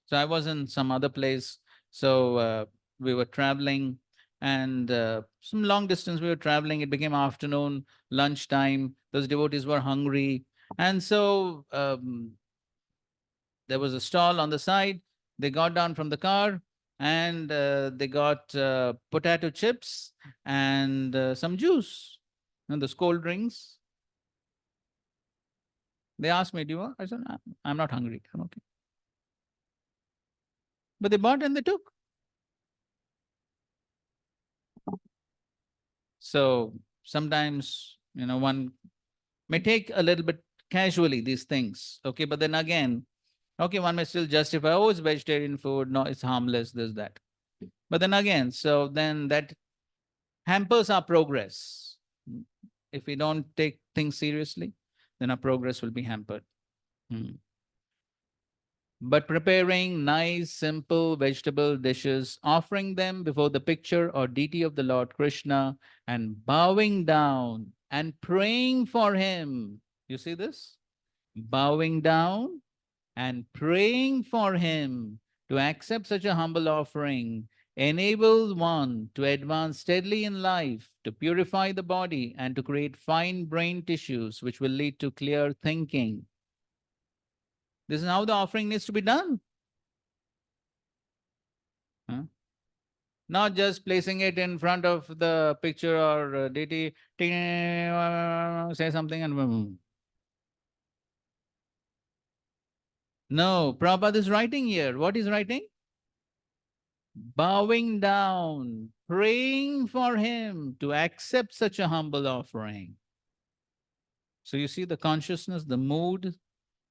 So I was in some other place, so we were traveling, and some long distance we were traveling. It became afternoon, lunchtime. Those devotees were hungry, and so there was a stall on the side. They got down from the car and they got potato chips and some juice and those cold drinks. They asked me, do you want? I said, I'm not hungry. I'm okay. But they bought and they took. So sometimes, one may take a little bit casually these things. Okay. But then again, okay, one may still justify, oh, it's vegetarian food. No, it's harmless, this, that. But then again, so then that hampers our progress. If we don't take things seriously, then our progress will be hampered. But preparing nice, simple vegetable dishes, offering them before the picture or deity of the Lord Krishna, and bowing down and praying for him. You see this? Bowing down and praying for him to accept such a humble offering enables one to advance steadily in life, to purify the body, and to create fine brain tissues, which will lead to clear thinking. This is how the offering needs to be done. Not just placing it in front of the picture or deity, say something and no, Prabhupada is writing here. What is writing? Bowing down, praying for him to accept such a humble offering. So you see the consciousness, the mood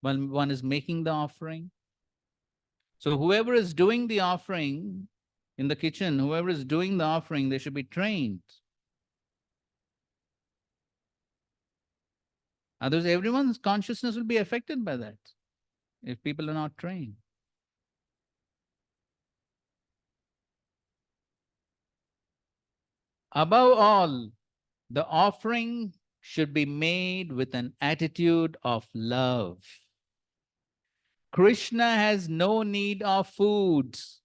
when one is making the offering. So whoever is doing the offering in the kitchen, whoever is doing the offering, they should be trained. Otherwise, everyone's consciousness will be affected by that if people are not trained. Above all, the offering should be made with an attitude of love. Krishna has no need of foods,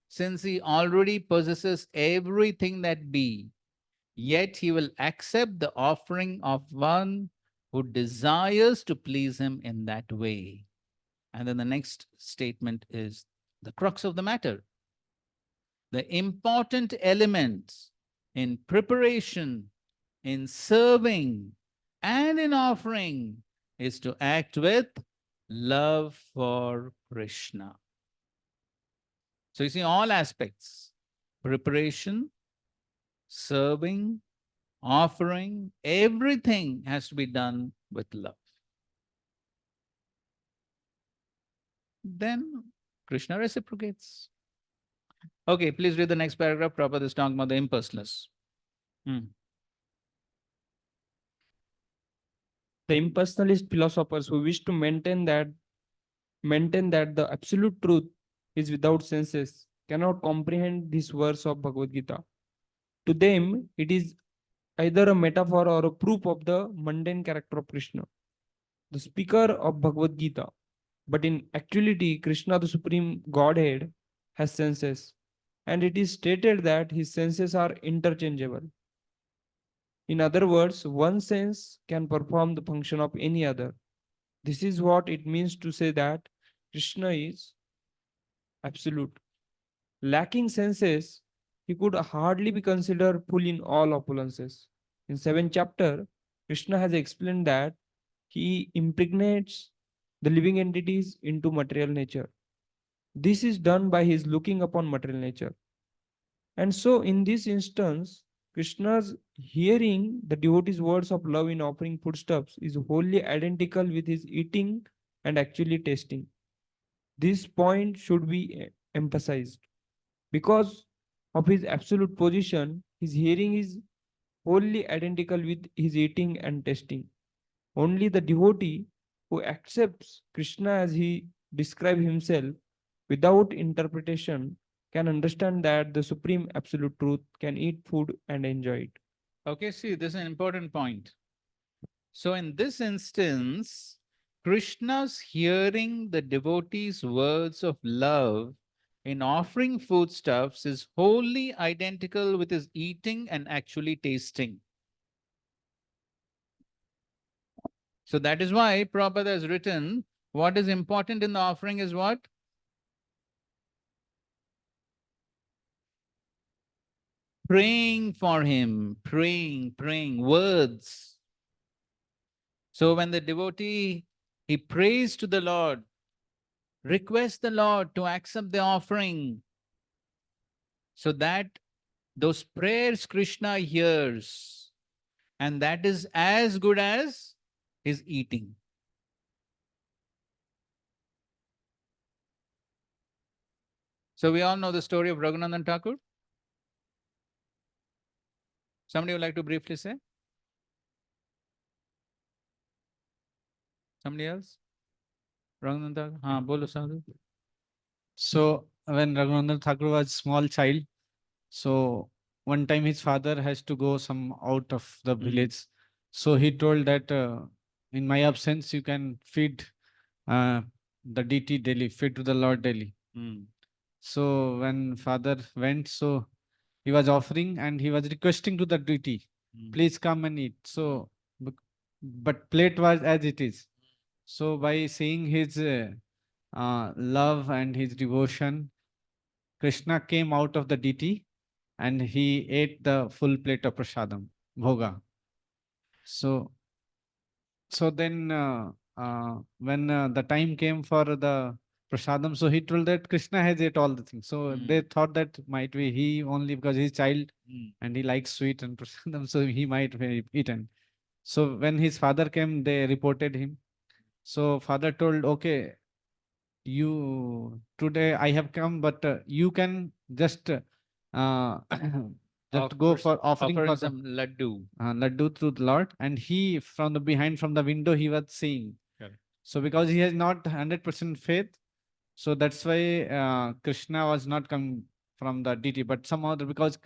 since he already possesses everything that be. Yet he will accept the offering of one who desires to please him in that way. And then the next statement is the crux of the matter. The important elements in preparation, in serving, and in offering is to act with love for Krishna. So you see all aspects, preparation, serving, offering, everything has to be done with love. Then Krishna reciprocates. Okay, please read the next paragraph. Prabhupada is talking about the impersonalists. The impersonalist philosophers who wish to maintain that the absolute truth is without senses cannot comprehend this verse of Bhagavad Gita. To them, it is either a metaphor or a proof of the mundane character of Krishna, the speaker of Bhagavad Gita. But in actuality, Krishna, the Supreme Godhead, has senses, and it is stated that his senses are interchangeable. In other words, one sense can perform the function of any other. This is what it means to say that Krishna is absolute. Lacking senses, he could hardly be considered full in all opulences. In 7th chapter, Krishna has explained that he impregnates the living entities into material nature. This is done by his looking upon material nature. And so in this instance, Krishna's hearing the devotee's words of love in offering foodstuffs is wholly identical with his eating and actually tasting. This point should be emphasized. Because of his absolute position, his hearing is wholly identical with his eating and tasting. Only the devotee who accepts Krishna as he describes himself without interpretation can understand that the supreme absolute truth can eat food and enjoy it. Okay, see, this is an important point. So in this instance, Krishna's hearing the devotee's words of love in offering foodstuffs is wholly identical with his eating and actually tasting. So that is why Prabhupada has written, what is important in the offering is what? Praying for him, praying, words. So when the devotee, he prays to the Lord, requests the Lord to accept the offering, so that those prayers Krishna hears, and that is as good as his eating. So we all know the story of Raghunandan Thakur. Somebody would like to briefly say? Somebody else? Raghunandan Thakur? Haan, bolo sadhu. So when Raghunandan Thakur was small child, so one time his father has to go some out of the village. So he told that in my absence, you can feed the deity daily, feed to the Lord daily. So when father went, so he was offering and he was requesting to the deity, please come and eat. So, but plate was as it is. So by seeing his love and his devotion, Krishna came out of the deity and he ate the full plate of prasadam, bhoga. So then when the time came for the prasadam, so he told that Krishna has ate all the things. So they thought that might be he only because he's child and he likes sweet and prasadam, so he might have eaten. So when his father came, they reported him. So father told, okay, you today I have come, but you can just just go for offering for some laddu. Laddu to the Lord, and he from the behind from the window he was seeing. Correct. So because he has not 100% faith, so that's why Krishna was not come from the deity, but somehow because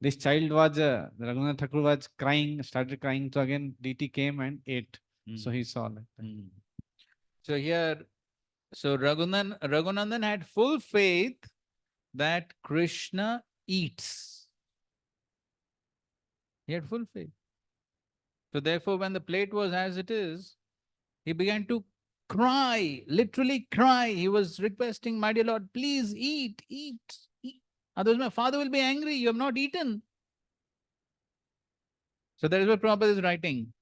this child was Raghunath Thakur was crying, started crying, so again deity came and ate. So he saw that. So here So Raghunandan had full faith that Krishna eats. He had full faith. So therefore, when the plate was as it is, he began to cry, literally cry. He was requesting, my dear Lord, please eat, eat, eat. Otherwise my father will be angry, you have not eaten. So that is what Prabhupada is writing.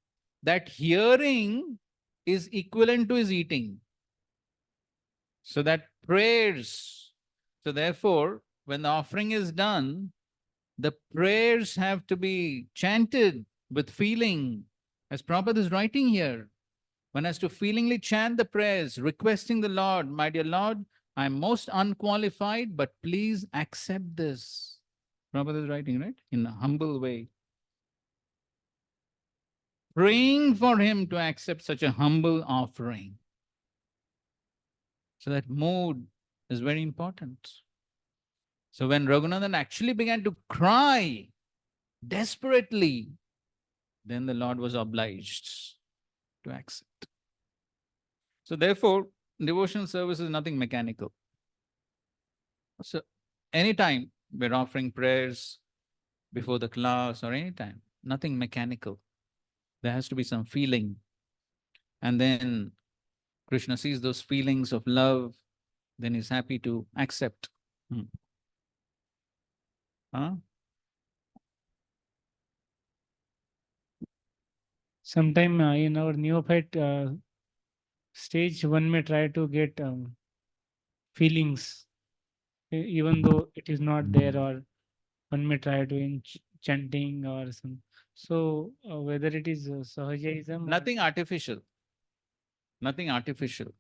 That hearing is equivalent to his eating. So that prayers. So therefore, when the offering is done, the prayers have to be chanted with feeling. As Prabhupada is writing here, one has to feelingly chant the prayers, requesting the Lord, my dear Lord, I am most unqualified, but please accept this. Prabhupada is writing, right? In a humble way. Praying for him to accept such a humble offering. So that mood is very important. So when Raghunandan actually began to cry desperately, then the Lord was obliged to accept. So therefore, devotional service is nothing mechanical. So anytime we're offering prayers before the class or anytime, nothing mechanical. There has to be some feeling. And then Krishna sees those feelings of love, then he's happy to accept. Huh? Sometime in our neophyte stage, one may try to get feelings, even though it is not there, or one may try to in chanting or some. So whether it is Sahajaism, Nothing artificial. Nothing artificial.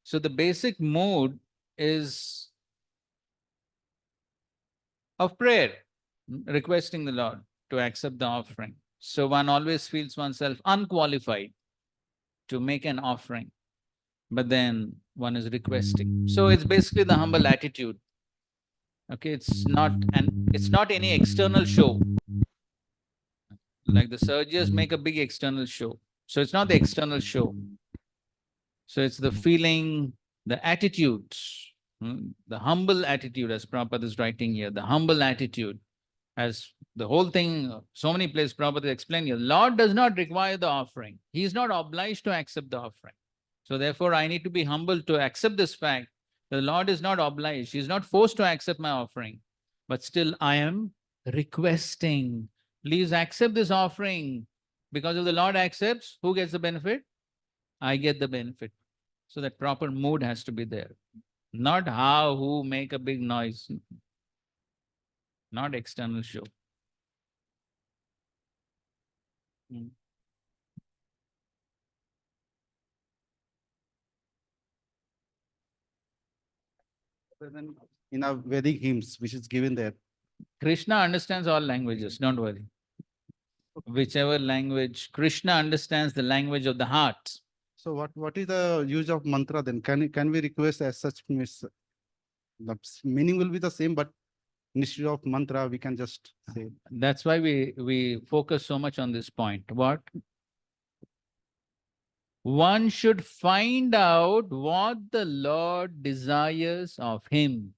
So the basic mode is of prayer, requesting the Lord to accept the offering. So one always feels oneself unqualified to make an offering, but then one is requesting. So it's basically the humble attitude. Okay, it's not any external show. Like the surgeons make a big external show. So it's not the external show. So it's the feeling, the attitude, the humble attitude, as Prabhupada is writing here, the humble attitude. As the whole thing, so many places Prabhupada explained here, Lord does not require the offering. He is not obliged to accept the offering. So therefore, I need to be humble to accept this fact. The Lord is not obliged. He is not forced to accept my offering. But still, I am requesting, please accept this offering. Because if the Lord accepts, who gets the benefit? I get the benefit. So that proper mood has to be there. Not who make a big noise. Not external show. In our Vedic hymns, which is given there. Krishna understands all languages, don't worry. Whichever language, Krishna understands the language of the heart. So what is the use of mantra then? Can we request as such? The meaning will be the same, but instead of mantra, we can just say. That's why we focus so much on this point. What? One should find out what the Lord desires of him.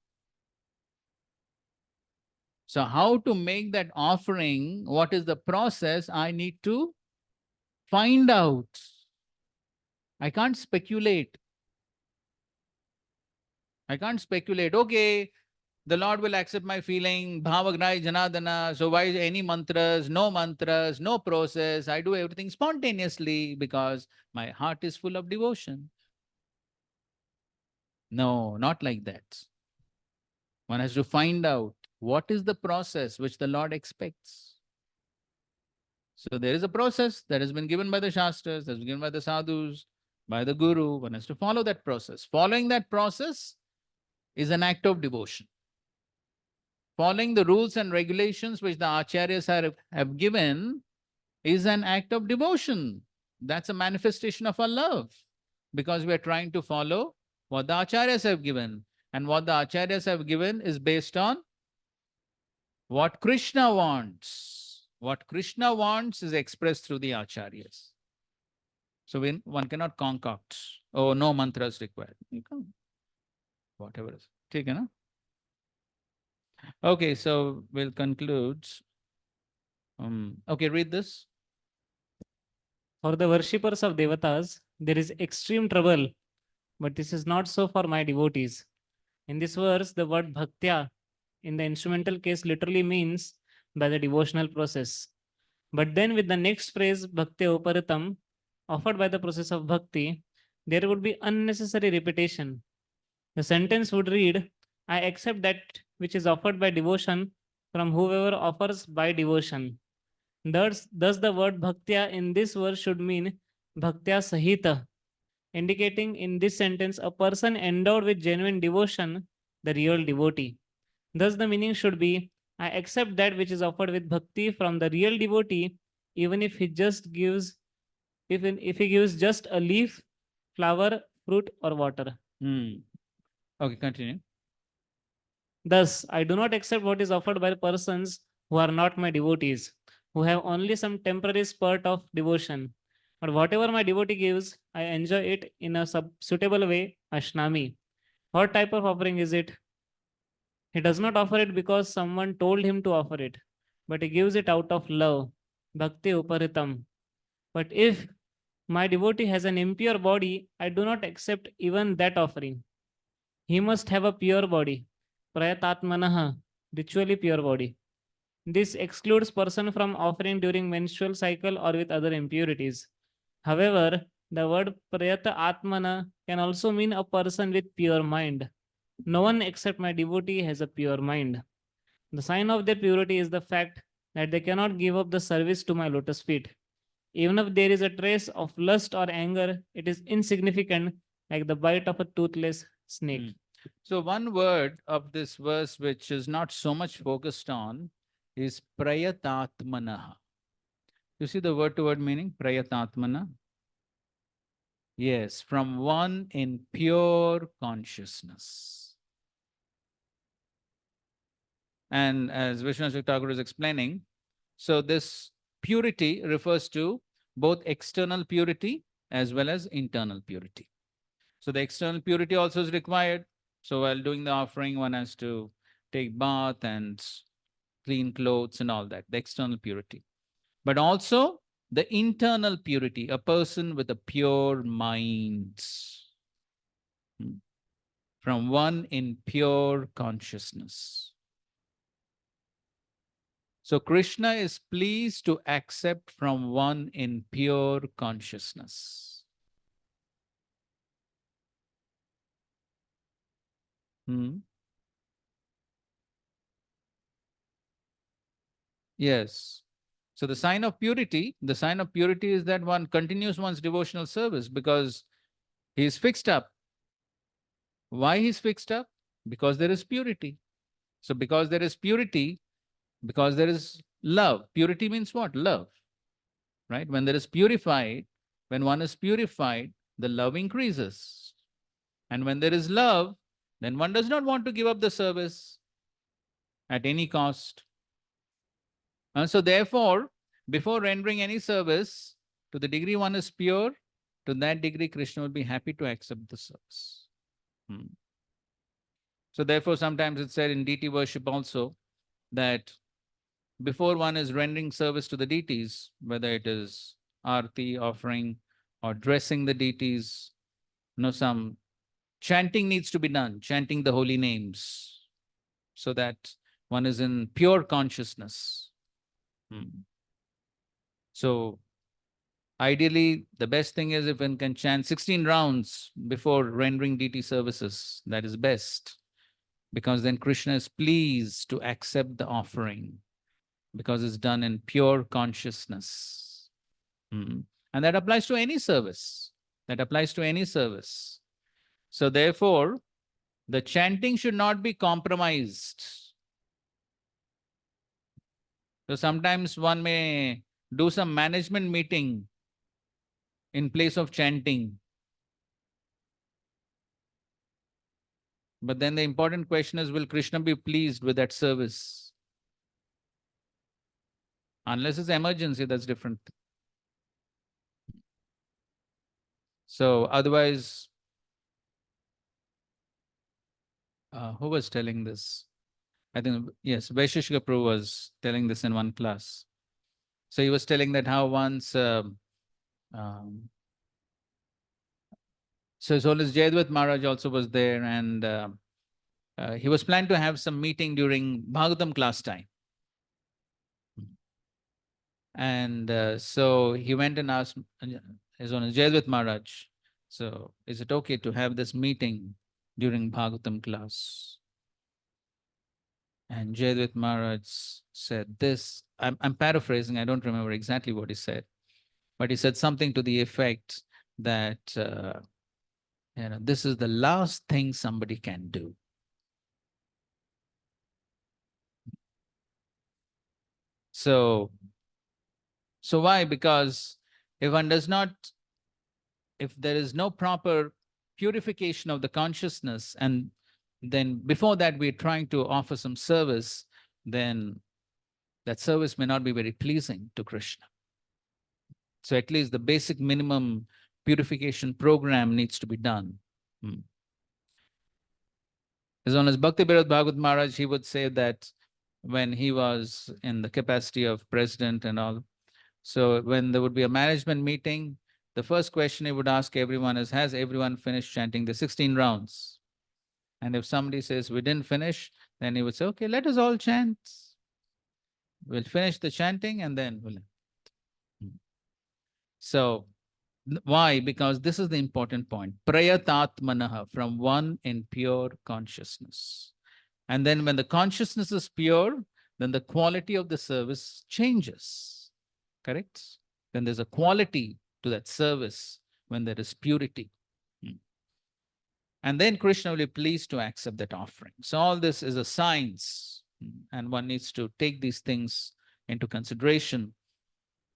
So how to make that offering, what is the process, I need to find out. I can't speculate. I can't speculate. Okay, the Lord will accept my feeling, bhavagnai janadana. So why any mantras, no process? I do everything spontaneously because my heart is full of devotion. No, not like that. One has to find out what is the process which the Lord expects. So there is a process that has been given by the Shastras, that has been given by the sadhus, by the Guru. One has to follow that process. Following that process is an act of devotion. Following the rules and regulations which the acharyas have given is an act of devotion. That's a manifestation of our love because we are trying to follow what the acharyas have given. And what the acharyas have given is based on what Krishna wants. What Krishna wants is expressed through the acharyas. So one cannot concoct. Oh, no mantras required. You can, whatever is. Okay, na? Okay, so we'll conclude. Okay, read this. For the worshippers of devatas, there is extreme trouble, but this is not so for my devotees. In this verse, the word bhaktya in the instrumental case literally means by the devotional process. But then with the next phrase, bhakti uparitam, offered by the process of bhakti, there would be unnecessary repetition. The sentence would read, I accept that which is offered by devotion from whoever offers by devotion. Thus the word bhaktya in this verse should mean bhaktya sahita, indicating in this sentence a person endowed with genuine devotion, the real devotee. Thus the meaning should be, I accept that which is offered with bhakti from the real devotee, even if he just gives, if he gives just a leaf, flower, fruit, or water. Okay, continue. Thus, I do not accept what is offered by persons who are not my devotees, who have only some temporary spurt of devotion. But whatever my devotee gives, I enjoy it in a suitable way, ashnami. What type of offering is it? He does not offer it because someone told him to offer it, but he gives it out of love, bhakti uparitam. But if my devotee has an impure body, I do not accept even that offering. He must have a pure body, prayatatmanaha, ritually pure body. This excludes person from offering during menstrual cycle or with other impurities. However, the word prayata atmana can also mean a person with pure mind. No one except my devotee has a pure mind. The sign of their purity is the fact that they cannot give up the service to my lotus feet. Even if there is a trace of lust or anger, it is insignificant, like the bite of a toothless snake. So one word of this verse which is not so much focused on is prayatatmanaha. You see the word to word meaning, prayatatmana? Yes, from one in pure consciousness. And as Vishwanath Thakur is explaining, so this purity refers to both external purity as well as internal purity. So the external purity also is required. So while doing the offering, one has to take bath and clean clothes and all that, the external purity. But also the internal purity, a person with a pure mind. From one in pure consciousness. So Krishna is pleased to accept from one in pure consciousness. Yes. So the sign of purity is that one continues one's devotional service because he is fixed up. Why he's fixed up? Because there is purity. So because there is purity, because there is love. Purity means what? Love. Right? When there is purified, when one is purified, the love increases. And when there is love, then one does not want to give up the service at any cost. So therefore, before rendering any service, to the degree one is pure, to that degree Krishna will be happy to accept the service. So therefore, sometimes it's said in deity worship also that before one is rendering service to the deities, whether it is arti, offering, or dressing the deities, some chanting needs to be done, chanting the holy names, so that one is in pure consciousness. So ideally, the best thing is if one can chant 16 rounds before rendering deity services, that is best. Because then Krishna is pleased to accept the offering because it's done in pure consciousness. And that applies to any service. That applies to any service. So therefore, the chanting should not be compromised. So sometimes one may do some management meeting in place of chanting. But then the important question is, will Krishna be pleased with that service? Unless it's emergency, that's different. So otherwise, who was telling this? I think, yes, Vaisheshika Prabhu was telling this in one class. So he was telling that how once, so his Holiness Jayadvaita Maharaj also was there, and he was planned to have some meeting during Bhagavatam class time. And so he went and asked his Holiness Jayadvaita Maharaj, so is it okay to have this meeting during Bhagavatam class? And Jayadvaita Maharaj said this, I'm paraphrasing, I don't remember exactly what he said, but he said something to the effect that this is the last thing somebody can do. So why? Because if one does not, if there is no proper purification of the consciousness, and then before that we're trying to offer some service, then that service may not be very pleasing to Krishna. So at least the basic minimum purification program needs to be done. As on his Bhakti Birad Bhagavat Maharaj, he would say that when he was in the capacity of president and all, so when there would be a management meeting, the first question he would ask everyone is, has everyone finished chanting the 16 rounds? And if somebody says we didn't finish, then he would say, okay, let us all chant. We'll finish the chanting and then we'll. So why? Because this is the important point. Prayatatmanaha, from one in pure consciousness. And then when the consciousness is pure, then the quality of the service changes. Correct? Then there's a quality to that service when there is purity. And then Krishna will be pleased to accept that offering. So all this is a science, and one needs to take these things into consideration.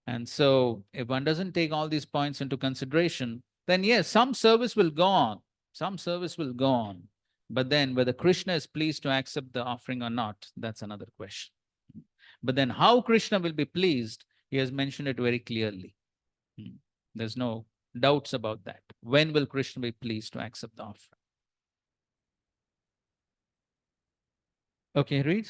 And so if one doesn't take all these points into consideration, then yes, some service will go on. Some service will go on. But then whether Krishna is pleased to accept the offering or not, that's another question. But then how Krishna will be pleased, he has mentioned it very clearly. There's no doubts about that. When will Krishna be pleased to accept the offering? Okay, read.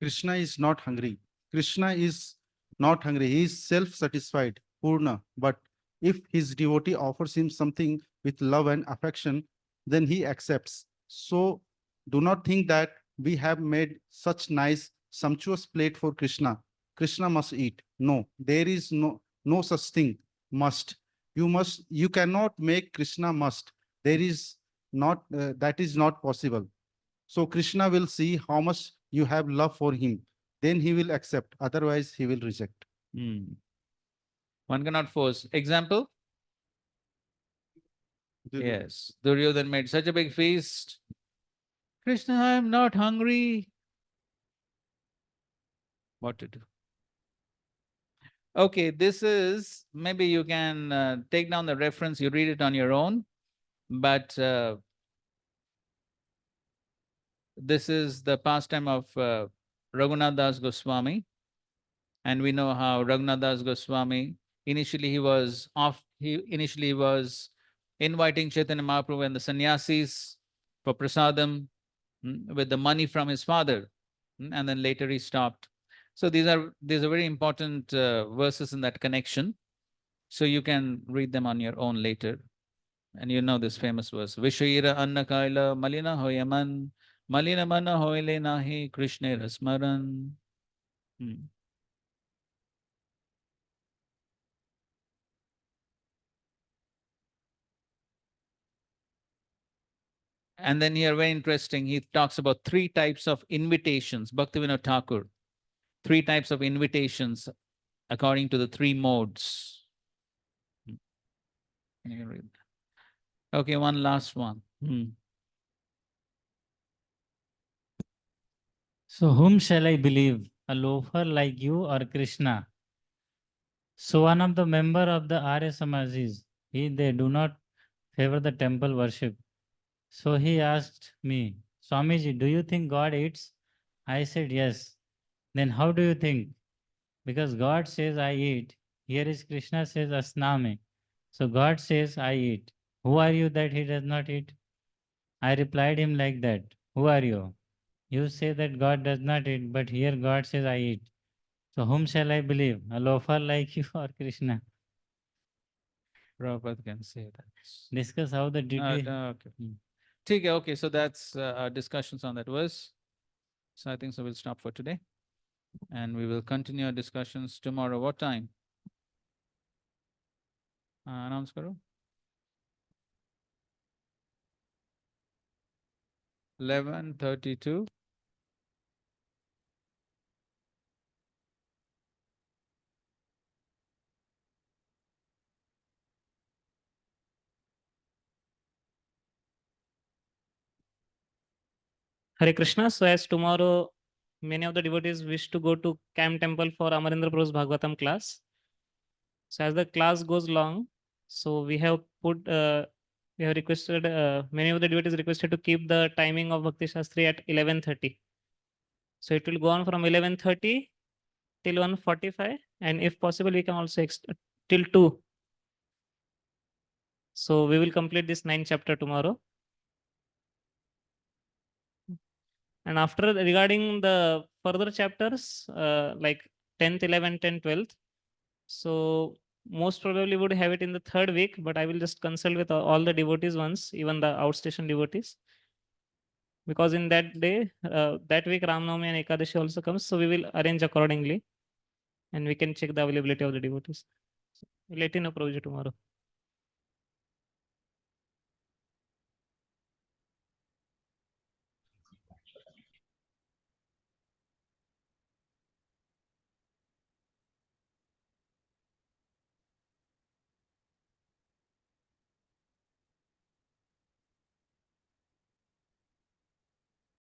Krishna is not hungry. Krishna is not hungry. He is self-satisfied, Purna. But if his devotee offers him something with love and affection, then he accepts. So do not think that we have made such nice, sumptuous plate for Krishna. Krishna must eat. No, there is no such thing. Must. You cannot make Krishna must. There is not, that is not possible. So Krishna will see how much you have love for him. Then he will accept. Otherwise, he will reject. One cannot force. Example? Yes. Duryodhana made such a big feast. Krishna, I am not hungry. What to do? Okay, this is, maybe you can take down the reference, you read it on your own, but this is the pastime of Raghunath Das Goswami. And we know how Raghunath Das Goswami, initially he was inviting Chaitanya Mahaprabhu and the sannyasis for prasadam with the money from his father, and then later he stopped. So these are very important verses in that connection. So you can read them on your own later. And you know this famous verse, Vishaira Anna Kaila Malina Hoyaman Malina Mana Hoile Nahi Krishna Rasmaran. And then here, very interesting, he talks about 3 types of invitations, Bhaktivinoda Thakur, 3 types of invitations according to the 3 modes. You can read. Okay, one last one. So whom shall I believe, a loafer like you or Krishna? So one of the member of the Arya Samajis, they do not favor the temple worship. So he asked me, Swamiji, do you think God eats? I said, yes. Then how do you think? Because God says, I eat. Here is Krishna says, Asname. So God says, I eat. Who are you that he does not eat? I replied him like that. Who are you? You say that God does not eat, but here God says, I eat. So whom shall I believe? A loafer like you or Krishna? Prabhupada can say that. Discuss how the deity. Okay. ठीक है, okay, so that's our discussions on that verse. So I think so we'll stop for today. And we will continue our discussions tomorrow. What time? Announce karo. 11:32. Hare Krishna. So as tomorrow, many of the devotees wish to go to Camp Temple for Amarendra Prabhu's Bhagavatam class. So as the class goes long, so we have requested, many of the devotees requested to keep the timing of Bhakti Shastri at 11:30. So it will go on from 11:30 till 1:45, and if possible, we can also till 2. So we will complete this 9th chapter tomorrow. And after, regarding the further chapters, like 10th, 11th, and 12th, so most probably would have it in the 3rd week, but I will just consult with all the devotees once, even the outstation devotees. Because in that day, that week, Ram Navami and Ekadashi also comes, so we will arrange accordingly, and we can check the availability of the devotees. We'll let you know, Prabhuji, tomorrow.